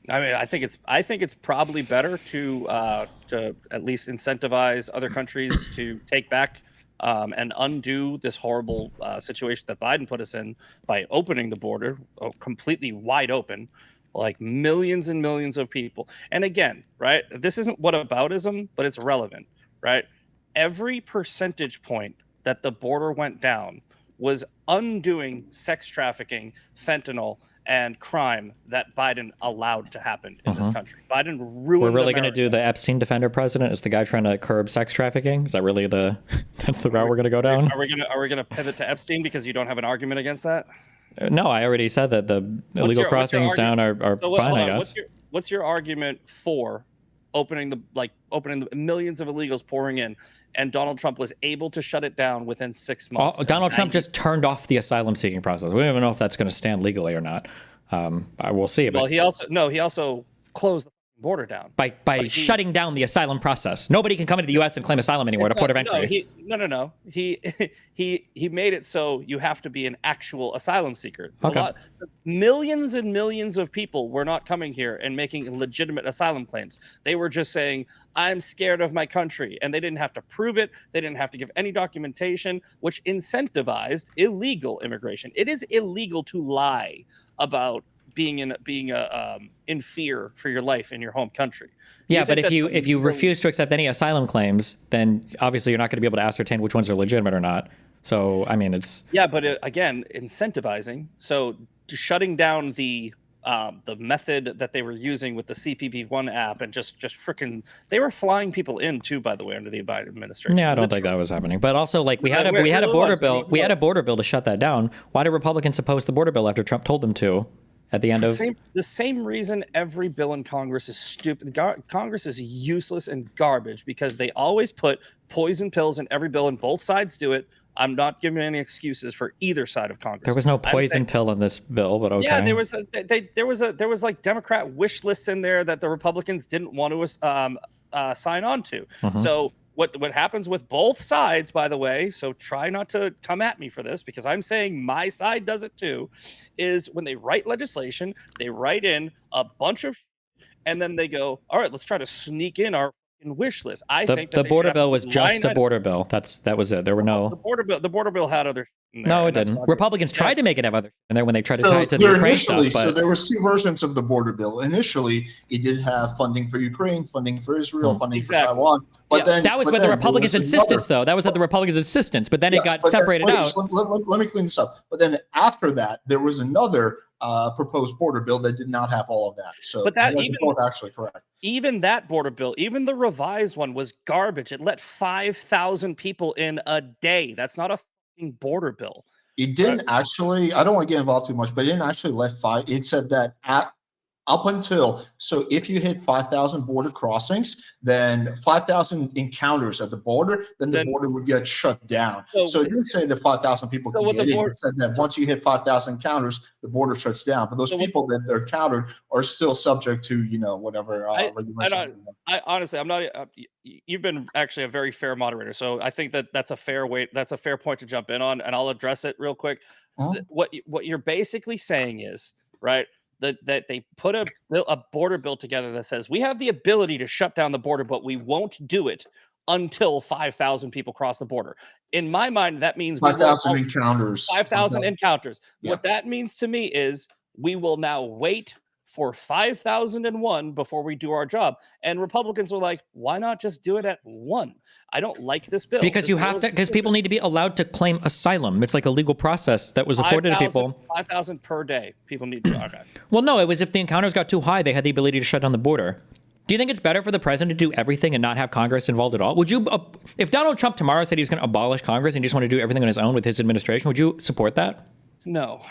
S1: I think it's probably better to at least incentivize other countries to take back and undo this horrible situation that Biden put us in by opening the border completely wide open. Like millions and millions of people. And again, right, this isn't whataboutism, but it's relevant, right? Every percentage point that the border went down was undoing sex trafficking, fentanyl, and crime that Biden allowed to happen in this country. Biden ruined.
S2: We're really going to do the Epstein defender president as the guy trying to curb sex trafficking? Is that really that's the route we're going to go down?
S1: Are we going to pivot to Epstein because you don't have an argument against that?
S2: No, I already said that the illegal crossings down are fine, I guess.
S1: What's your argument for opening the millions of illegals pouring in, and Donald Trump was able to shut it down within 6 months?
S2: Donald Trump just turned off the asylum seeking process. We don't even know if that's going to stand legally or not. I will see.
S1: Well,
S2: But
S1: he also closed the border down
S2: by shutting down the asylum process, nobody can come into the U.S. and claim asylum anymore at a port of entry.
S1: No. He made it so you have to be an actual asylum seeker.
S2: Okay.
S1: Millions and millions of people were not coming here and making legitimate asylum claims. They were just saying, I'm scared of my country. And they didn't have to prove it. They didn't have to give any documentation, which incentivized illegal immigration. It is illegal to lie about being in fear for your life in your home country.
S2: Yeah, but if you refuse to accept any asylum claims, then obviously you're not going to be able to ascertain which ones are legitimate or not. So I mean, it's
S1: but again, incentivizing. So shutting down the method that they were using with the CPP-1 app and just freaking, they were flying people in too, by the way, under the Biden administration.
S2: Yeah, I don't think that was happening. But also, like, we had a border bill. We had a border bill to shut that down. Why did Republicans oppose the border bill after Trump told them to? At the end of
S1: the same reason every bill in Congress is stupid. Congress is useless and garbage because they always put poison pills in every bill, and both sides do it. I'm not giving any excuses for either side of Congress.
S2: There was no poison pill in this bill, but okay.
S1: Yeah, there was like Democrat wish lists in there that the Republicans didn't want to sign on to.
S2: Mm-hmm.
S1: So what happens with both sides, by the way, so try not to come at me for this because I'm saying my side does it too, is when they write legislation, they write in a bunch of and then they go, all right, let's try to sneak in our wish list. I think
S2: the border bill was just a border bill. That was it. There were no
S1: the border bill had other
S2: No, it didn't. Republicans tried to make it have other in there when they tried to tie it to the Ukraine stuff. But
S3: so there was two versions of the border bill. Initially, it did have funding for Ukraine, funding for Israel, funding for Taiwan. But then
S2: that was the Republicans' insistence, though. That was at the Republicans' insistence. But then it got separated out.
S3: Let me clean this up. But then after that, there was another proposed border bill that did not have all of that. So
S1: but that
S3: even both actually correct.
S1: Even that border bill, even the revised one, was garbage. It let 5,000 people in a day. That's not a border bill.
S3: It didn't actually, I don't want to get involved too much, but it didn't actually let five. It said that up until, so if you hit 5,000 border crossings, then 5,000 encounters at the border, then the border would get shut down. So it didn't say that 5,000 people can get in. It said that once you hit 5,000 encounters, the border shuts down. But those people that they're countered are still subject to, whatever regulations.
S1: I honestly, I'm not. You've been actually a very fair moderator, so I think that's a fair point to jump in on, and I'll address it real quick. What you're basically saying is, right, that they put a border bill together that says we have the ability to shut down the border, but we won't do it until 5,000 people cross the border. In my mind, that means
S3: 5,000 encounters.
S1: 5,000 encounters.
S3: Yeah.
S1: What that means to me is we will now wait for 5,001 before we do our job. And Republicans are like, why not just do it at 1? I don't like this bill.
S2: Because because people need to be allowed to claim asylum. It's like a legal process that was afforded to people.
S1: 5,000 per day. People need to. Okay.
S2: Well, no, it was if the encounters got too high, they had the ability to shut down the border. Do you think it's better for the president to do everything and not have Congress involved at all? Would you, if Donald Trump tomorrow said he was going to abolish Congress and just want to do everything on his own with his administration, would you support that?
S1: No.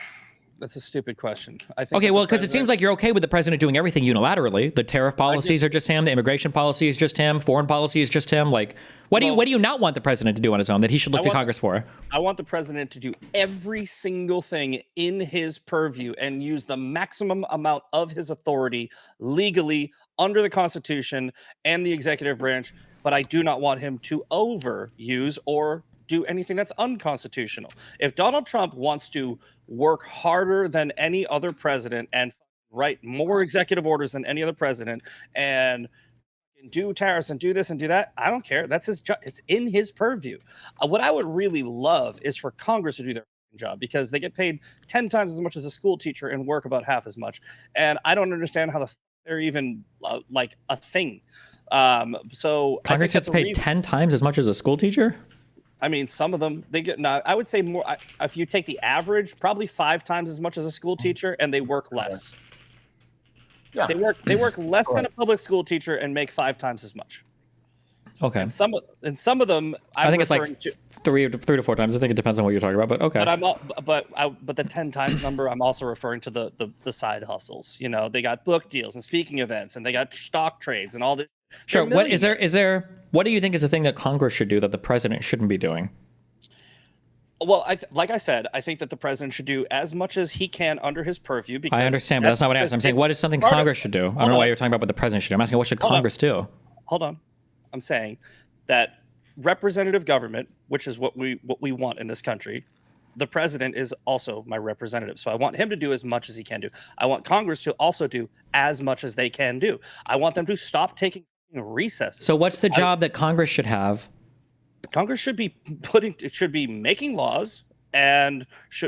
S1: That's a stupid question. I think.
S2: Okay, well, because it seems like you're okay with the president doing everything unilaterally. The tariff policies are just him. The immigration policy is just him. Foreign policy is just him. Like, what do you not want the president to do on his own that he should look to Congress for?
S1: I want the president to do every single thing in his purview and use the maximum amount of his authority legally under the Constitution and the executive branch. But I do not want him to overuse or do anything that's unconstitutional. If Donald Trump wants to work harder than any other president and write more executive orders than any other president and do tariffs and do this and do that, I don't care. That's his job. It's in his purview. What I would really love is for Congress to do their job because they get paid 10 times as much as a school teacher and work about half as much. And I don't understand how they're even like a thing. So
S2: Congress gets paid 10 times as much as a school teacher?
S1: I mean, some of them, they get, no, I would say more, if you take the average, probably 5 times as much as a school teacher, and they work less. Yeah. They work less than a public school teacher and make 5 times as much.
S2: Okay.
S1: And some of them,
S2: I think it's like 3 to 4 times. I think it depends on what you're talking about, but okay.
S1: But the 10 times number, I'm also referring to the side hustles. They got book deals and speaking events, and they got stock trades and all this.
S2: Sure. What do you think is the thing that Congress should do that the president shouldn't be doing?
S1: Well, like I said, I think that the president should do as much as he can under his purview. Because
S2: I understand, but that's not what I asked. I'm saying, what is something Congress should do? I don't know why you're talking about what the president should do. I'm asking, what should Congress do?
S1: Hold on. I'm saying that representative government, which is what we want in this country, the president is also my representative. So I want him to do as much as he can do. I want Congress to also do as much as they can do. I want them to stop taking recesses.
S2: So what's the job that Congress should have?
S1: Congress should be making laws and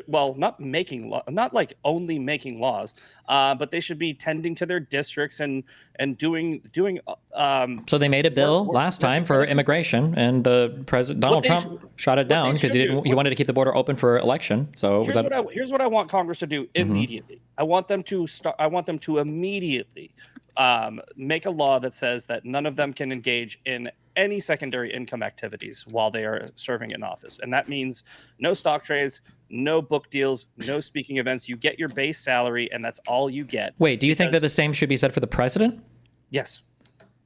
S1: not like only making laws, but they should be tending to their districts and doing.
S2: So they made a bill last time for immigration, and the president Donald Trump shot it down because he wanted to keep the border open for election. So
S1: here's what I want Congress to do immediately. I want them to immediately make a law that says that none of them can engage in any secondary income activities while they are serving in office. And that means no stock trades, no book deals, no speaking events. You get your base salary and that's all you get.
S2: Wait, do you think that the same should be said for the president?
S1: Yes.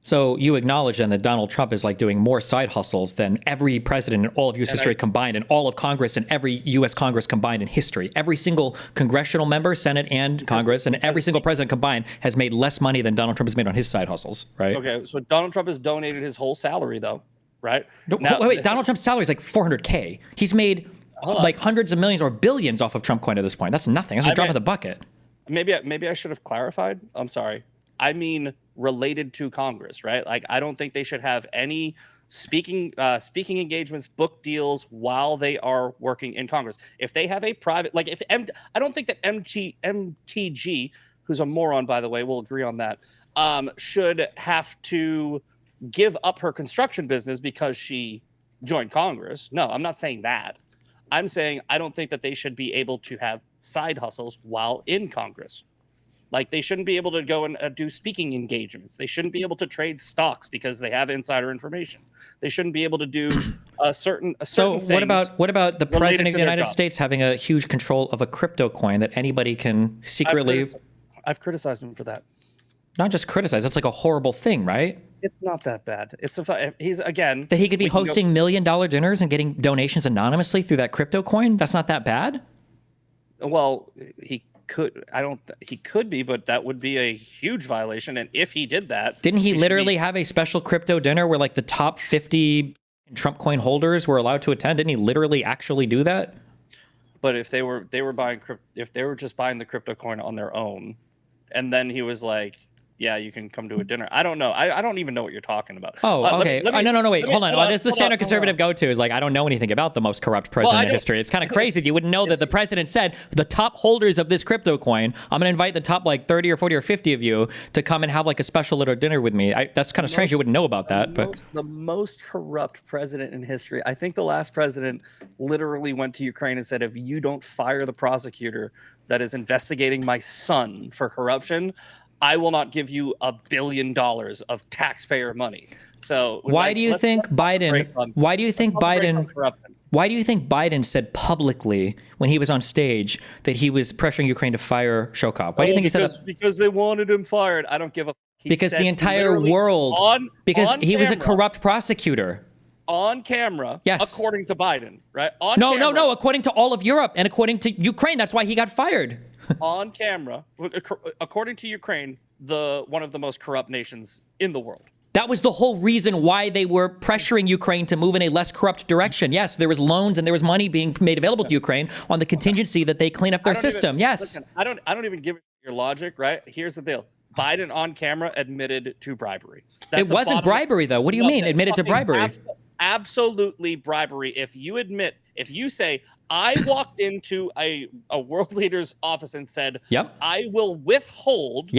S2: So you acknowledge then that Donald Trump is like doing more side hustles than every president in all of U.S. history combined, and all of Congress and every U.S. Congress combined in history. Every single congressional member, Senate and Congress, and every single president combined has made less money than Donald Trump has made on his side hustles, right?
S1: Okay, so Donald Trump has donated his whole salary, though, right?
S2: Wait, Donald Trump's salary is like $400K. He's made like hundreds of millions or billions off of Trump coin at this point. That's nothing. That's a drop in the bucket.
S1: Maybe I should have clarified. I'm sorry. I mean related to Congress, right? Like, I don't think they should have any speaking engagements, book deals while they are working in Congress. If they have a private, like I don't think that MTG, who's a moron, by the way, we'll agree on that, should have to give up her construction business because she joined Congress. No, I'm not saying that. I'm saying I don't think that they should be able to have side hustles while in Congress. Like, they shouldn't be able to go and do speaking engagements. They shouldn't be able to trade stocks because they have insider information. They shouldn't be able to do certain
S2: So what about the president of the United States having a huge control of a crypto coin that anybody can secretly?
S1: I've criticized him for that.
S2: Not just criticize. That's like a horrible thing, right?
S1: It's not that bad. He's again
S2: that he could be hosting $1 million dinners and getting donations anonymously through that crypto coin. That's not that bad.
S1: Well, he could be, but that would be a huge violation. And if he did that,
S2: didn't he literally have a special crypto dinner where like the top 50 Trump coin holders were allowed to attend? Didn't he literally actually do that?
S1: But if they were just buying the crypto coin on their own, and then he was like, yeah, you can come to a dinner. I don't know. I don't even know what you're talking about.
S2: Oh, okay. No, wait. Hold on. This is the standard conservative go-to is like, I don't know anything about the most corrupt president in history. It's kind of crazy that you wouldn't know that the president said the top holders of this crypto coin, I'm going to invite the top like 30 or 40 or 50 of you to come and have like a special little dinner with me. That's kind of strange. You wouldn't know about that. But
S1: the most corrupt president in history. I think the last president literally went to Ukraine and said, if you don't fire the prosecutor that is investigating my son for corruption, I will not give you $1 billion of taxpayer money. So
S2: why do you think Biden said publicly when he was on stage that he was pressuring Ukraine to fire Shokov? Why do you think he said that?
S1: Because they wanted him fired. I don't give a
S2: because the entire world he was a corrupt prosecutor.
S1: On camera,
S2: yes.
S1: According to Biden, right?
S2: No, according to all of Europe and according to Ukraine, that's why he got fired.
S1: On camera, according to Ukraine, one of the most corrupt nations in the world.
S2: That was the whole reason why they were pressuring Ukraine to move in a less corrupt direction. Yes, there was loans and there was money being made available to Ukraine on the contingency that they clean up their system. Listen,
S1: I don't even give it your logic, right? Here's the deal. Biden on camera admitted to bribery.
S2: It wasn't bribery, though. What do you mean, admitted to bribery?
S1: Absolutely bribery. If you say, I walked into a world leader's office and said,
S2: yep,
S1: I will withhold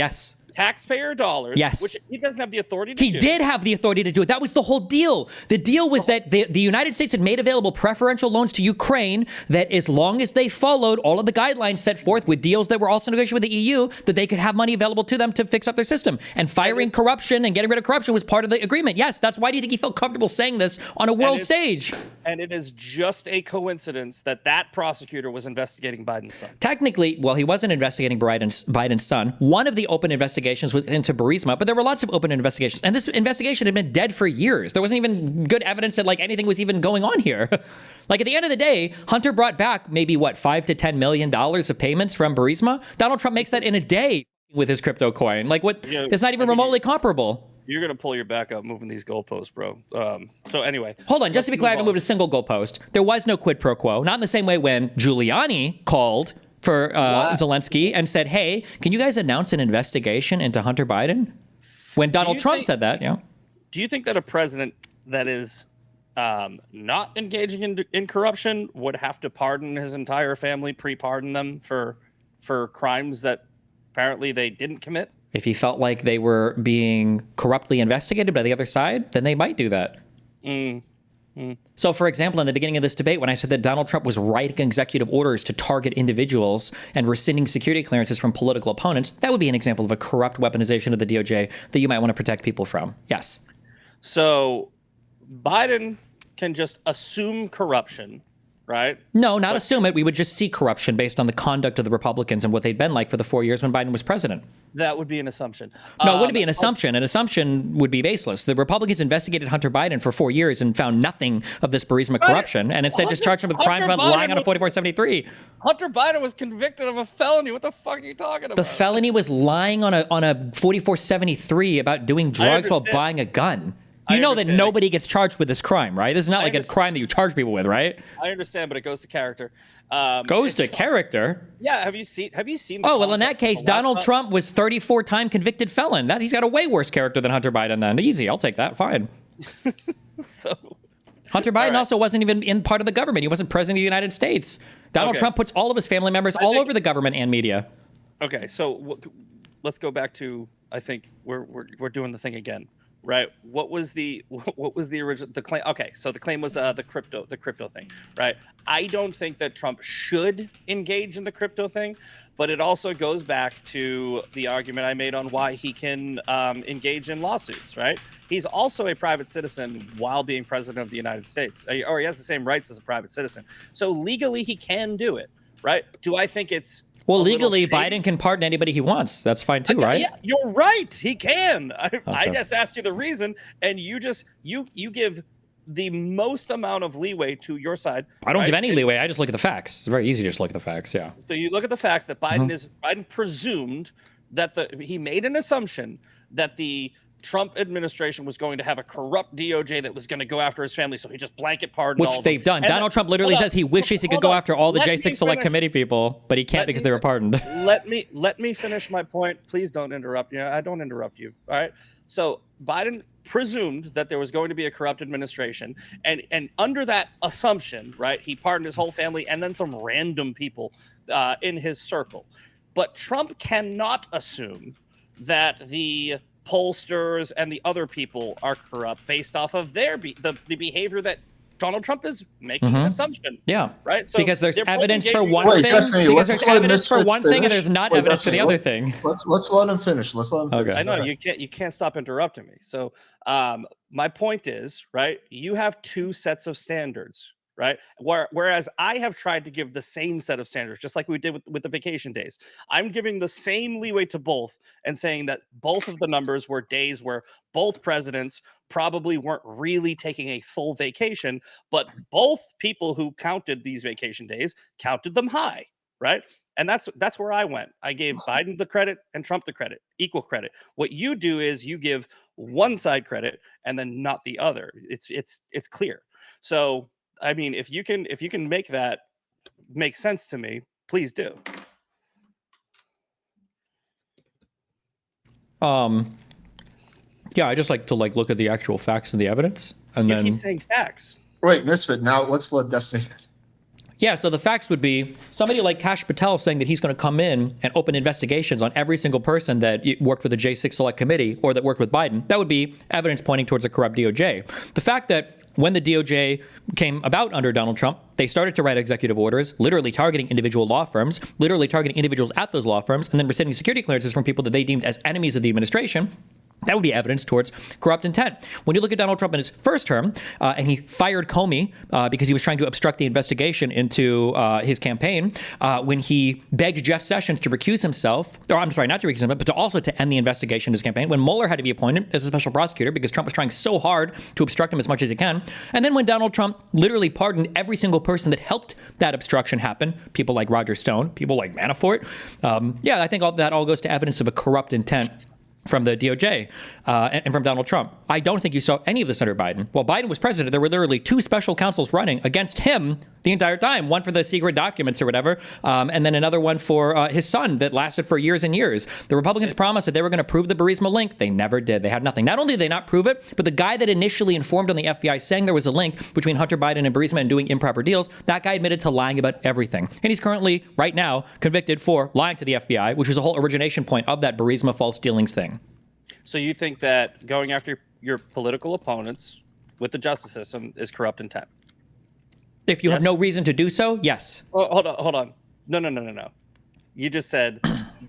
S1: taxpayer dollars,
S2: yes,
S1: which he doesn't have the authority to do.
S2: He did have the authority to do it. That was the whole deal. The deal was that the United States had made available preferential loans to Ukraine that as long as they followed all of the guidelines set forth with deals that were also negotiated with the EU, that they could have money available to them to fix up their system. And firing corruption and getting rid of corruption was part of the agreement. Yes, that's why do you think he felt comfortable saying this on a world stage?
S1: And it is just a coincidence that that prosecutor was investigating Biden's son.
S2: Technically, well, he wasn't investigating Biden's son. One of the open investigations was into Burisma, but there were lots of open investigations. And this investigation had been dead for years. There wasn't even good evidence that like anything was even going on here. Like at the end of the day, Hunter brought back maybe $5 to $10 million of payments from Burisma. Donald Trump makes that in a day with his crypto coin. Like what? It's not even remotely comparable.
S1: You're going to pull your back up moving these goalposts, bro. So anyway.
S2: Hold on. Just to be clear, I haven't moved a single goalpost. There was no quid pro quo. Not in the same way when Giuliani called for Zelensky and said, hey, can you guys announce an investigation into Hunter Biden? When Donald Trump said that, yeah.
S1: Do you think that a president that is not engaging in corruption would have to pardon his entire family, pre-pardon them for crimes that apparently they didn't commit?
S2: If he felt like they were being corruptly investigated by the other side, then they might do that. So, for example, in the beginning of this debate, when I said that Donald Trump was writing executive orders to target individuals and rescinding security clearances from political opponents, that would be an example of a corrupt weaponization of the DOJ that you might want to protect people from. Yes.
S1: So Biden can just assume corruption, right?
S2: No, not assume it. We would just see corruption based on the conduct of the Republicans and what they'd been like for the 4 years when Biden was president.
S1: That would be an assumption.
S2: No, it wouldn't be an assumption. An assumption would be baseless. The Republicans investigated Hunter Biden for 4 years and found nothing of this Burisma corruption, and instead just charged him with crimes about lying on a 4473.
S1: Hunter Biden was convicted of a felony. What the fuck are you talking about?
S2: The felony was lying on a 4473 about doing drugs while buying a gun. You know that nobody gets charged with this crime, right? This is not like a crime that you charge people with, right?
S1: I understand, but it goes to character.
S2: Goes to character?
S1: Yeah. Have you seen?
S2: Oh, well, in that case, Donald Trump was 34-time convicted felon. He's got a way worse character than Hunter Biden. Then easy, I'll take that. Fine.
S1: So
S2: Hunter Biden also wasn't even in part of the government. He wasn't president of the United States. Donald Trump puts all of his family members all over the government and media.
S1: Okay, so let's go back to. I think we're doing the thing again. Right. What was the original claim? Okay, so the claim was the crypto thing, right? I don't think that Trump should engage in the crypto thing, but it also goes back to the argument I made on why he can engage in lawsuits, right? He's also a private citizen while being president of the United States, or he has the same rights as a private citizen. So legally, he can do it, right? Do I think it's
S2: well, legally, Biden can pardon anybody he wants. That's fine too, right?
S1: Yeah, you're right. He can. I just asked you the reason, and you give the most amount of leeway to your side.
S2: I don't give any leeway. I just look at the facts. It's very easy to just look at the facts. Yeah.
S1: So you look at the facts that Biden presumed that he made an assumption that the Trump administration was going to have a corrupt DOJ that was going to go after his family, so he just blanket pardoned
S2: which they've done. Donald Trump literally says he wishes he could go after all the J6 Select Committee people, but he can't because they were pardoned.
S1: Let me finish my point. Please don't interrupt. I don't interrupt you. All right. So Biden presumed that there was going to be a corrupt administration, and under that assumption, right, he pardoned his whole family and then some random people in his circle. But Trump cannot assume that the pollsters and the other people are corrupt based off of their the behavior that Donald Trump is making an assumption.
S2: Yeah.
S1: Right. So
S2: because there's evidence for one thing. Because there's evidence for one thing and there's not evidence for the other thing.
S3: Let's let him finish.
S2: Okay.
S1: I know you can't stop interrupting me. So my point is, right, you have two sets of standards, right? Whereas I have tried to give the same set of standards, just like we did with the vacation days. I'm giving the same leeway to both and saying that both of the numbers were days where both presidents probably weren't really taking a full vacation, but both people who counted these vacation days counted them high, right? And that's where I went. I gave Biden the credit and Trump the credit, equal credit. What you do is you give one side credit and then not the other. It's clear. So I mean, if you can make that make sense to me, please do.
S2: Yeah, I just like to look at the actual facts and the evidence, and then
S1: keep saying facts.
S3: Wait, Misfit. Now let's let Destiny.
S2: Yeah, so the facts would be somebody like Kash Patel saying that he's going to come in and open investigations on every single person that worked with the J6 Select Committee or that worked with Biden. That would be evidence pointing towards a corrupt DOJ. The fact that when the DOJ came about under Donald Trump, they started to write executive orders, literally targeting individual law firms, literally targeting individuals at those law firms, and then rescinding security clearances from people that they deemed as enemies of the administration. That would be evidence towards corrupt intent. When you look at Donald Trump in his first term, and he fired Comey because he was trying to obstruct the investigation into his campaign, when he begged Jeff Sessions to recuse himself, or I'm sorry, not to recuse himself, but to also to end the investigation in his campaign, when Mueller had to be appointed as a special prosecutor because Trump was trying so hard to obstruct him as much as he can, and then when Donald Trump literally pardoned every single person that helped that obstruction happen, people like Roger Stone, people like Manafort, I think that all goes to evidence of a corrupt intent from the DOJ and from Donald Trump. I don't think you saw any of this under Biden. While Biden was president, there were literally 2 special counsels running against him the entire time. One for the secret documents or whatever, and then another one for his son that lasted for years and years. The Republicans promised that they were going to prove the Burisma link. They never did. They had nothing. Not only did they not prove it, but the guy that initially informed on the FBI saying there was a link between Hunter Biden and Burisma and doing improper deals, that guy admitted to lying about everything. And he's currently, right now, convicted for lying to the FBI, which was the whole origination point of that Burisma false dealings thing.
S1: So you think that going after your political opponents with the justice system is corrupt intent?
S2: If you have no reason to do so, yes.
S1: Oh, hold on. No. You just said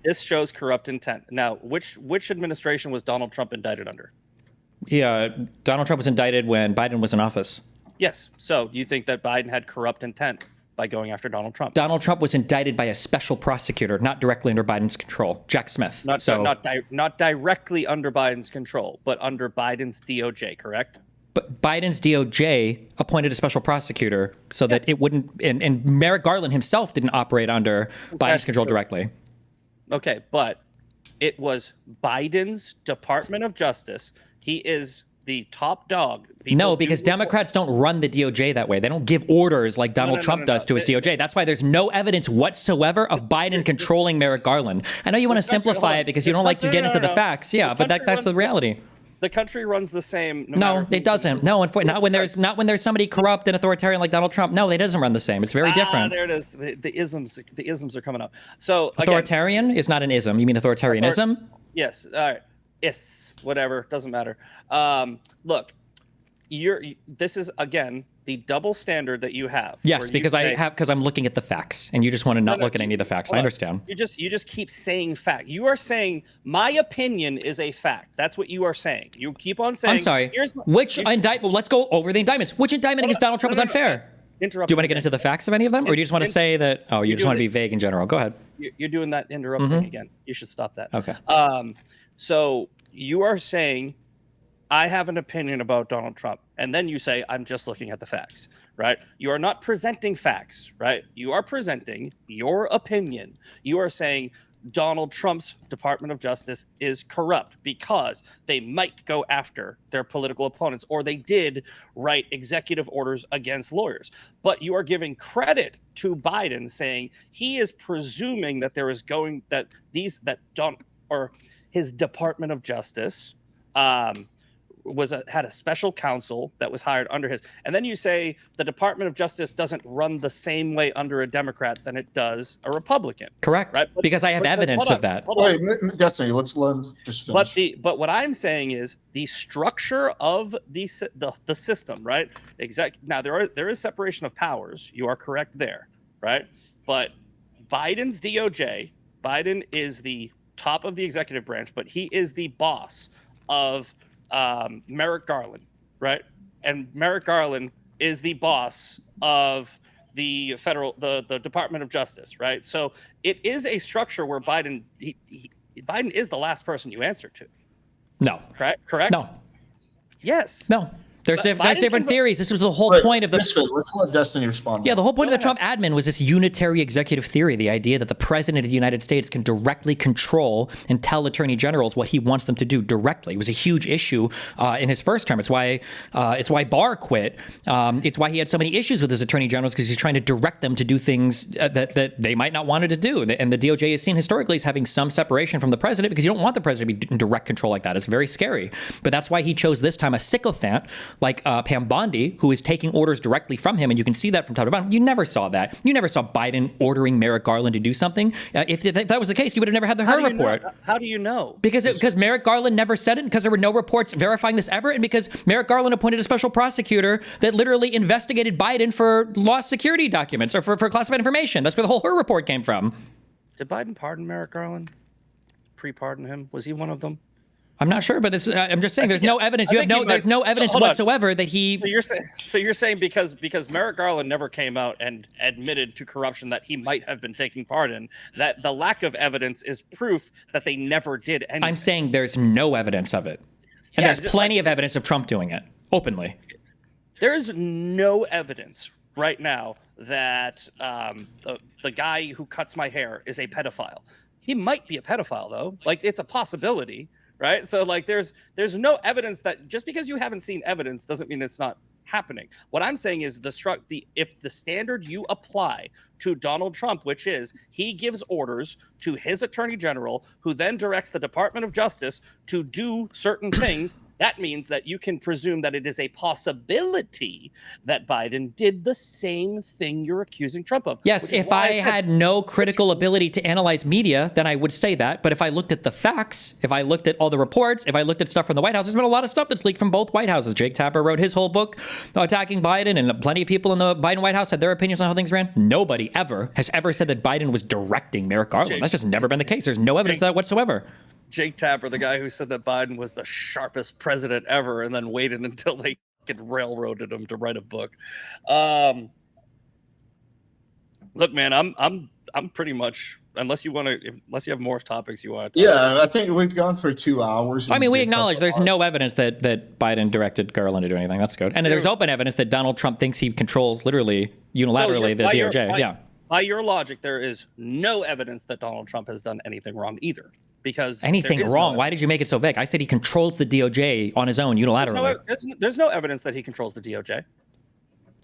S1: this shows corrupt intent. Now, which administration was Donald Trump indicted under?
S2: Yeah, Donald Trump was indicted when Biden was in office.
S1: Yes. So you think that Biden had corrupt intent by going after Donald Trump?
S2: Donald Trump was indicted by a special prosecutor, not directly under Biden's control, Jack Smith.
S1: Not directly under Biden's control, but under Biden's DOJ, correct?
S2: But Biden's DOJ appointed a special prosecutor so that it wouldn't, and Merrick Garland himself didn't operate under Biden's control directly.
S1: Okay, but it was Biden's Department of Justice. He is the top dog.
S2: No, because Democrats don't run the DOJ that way. They don't give orders like Donald Trump does to his DOJ. That's why there's no evidence whatsoever of Biden controlling Merrick Garland. I know you want to simplify it because you don't like to get into the facts. Yeah, but that's the reality.
S1: The country runs the same.
S2: No, it doesn't. No, not when there's somebody corrupt and authoritarian like Donald Trump. No, it doesn't run the same. It's very different.
S1: There it is. The isms are coming up. So
S2: authoritarian is not an ism. You mean authoritarianism?
S1: Yes. All right. Whatever. Doesn't matter. Look, this is again the double standard that you have.
S2: Yes, because I'm looking at the facts, and you just want to not look at any of the facts. I understand.
S1: You just keep saying fact. You are saying my opinion is a fact. That's what you are saying. You keep on saying.
S2: I'm sorry. Indictment? Let's go over the indictments. Which indictment against Donald Trump was unfair? Do you want to get into the facts of any of them, or do you just want to say that? Oh, you just want to be vague in general. Go ahead.
S1: You're doing that interrupting again. You should stop that.
S2: Okay.
S1: So you are saying I have an opinion about Donald Trump. And then you say, I'm just looking at the facts, right? You are not presenting facts, right? You are presenting your opinion. You are saying Donald Trump's Department of Justice is corrupt because they might go after their political opponents, or they did write executive orders against lawyers. But you are giving credit to Biden, saying he is presuming that there is his Department of Justice had a special counsel that was hired under his. And then you say the Department of Justice doesn't run the same way under a Democrat than it does a Republican.
S2: Correct. Right? Because I have evidence of that.
S3: Wait, Destiny, let's just finish.
S1: But what I'm saying is the structure of the system, right? Now there is separation of powers. You are correct there, right? But Biden's DOJ, Biden is the top of the executive branch, but he is the boss of Merrick Garland, right? And Merrick Garland is the boss of the Department of Justice, right? So it is a structure where Biden is the last person you answer to.
S2: No.
S1: Correct?
S2: No.
S1: Yes.
S2: No. There's different theories. This was the whole point of the.
S3: Let's let Destiny respond.
S2: Yeah, the whole point of the Trump admin was this unitary executive theory, the idea that the president of the United States can directly control and tell attorney generals what he wants them to do directly. It was a huge issue in his first term. It's why Barr quit. It's why he had so many issues with his attorney generals, because he's trying to direct them to do things that they might not want to do. And the DOJ is seen historically as having some separation from the president, because you don't want the president to be in direct control like that. It's very scary. But that's why he chose this time a sycophant like Pam Bondi, who is taking orders directly from him, and you can see that from top to bottom. You never saw that. You never saw Biden ordering Merrick Garland to do something. If that was the case, you would have never had the Her report.
S1: How do you know?
S2: Because Merrick Garland never said it, because there were no reports verifying this ever, and because Merrick Garland appointed a special prosecutor that literally investigated Biden for lost security documents or for classified information. That's where the whole Her report came from.
S1: Did Biden pardon Merrick Garland? Pre-pardon him? Was he one of them?
S2: I'm not sure, but I'm just saying there's no evidence. There's no evidence whatsoever that he.
S1: So you're saying because Merrick Garland never came out and admitted to corruption that he might have been taking part in, that the lack of evidence is proof that they never did anything.
S2: I'm saying there's no evidence of it, and there's plenty of evidence of Trump doing it openly.
S1: There's no evidence right now that the guy who cuts my hair is a pedophile. He might be a pedophile though. Like, it's a possibility. Right. So like there's no evidence that just because you haven't seen evidence doesn't mean it's not happening. What I'm saying is if the standard you apply to Donald Trump, which is he gives orders to his attorney general, who then directs the Department of Justice to do certain things, that means that you can presume that it is a possibility that Biden did the same thing you're accusing Trump of.
S2: Yes, if I had no critical ability to analyze media, then I would say that. But if I looked at the facts, if I looked at all the reports, if I looked at stuff from the White House, there's been a lot of stuff that's leaked from both White Houses. Jake Tapper wrote his whole book attacking Biden, and plenty of people in the Biden White House had their opinions on how things ran. Nobody ever has ever said that Biden was directing Merrick Garland. That's just never been the case. There's no evidence of that whatsoever.
S1: Jake Tapper, the guy who said that Biden was the sharpest president ever, and then waited until they railroaded him to write a book. Look, man, I'm pretty much, unless you have more topics you want to talk about.
S3: I think we've gone for 2 hours.
S2: I mean, we acknowledge there's no evidence that Biden directed Garland to do anything. That's good. And there's open evidence that Donald Trump thinks he controls literally unilaterally the DOJ.
S1: By your logic, there is no evidence that Donald Trump has done anything wrong either. Because
S2: anything wrong? Why did you make it so vague? I said he controls the DOJ on his own unilaterally.
S1: There's no evidence that he controls the DOJ.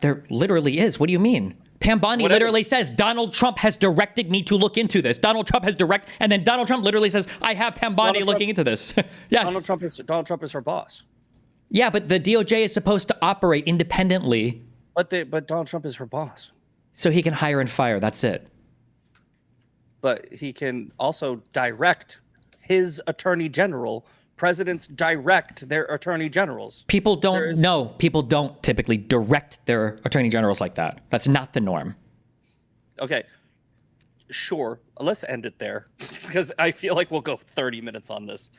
S2: There literally is. What do you mean? Pam Bondi literally says, Donald Trump has directed me to look into this. Donald Trump has and then Donald Trump literally says, I have Pam Bondi looking into this. Yes.
S1: Donald Trump is her boss.
S2: Yeah, but the DOJ is supposed to operate independently.
S1: But Donald Trump is her boss.
S2: So he can hire and fire. That's it.
S1: But he can also direct his attorney general. Presidents direct their attorney generals.
S2: People don't typically direct their attorney generals like that. That's not the norm.
S1: Okay. Sure. Let's end it there because I feel like we'll go 30 minutes on this.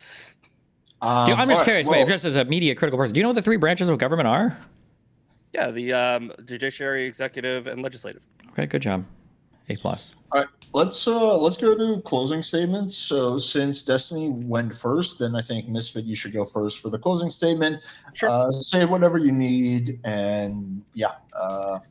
S2: I'm just curious. Wait, just as a media critical person, do you know what the three branches of government are?
S1: Yeah, the judiciary, executive, and legislative.
S2: Okay, good job. A+.
S3: All right, let's go to closing statements. So since Destiny went first, then I think Misfit, you should go first for the closing statement.
S1: Sure.
S3: Say whatever you need, and go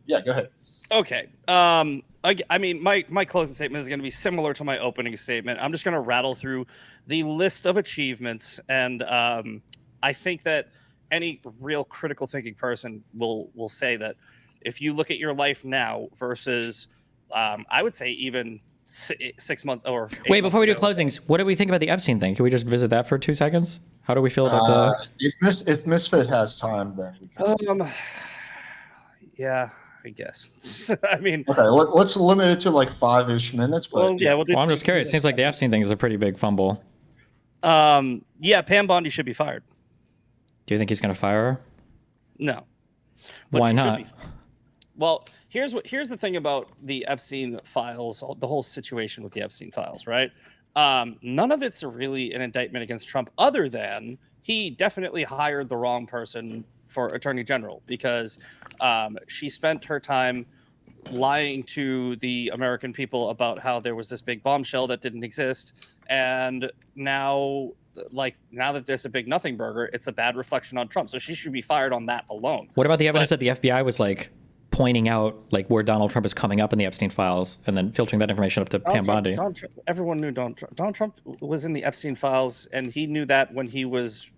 S3: ahead.
S1: Okay. I mean, my closing statement is going to be similar to my opening statement. I'm just going to rattle through the list of achievements, and I think that any real critical thinking person will say that if you look at your life now versus I would say even 6 months or 8
S2: wait, before we do
S1: ago.
S2: closings, what do we think about the Epstein thing? Can we just visit that for 2 seconds? How do we feel about
S3: if Misfit has time, then we can.
S1: Yeah, I guess. I mean,
S3: okay, let's limit it to like 5-ish minutes. But
S2: I'm just curious. It seems like the Epstein thing is a pretty big fumble.
S1: Yeah, Pam Bondi should be fired.
S2: Do you think he's going to fire her?
S1: No. But
S2: why
S1: she
S2: not?
S1: should be. Well, here's the thing about the Epstein files, the whole situation with the Epstein files, right? None of it's really an indictment against Trump, other than he definitely hired the wrong person for attorney general because she spent her time lying to the American people about how there was this big bombshell that didn't exist, and now that there's a big nothing burger, it's a bad reflection on Trump. So she should be fired on that alone.
S2: What about the evidence that the FBI was pointing out where Donald Trump is coming up in the Epstein files and then filtering that information up to Pam Bondi?
S1: Everyone knew Donald Trump was in the Epstein files, and he knew that when he was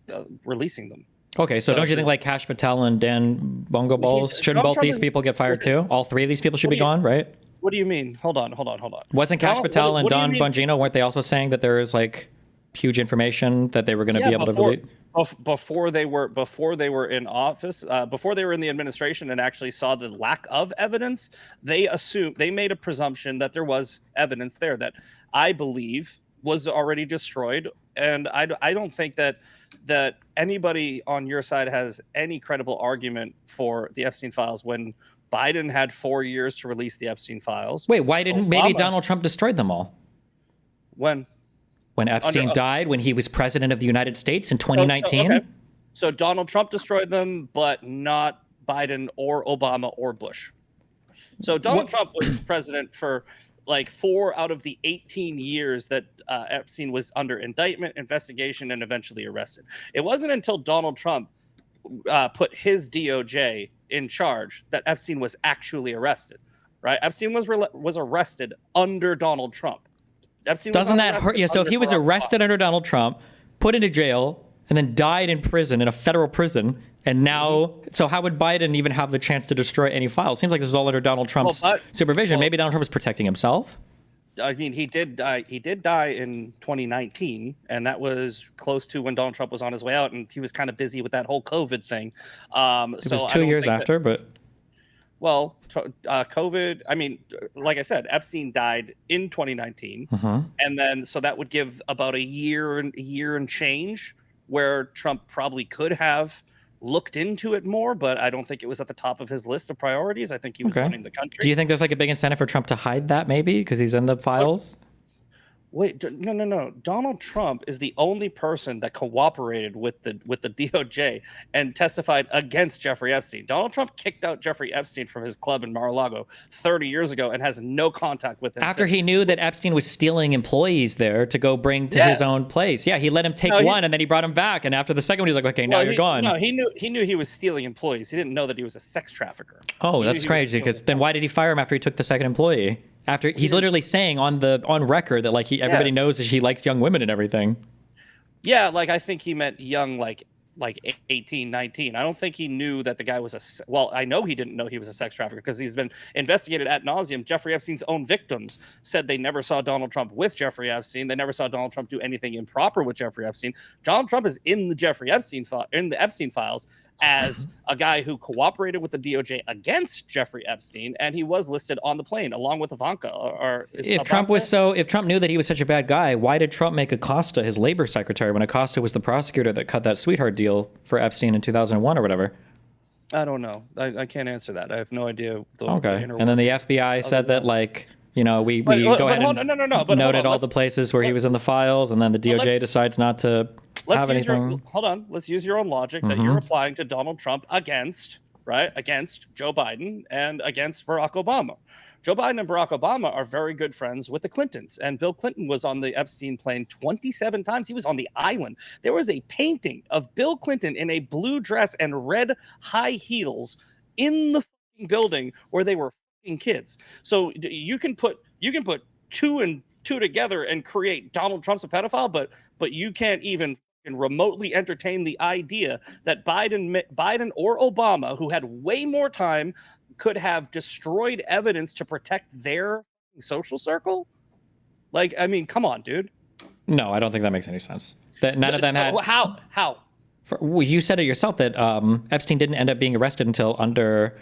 S1: releasing them.
S2: Okay, so don't you think Kash Patel and Dan Bongo Balls, shouldn't both these people get fired too? All three of these people should be gone, right?
S1: What do you mean? Hold on.
S2: Wasn't Kash Patel and Don Bongino, weren't they also saying that there is huge information that they were going to be able to release?
S1: Before they were in office, before they were in the administration and actually saw the lack of evidence, they made a presumption that there was evidence there that I believe was already destroyed. And I don't think that anybody on your side has any credible argument for the Epstein files when Biden had 4 years to release the Epstein files.
S2: Wait, why didn't maybe Donald Trump destroyed them all?
S1: When?
S2: when Epstein died, when he was president of the United States in 2019.
S1: So Donald Trump destroyed them, but not Biden or Obama or Bush. So Donald Trump was president for like 4 out of the 18 years that Epstein was under indictment, investigation, and eventually arrested. It wasn't until Donald Trump put his DOJ in charge that Epstein was actually arrested, right? Epstein was arrested under Donald Trump. Epstein
S2: doesn't that hurt you? So if he was arrested under Donald Trump, put into jail, and then died in prison, in a federal prison, and now, so how would Biden even have the chance to destroy any files? Seems like this is all under Donald Trump's supervision. Maybe Donald Trump was protecting himself.
S1: I mean, he did die in 2019, and that was close to when Donald Trump was on his way out, and he was kind of busy with that whole COVID thing.
S2: It was 2 years after, but...
S1: Well, COVID, I mean, like I said, Epstein died in 2019, and then, so that would give about a year and change where Trump probably could have looked into it more, but I don't think it was at the top of his list of priorities. I think he was running the country.
S2: Do you think there's like a big incentive for Trump to hide that maybe because he's in the files?
S1: Wait, no. Donald Trump is the only person that cooperated with the DOJ and testified against Jeffrey Epstein. Donald Trump kicked out Jeffrey Epstein from his club in Mar-a-Lago 30 years ago and has no contact with him
S2: after
S1: since.
S2: He knew that Epstein was stealing employees there to go bring to his own place. Yeah, he let him take one and then he brought him back. And after the second one, he was like, okay, now you're gone.
S1: No, he knew he was stealing employees. He didn't know that he was a sex trafficker.
S2: Oh, that's crazy, because then why did he fire him after he took the second employee? After he's literally saying on record that like everybody knows that he likes young women and everything. Yeah,
S1: like I think he meant young, like 18, 19. I don't think he knew that the guy was well, I know he didn't know he was a sex trafficker because he's been investigated ad nauseum. Jeffrey Epstein's own victims said they never saw Donald Trump with Jeffrey Epstein. They never saw Donald Trump do anything improper with Jeffrey Epstein. Donald Trump is in the Epstein files as a guy who cooperated with the DOJ against Jeffrey Epstein, and he was listed on the plane along with Ivanka.
S2: If Trump knew that he was such a bad guy, why did Trump make Acosta his labor secretary when Acosta was the prosecutor that cut that sweetheart deal for Epstein in 2001 or whatever?
S1: I don't know. I can't answer that. I have no idea.
S2: And then the FBI said that like, we go ahead and noted all the places where he was in the files, and then the DOJ decides not to have anything.
S1: Hold on. Let's use your own logic that you're applying to Donald Trump against Joe Biden and against Barack Obama. Joe Biden and Barack Obama are very good friends with the Clintons, and Bill Clinton was on the Epstein plane 27 times. He was on the island. There was a painting of Bill Clinton in a blue dress and red high heels in the building where they were kids. So you can put two and two together and create Donald Trump's a pedophile, but you can't even remotely entertain the idea that Biden or Obama, who had way more time, could have destroyed evidence to protect their social circle. Like, I mean, come on, dude.
S2: No, I don't think that makes any sense. That none of them had.
S1: How?
S2: You said it yourself that Epstein didn't end up being arrested until under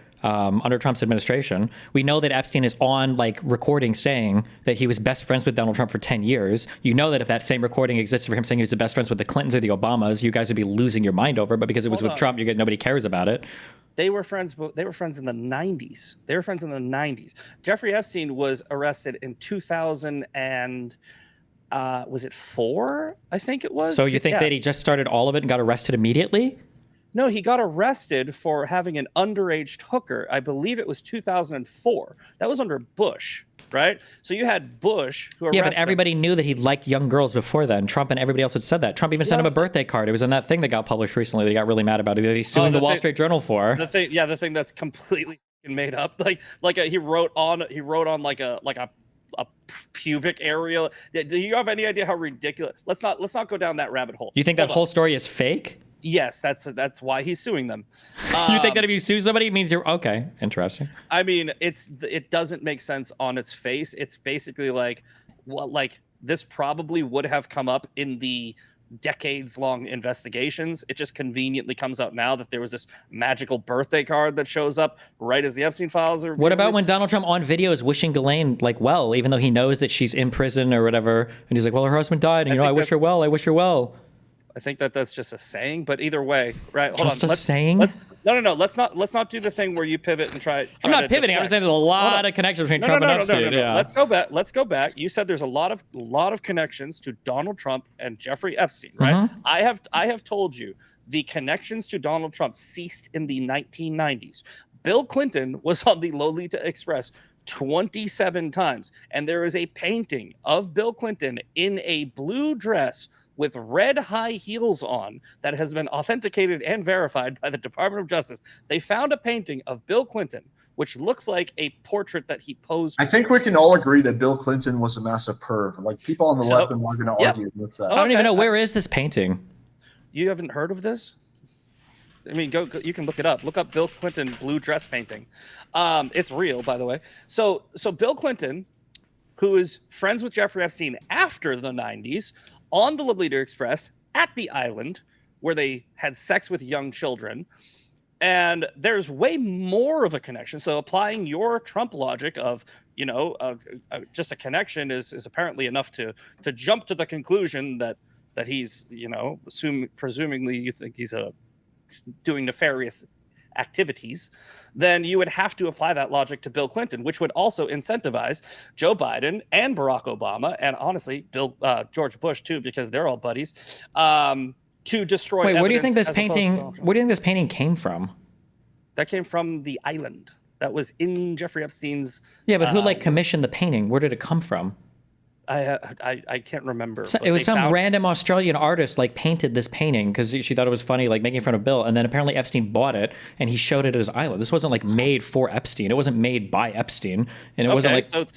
S2: Trump's administration. We know that Epstein is on like recording saying that he was best friends with Donald Trump for 10 years. You know that if that same recording existed for him saying he was the best friends with the Clintons or the Obamas, you guys would be losing your mind over. But because it was with Trump, nobody cares about it.
S1: They were friends in the 90s. Jeffrey Epstein was arrested in 2000 and was it 4? I think it was.
S2: So you think that he just started all of it and got arrested immediately?
S1: No, he got arrested for having an underage hooker. I believe it was 2004. That was under Bush, right? So you had Bush who arrested him.
S2: But everybody knew that he liked young girls before then. Trump and everybody else had said that. Trump even sent him a birthday card. It was in that thing that got published recently that he got really mad about it, that he's suing the Wall Street Journal for.
S1: The thing that's completely made up. He wrote on like a pubic area. Do you have any idea how ridiculous? Let's not go down that rabbit hole.
S2: You think that whole story is fake?
S1: Yes, that's why he's suing them.
S2: You think that if you sue somebody, it means you're okay? Interesting.
S1: I mean, it doesn't make sense on its face. It's basically like this probably would have come up in the decades-long investigations. It just conveniently comes out now that there was this magical birthday card that shows up right as the Epstein files are.
S2: What about when Donald Trump on video is wishing Ghislaine well, even though he knows that she's in prison or whatever, and he's like, "Well, her husband died, and I wish her well. I wish her well."
S1: I think that that's just a saying, but either way, right? Hold
S2: Just
S1: on.
S2: a saying?
S1: No. Let's not do the thing where you pivot and try.
S2: I'm not
S1: to
S2: pivoting. I'm
S1: deflect.
S2: just saying there's a lot of connections between Trump and Epstein. Yeah.
S1: Let's go back. You said there's a lot of connections to Donald Trump and Jeffrey Epstein, right? I have told you the connections to Donald Trump ceased in the 1990s. Bill Clinton was on the Lolita Express 27 times, and there is a painting of Bill Clinton in a blue dress with red high heels on that has been authenticated and verified by the Department of Justice. They found a painting of Bill Clinton, which looks like a portrait that he posed.
S3: I think we can all agree that Bill Clinton was a massive perv. Like, people on the left are not going to argue with that.
S2: I don't even know, where is this painting?
S1: You haven't heard of this? I mean, go. You can look it up. Look up Bill Clinton blue dress painting. It's real, by the way. So Bill Clinton, who is friends with Jeffrey Epstein after the 90s, on the Lolita Express at the island where they had sex with young children. And there's way more of a connection. So applying your Trump logic of, just a connection is apparently enough to jump to the conclusion that he's, presumably you think he's doing nefarious activities, then you would have to apply that logic to Bill Clinton, which would also incentivize Joe Biden and Barack Obama, and honestly, George Bush too, because they're all buddies, to destroy.
S2: Wait, where do you think this painting? Where do you think this painting came from?
S1: That came from the island. That was in Jeffrey Epstein's.
S2: Yeah, but who commissioned the painting? Where did it come from?
S1: I can't remember.
S2: So it was some random Australian artist painted this painting because she thought it was funny, making fun of Bill, and then apparently Epstein bought it and he showed it at his island. This wasn't made for Epstein. It wasn't made by Epstein, and it wasn't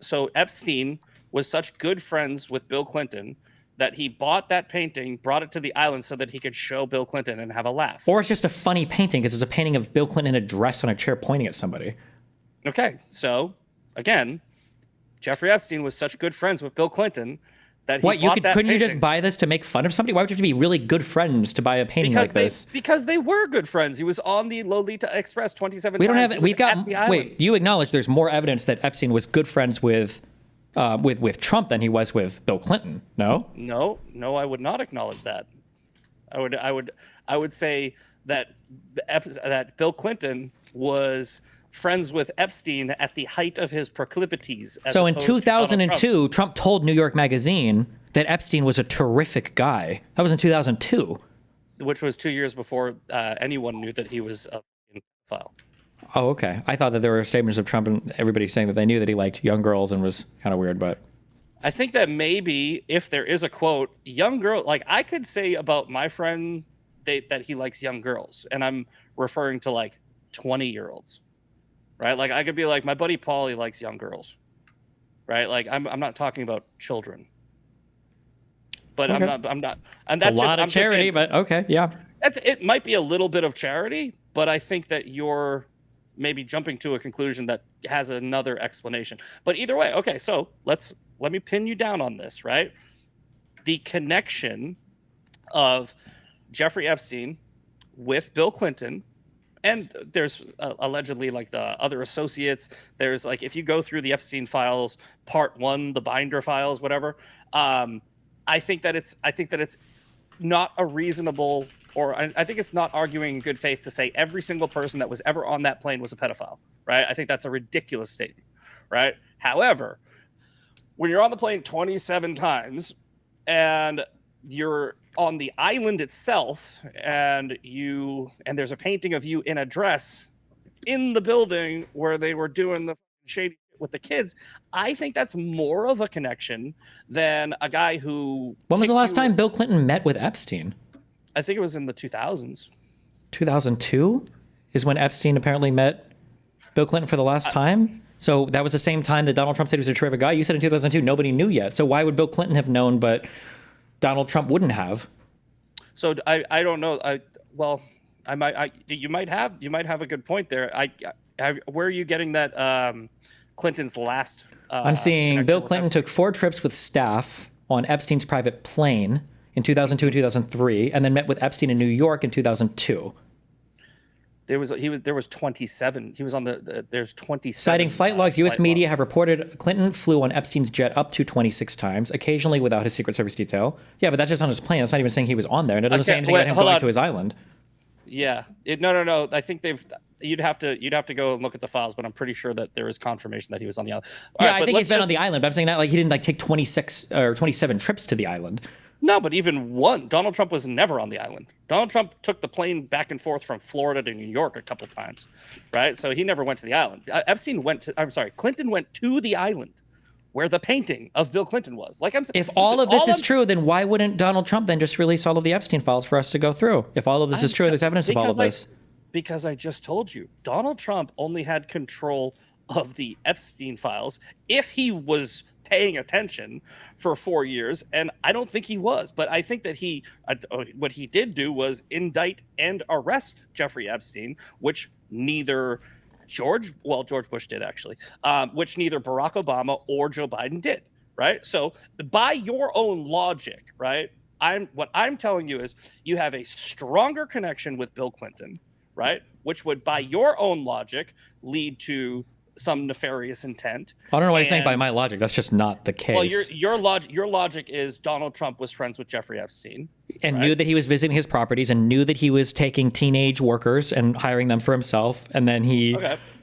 S2: so Epstein was such good friends with Bill Clinton that he bought that painting, brought it to the island so that he could show Bill Clinton and have a laugh. Or it's just a funny painting because it's a painting of Bill Clinton in a dress on a chair pointing at somebody.
S1: Okay, so again, Jeffrey Epstein was such good friends with Bill Clinton that he bought that
S2: couldn't
S1: painting.
S2: You just buy this to make fun of somebody? Why would you have to be really good friends to buy a painting like this?
S1: Because they were good friends. He was on the Lolita Express 27 times.
S2: We don't have. We've got. Wait, you acknowledge there's more evidence that Epstein was good friends with Trump than he was with Bill Clinton? No.
S1: No, I would not acknowledge that. I would say that Bill Clinton was friends with Epstein at the height of his proclivities.
S2: So in 2002, Trump told New York Magazine that Epstein was a terrific guy. That was in 2002.
S1: Which was 2 years before anyone knew that he was a pedophile.
S2: Oh, okay. I thought that there were statements of Trump and everybody saying that they knew that he liked young girls and was kind of weird, but...
S1: I think that maybe if there is a quote, young girl, I could say about my friend that he likes young girls, and I'm referring to 20-year-olds. Right, I could be my buddy Paulie likes young girls, right? I'm not talking about children, but okay. I'm not, and that's
S2: a lot of charity. But okay, yeah,
S1: it might be a little bit of charity, but I think that you're maybe jumping to a conclusion that has another explanation. But either way, okay. So let me pin you down on this, right? The connection of Jeffrey Epstein with Bill Clinton. And there's allegedly the other associates. There's if you go through the Epstein files, part 1, the binder files, whatever. I think that it's not a reasonable, or I think it's not arguing in good faith to say every single person that was ever on that plane was a pedophile, right? I think that's a ridiculous statement, right? However, when you're on the plane 27 times and you're on the island itself, and there's a painting of you in a dress in the building where they were doing the shady with the kids, I think that's more of a connection than a guy who...
S2: When was the last time Bill Clinton met with Epstein?
S1: I think it was in the 2000s.
S2: 2002 is when Epstein apparently met Bill Clinton for the last time? So that was the same time that Donald Trump said he was a terrific guy? You said in 2002 nobody knew yet. So why would Bill Clinton have known, but Donald Trump wouldn't have?
S1: So I don't know. You might have a good point there. Where are you getting that Clinton's last?
S2: I'm seeing Bill Clinton took 4 trips with staff on Epstein's private plane in 2002 and 2003, and then met with Epstein in New York in 2002.
S1: There was 27. He was on there's 27.
S2: Citing flight logs, U.S.
S1: flight
S2: media
S1: logs.
S2: have reported Clinton flew on Epstein's jet up to 26 times, occasionally without his Secret Service detail. Yeah, but that's just on his plane. That's not even saying he was on there, and it doesn't say anything about him going to his island.
S1: Yeah. No. I think you'd have to go and look at the files, but I'm pretty sure that there is confirmation that he was on the island.
S2: I think he's been on the island, but I'm saying that like he didn't like take 26 or 27 trips to the island.
S1: No, but even one. Donald Trump was never on the island. Donald Trump took the plane back and forth from Florida to New York a couple times, right? So he never went to the island. Clinton went to the island where the painting of Bill Clinton was. Like I'm saying,
S2: if all of this is true, then why wouldn't Donald Trump then just release all of the Epstein files for us to go through? If all of this is true, there's evidence of all of this.
S1: Because I just told you, Donald Trump only had control of the Epstein files if he was paying attention for 4 years, and I don't think he was. But I think that what he did do was indict and arrest Jeffrey Epstein, which neither George Bush did actually, which neither Barack Obama or Joe Biden did. Right. So by your own logic, right, what I'm telling you is you have a stronger connection with Bill Clinton, right, which would, by your own logic, lead to some nefarious intent.
S2: I don't know what you're saying by my logic. That's just not the case.
S1: Well, your logic is Donald Trump was friends with Jeffrey Epstein
S2: and knew that he was visiting his properties and knew that he was taking teenage workers and hiring them for himself. And then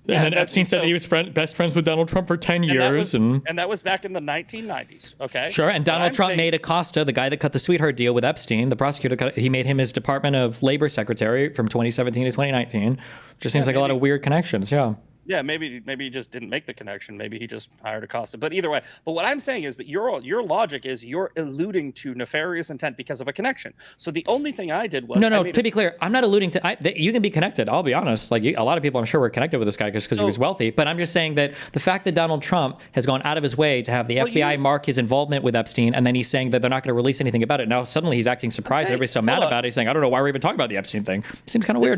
S2: Epstein said that he was best friends with Donald Trump for 10 years.
S1: And that was back in the 1990s. Okay.
S2: Sure. And Donald Trump made Acosta, the guy that cut the sweetheart deal with Epstein, the prosecutor, he made him his Department of Labor secretary from 2017 to 2019. Just seems like a lot of weird connections. Yeah.
S1: Yeah, maybe he just didn't make the connection. Maybe he just hired Acosta. But either way, what I'm saying is, but your logic is you're alluding to nefarious intent because of a connection. So the only thing I did was
S2: to be clear, I'm not alluding to. You can be connected. I'll be honest. Like a lot of people, I'm sure, were connected with this guy because he was wealthy. But I'm just saying that the fact that Donald Trump has gone out of his way to have the FBI mark his involvement with Epstein, and then he's saying that they're not going to release anything about it. Now suddenly he's acting surprised. Everybody's so mad about it. He's saying, I don't know why we're even talking about the Epstein thing. Seems kind of weird.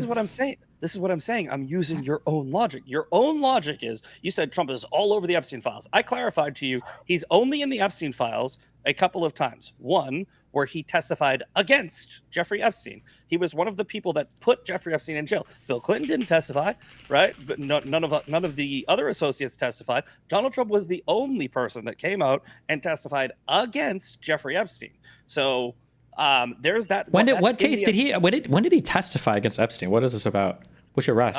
S1: This is what I'm saying. I'm using your own logic. Your own logic is, you said Trump is all over the Epstein files. I clarified to you, he's only in the Epstein files a couple of times. One, where he testified against Jeffrey Epstein. He was one of the people that put Jeffrey Epstein in jail. Bill Clinton didn't testify, right? But none of the other associates testified. Donald Trump was the only person that came out and testified against Jeffrey Epstein. So there's that.
S2: When did he testify against Epstein? What is this about? Which arrest?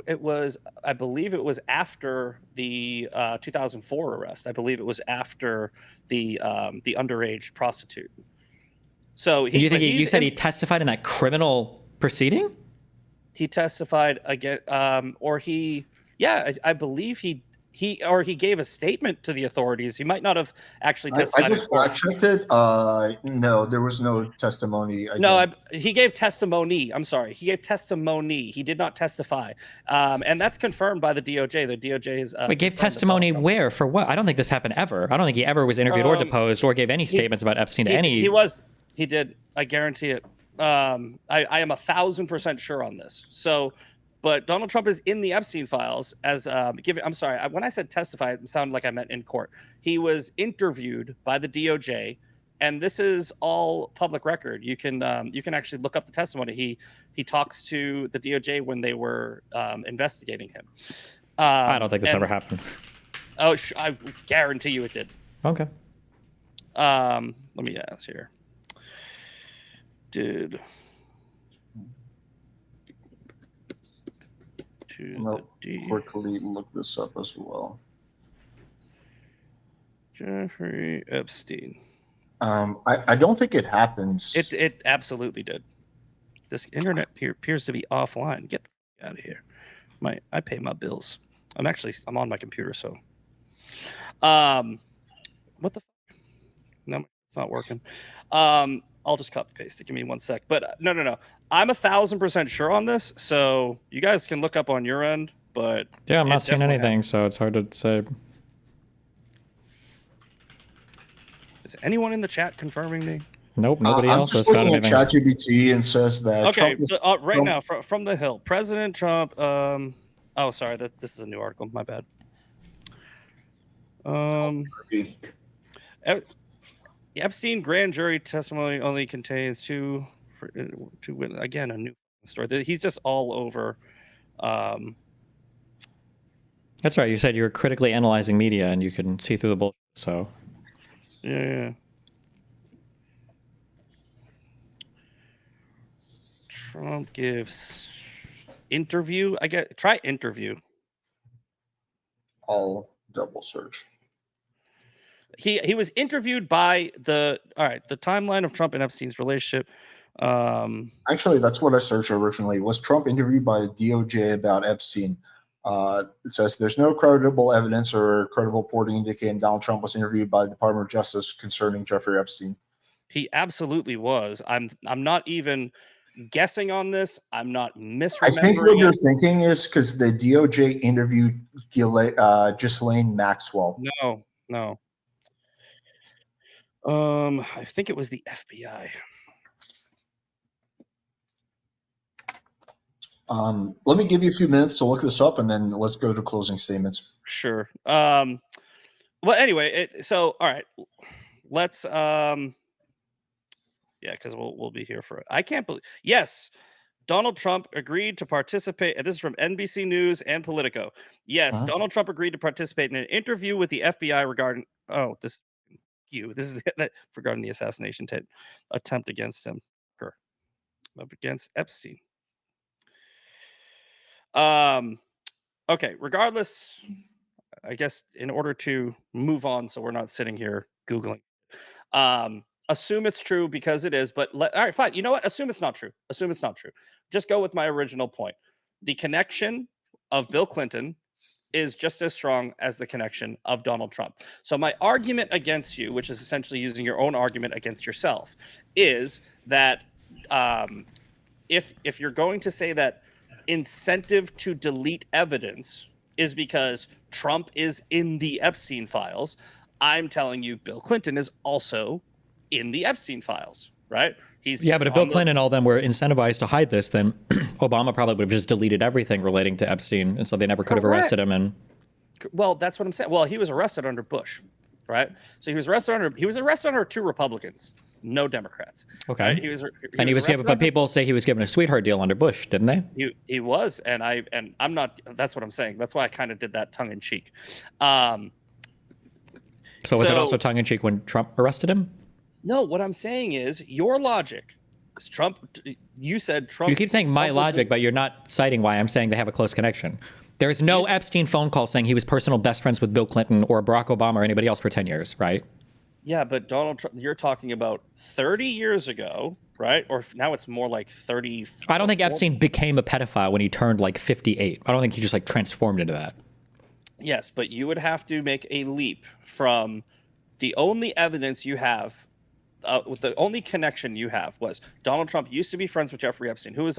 S1: It was, I believe it was after the 2004 arrest. I believe it was after the underage prostitute. So
S2: you said he testified in that criminal proceeding?
S1: He testified again, I believe he gave a statement to the authorities. He might not have actually testified.
S3: I checked it. No, there was no testimony.
S1: He gave testimony. I'm sorry. He gave testimony. He did not testify. And that's confirmed by the DOJ. The DOJ is.
S2: Gave testimony where? For what? I don't think this happened ever. I don't think he ever was interviewed or deposed or gave any statements about Epstein to any.
S1: He did. I guarantee it. I am 1,000% sure on this. So. But Donald Trump is in the Epstein files as I'm sorry. When I said testify, it sounded like I meant in court. He was interviewed by the DOJ, and this is all public record. You can actually look up the testimony. He talks to the DOJ when they were investigating him.
S2: I don't think this ever happened.
S1: Oh, I guarantee you it did.
S2: Okay.
S1: Let me ask here. Did.
S3: Quickly look this up as well.
S1: Jeffrey Epstein.
S3: I don't think it happens.
S1: It absolutely did. This internet appears to be offline. Get the f- out of here. I pay my bills. I'm on my computer, so. What the? No, it's not working. I'll just copy paste it. Give me 1 sec. But no. I'm 1,000% sure on this. So you guys can look up on your end. But
S2: yeah, I'm not seeing anything, so it's hard to say.
S1: Is anyone in the chat confirming me?
S2: Nope, nobody else has found anything.
S3: ChatGPT and says that.
S1: Okay, now from the Hill, President Trump. Oh, sorry, this is a new article. My bad. Epstein grand jury testimony only contains two again, a new story. He's just all over.
S2: That's right. You said you were critically analyzing media and you can see through the bullshit. So
S1: yeah. Trump gives interview. I get try interview.
S3: I'll double search.
S1: He was interviewed by the timeline of Trump and Epstein's relationship.
S3: Actually, that's what I searched originally. Was Trump interviewed by the DOJ about Epstein? It says there's no credible evidence or credible reporting indicating Donald Trump was interviewed by the Department of Justice concerning Jeffrey Epstein.
S1: He absolutely was. I'm not even guessing on this. I'm not misremembering.
S3: I think what you're thinking is because the DOJ interviewed Ghislaine Maxwell.
S1: No. I think it was the FBI.
S3: Let me give you a few minutes to look this up, and then let's go to closing statements.
S1: Sure. Well, anyway, all right. Let's because we'll be here for it. I can't believe. Yes, Donald Trump agreed to participate. And this is from NBC News and Politico. Yes, Donald Trump agreed to participate in an interview with the FBI regarding. This is regarding the assassination attempt against him, against Epstein. Okay. Regardless, I guess in order to move on, so we're not sitting here Googling. Assume it's true because it is, but all right, fine. You know what? Assume it's not true. Assume it's not true. Just go with my original point. The connection of Bill Clinton is just as strong as the connection of Donald Trump. So my argument against you, which is essentially using your own argument against yourself, is that if you're going to say that incentive to delete evidence is because Trump is in the Epstein files, I'm telling you Bill Clinton is also in the Epstein files, right?
S2: But if Bill Clinton and all them were incentivized to hide this, then Obama probably would have just deleted everything relating to Epstein, and so they never could have arrested him. And
S1: well, that's what I'm saying. Well, he was arrested under Bush, right? So he was arrested under two Republicans, no Democrats.
S2: Okay,
S1: right? He was given,
S2: but people say he was given a sweetheart deal under Bush, didn't they?
S1: He was, and I'm not. That's what I'm saying. That's why I kind of did that tongue in cheek.
S2: So was it also tongue in cheek when Trump arrested him?
S1: No, what I'm saying is your logic. Trump. You said Trump.
S2: You keep saying my logic, but you're not citing why I'm saying they have a close connection. There's no Epstein phone call saying he was personal best friends with Bill Clinton or Barack Obama or anybody else for 10 years, right?
S1: Yeah, but Donald Trump, you're talking about 30 years ago, right? Or now it's more like 30.
S2: I don't think Epstein became a pedophile when he turned like 58. I don't think he just like transformed into that.
S1: Yes, but you would have to make a leap from the only evidence you have. With the only connection you have was Donald Trump used to be friends with Jeffrey Epstein, who's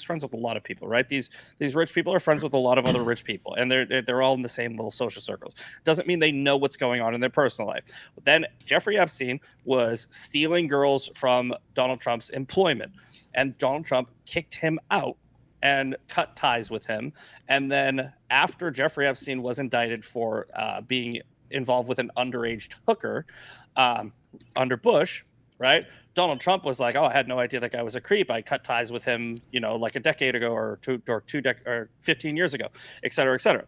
S1: friends with a lot of people, right? These rich people are friends with a lot of other rich people, and they're all in the same little social circles. Doesn't mean they know what's going on in their personal life. But then Jeffrey Epstein was stealing girls from Donald Trump's employment, and Donald Trump kicked him out and cut ties with him. And then after Jeffrey Epstein was indicted for being involved with an underage hooker, under Bush, right? Donald Trump was like, "Oh, I had no idea that guy was a creep. I cut ties with him, like a decade ago or 15 years ago, et cetera, et cetera."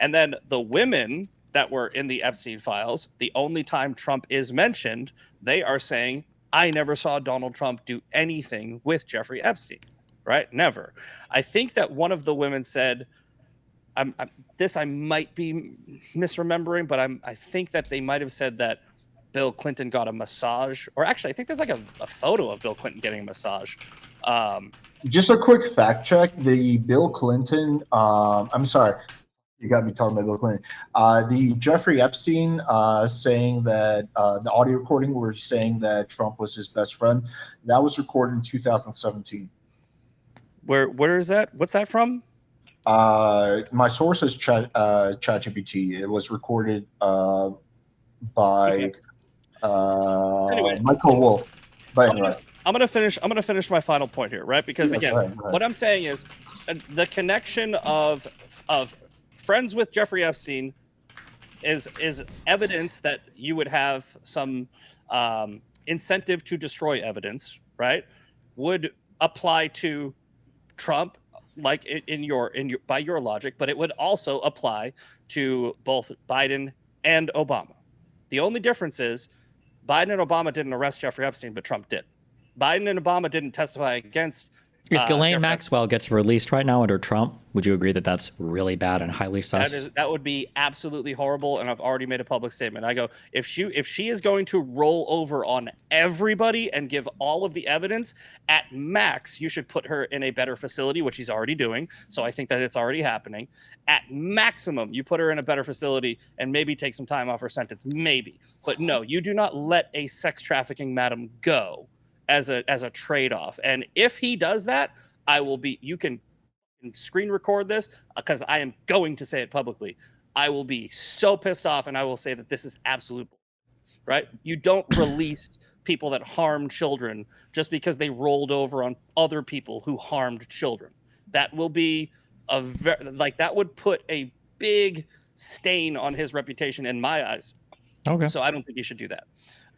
S1: And then the women that were in the Epstein files, the only time Trump is mentioned, they are saying, "I never saw Donald Trump do anything with Jeffrey Epstein," right? Never. I think that one of the women said, I might be misremembering, but I think that they might have said that Bill Clinton got a massage, or actually, I think there's like a photo of Bill Clinton getting a massage.
S3: Just a quick fact check: the Bill Clinton. I'm sorry, you got me talking about Bill Clinton. The Jeffrey Epstein saying that the audio recording where he's saying that Trump was his best friend, that was recorded in 2017.
S1: Where is that? What's that from?
S3: My source is ChatGPT. It was recorded by. Anyway, Michael Wolff. But anyway.
S1: I'm gonna finish my final point here, right? Because again, what I'm saying is the connection of friends with Jeffrey Epstein is evidence that you would have some incentive to destroy evidence, right? Would apply to Trump, like in your by your logic, but it would also apply to both Biden and Obama. The only difference is Biden and Obama didn't arrest Jeffrey Epstein, but Trump did. Biden and Obama didn't testify against
S2: If Ghislaine
S1: Jeffrey
S2: Maxwell gets released right now under Trump, would you agree that that's really bad and highly sus?
S1: That would be absolutely horrible, and I've already made a public statement. I go, if she is going to roll over on everybody and give all of the evidence, at max, you should put her in a better facility, which she's already doing. So I think that it's already happening. At maximum, you put her in a better facility and maybe take some time off her sentence, maybe. But no, you do not let a sex trafficking madam go as a trade-off. And if he does that, I will be. You can screen record this because I am going to say it publicly. I will be so pissed off, and I will say that this is absolute right. You don't release people that harm children just because they rolled over on other people who harmed children. That will be that would put a big stain on his reputation in my eyes.
S2: Okay.
S1: So I don't think you should do that.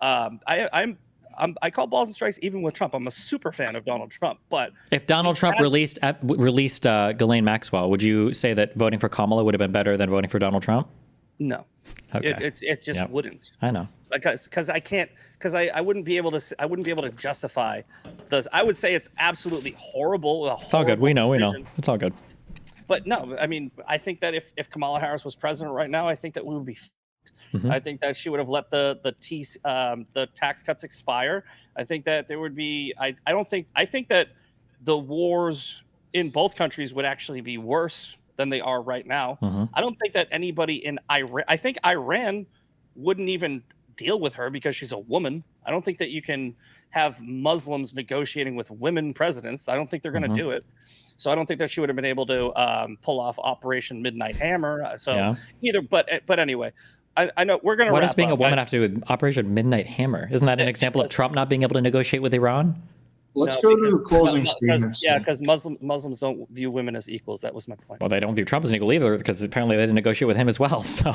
S1: I call balls and strikes even with Trump. I'm a super fan of Donald Trump, but
S2: if Donald Trump released Ghislaine Maxwell, would you say that voting for Kamala would have been better than voting for Donald Trump?
S1: No,
S2: okay.
S1: it just wouldn't.
S2: I know
S1: because I wouldn't be able to justify those. I would say it's absolutely horrible.
S2: It's all good. We know. It's all good.
S1: But no, I mean, I think that if Kamala Harris was president right now, I think that we would be. Mm-hmm. I think that she would have let the tax cuts expire. I think that there would be. I think that the wars in both countries would actually be worse than they are right now. Mm-hmm. I don't think that anybody in Iran. I think Iran wouldn't even deal with her because she's a woman. I don't think that you can have Muslims negotiating with women presidents. I don't think they're going to do it. So I don't think that she would have been able to pull off Operation Midnight Hammer. But anyway. I know we're going to.
S2: What does being a woman have to do with Operation Midnight Hammer? Isn't that an example of Trump not being able to negotiate with Iran?
S3: Let's go to closing statements.
S1: Yeah, because Muslims don't view women as equals. That was my point.
S2: Well, they don't view Trump as an equal either because apparently they didn't negotiate with him as well. So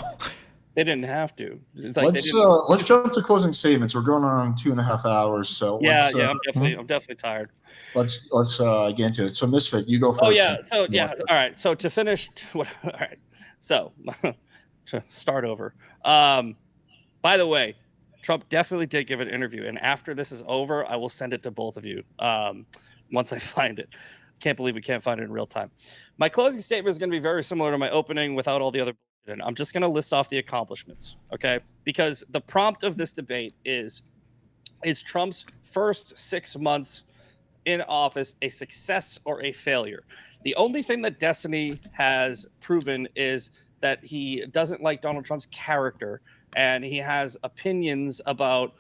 S1: they didn't have to.
S3: Let's jump to closing statements. We're going on 2.5 hours. So
S1: I'm definitely tired.
S3: Let's get into it. So Misfit, you go first.
S1: Oh yeah. So yeah. All right. So to finish. All right. So. To start over. By the way, Trump definitely did give an interview, and after this is over, I will send it to both of you once I find it. Can't believe we can't find it in real time. My closing statement is going to be very similar to my opening without all the other. And I'm just going to list off the accomplishments, okay? Because the prompt of this debate is Trump's first 6 months in office a success or a failure? The only thing that Destiny has proven is that he doesn't like Donald Trump's character, and he has opinions about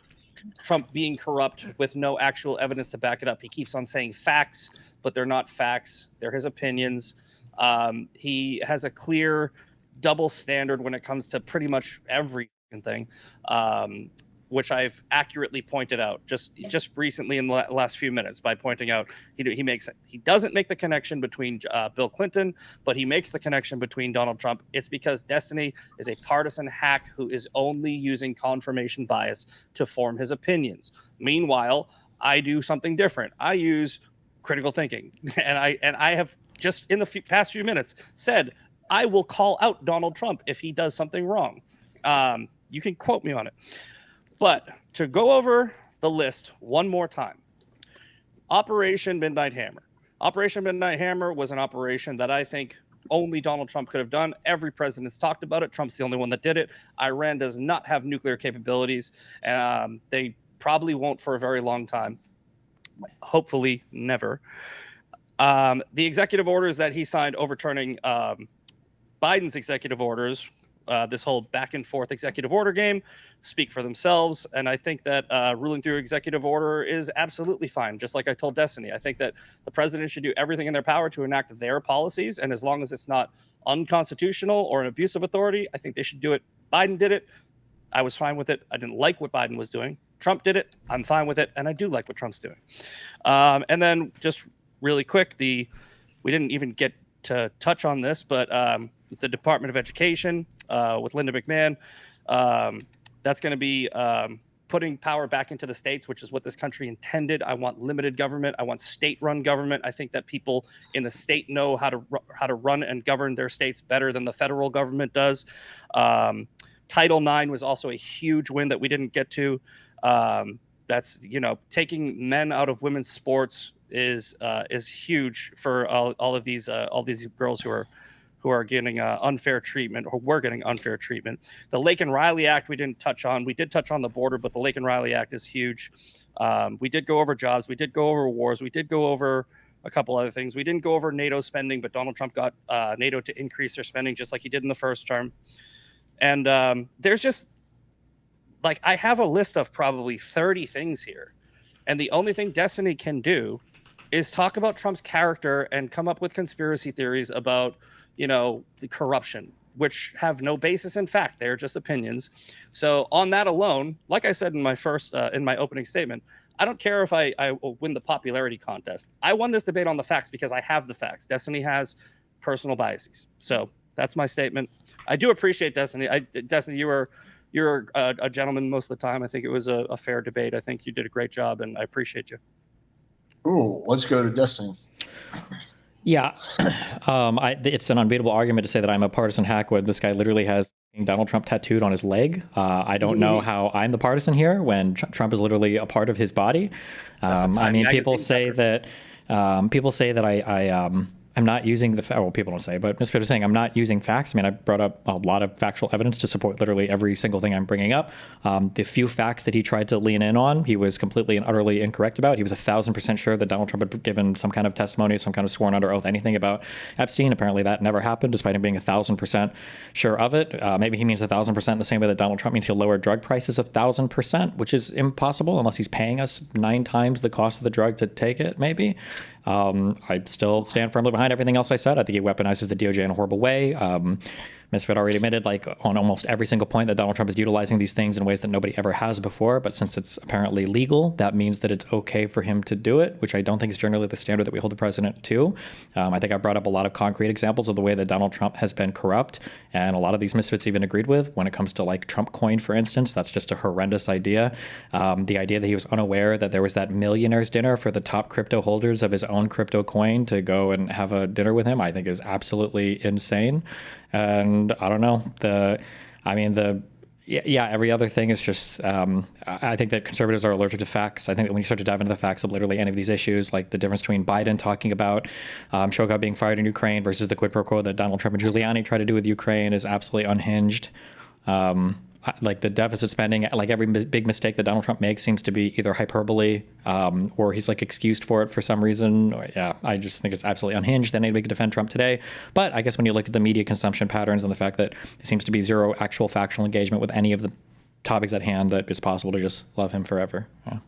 S1: Trump being corrupt with no actual evidence to back it up. He keeps on saying facts, but they're not facts. They're his opinions. He has a clear double standard when it comes to pretty much everything, which I've accurately pointed out just recently in the last few minutes by pointing out he doesn't make the connection between Bill Clinton, but he makes the connection between Donald Trump. It's because Destiny is a partisan hack who is only using confirmation bias to form his opinions. Meanwhile, I do something different. I use critical thinking, and I have just in the past few minutes said I will call out Donald Trump if he does something wrong. You can quote me on it. But to go over the list one more time, Operation Midnight Hammer. Operation Midnight Hammer was an operation that I think only Donald Trump could have done. Every president's talked about it. Trump's the only one that did it. Iran does not have nuclear capabilities. They probably won't for a very long time. Hopefully never. The executive orders that he signed overturning Biden's executive orders, this whole back and forth executive order game, speak for themselves. And I think that ruling through executive order is absolutely fine. Just like I told Destiny, I think that the president should do everything in their power to enact their policies. And as long as it's not unconstitutional or an abuse of authority, I think they should do it. Biden did it. I was fine with it. I didn't like what Biden was doing. Trump did it. I'm fine with it. And I do like what Trump's doing. And then just really quick, we didn't even get to touch on this, but the Department of Education with Linda McMahon, that's going to be putting power back into the states, which is what this country intended. I want limited government. I want state-run government. I think that people in the state know how to run and govern their states better than the federal government does. Title IX was also a huge win that we didn't get to. That's, taking men out of women's sports is huge for all of these girls who are getting unfair treatment, or were getting unfair treatment. The Lake and Riley Act we didn't touch on. We did touch on the border, but the Lake and Riley Act is huge. We did go over jobs. We did go over wars. We did go over a couple other things. We didn't go over NATO spending, but Donald Trump got NATO to increase their spending just like he did in the first term. And there's just, I have a list of probably 30 things here. And the only thing Destiny can do is talk about Trump's character and come up with conspiracy theories about, the corruption, which have no basis in fact. They're just opinions. So on that alone, like I said in my opening statement, I don't care if I win the popularity contest. I won this debate on the facts because I have the facts. Destiny has personal biases. So that's my statement. I do appreciate Destiny. Destiny, you're a gentleman most of the time. I think it was a fair debate. I think you did a great job, and I appreciate you.
S3: Ooh, let's go to Destiny.
S2: Yeah, it's an unbeatable argument to say that I'm a partisan hack when this guy literally has Donald Trump tattooed on his leg. I don't know how I'm the partisan here when Trump is literally a part of his body. People say that I'm not using people don't say, but Mr. Peter is saying I'm not using facts. I brought up a lot of factual evidence to support literally every single thing I'm bringing up. The few facts that he tried to lean in on, he was completely and utterly incorrect about. He was 1,000% sure that Donald Trump had given some kind of testimony, some kind of sworn under oath, anything about Epstein. Apparently that never happened, despite him being 1,000% sure of it. Maybe he means 1,000% the same way that Donald Trump means he'll lower drug prices 1,000%, which is impossible unless he's paying us 9 times the cost of the drug to take it, maybe. I still stand firmly behind everything else I said. I think he weaponizes the DOJ in a horrible way. Misfit already admitted, on almost every single point, that Donald Trump is utilizing these things in ways that nobody ever has before. But since it's apparently legal, that means that it's okay for him to do it, which I don't think is generally the standard that we hold the president to. I think I brought up a lot of concrete examples of the way that Donald Trump has been corrupt, and a lot of these misfits even agreed with. When it comes to Trump coin, for instance, that's just a horrendous idea. The idea that he was unaware that there was that millionaires dinner for the top crypto holders of his own crypto coin to go and have a dinner with him, I think is absolutely insane. And I don't know, every other thing is just, I think that conservatives are allergic to facts. I think that when you start to dive into the facts of literally any of these issues, like the difference between Biden talking about Shogun being fired in Ukraine versus the quid pro quo that Donald Trump and Giuliani try to do with Ukraine is absolutely unhinged. The deficit spending, every big mistake that Donald Trump makes seems to be either hyperbole or he's excused for it for some reason. I just think it's absolutely unhinged that anybody could defend Trump today. But I guess when you look at the media consumption patterns and the fact that there seems to be zero actual factual engagement with any of the topics at hand, that it's possible to just love him forever. Yeah.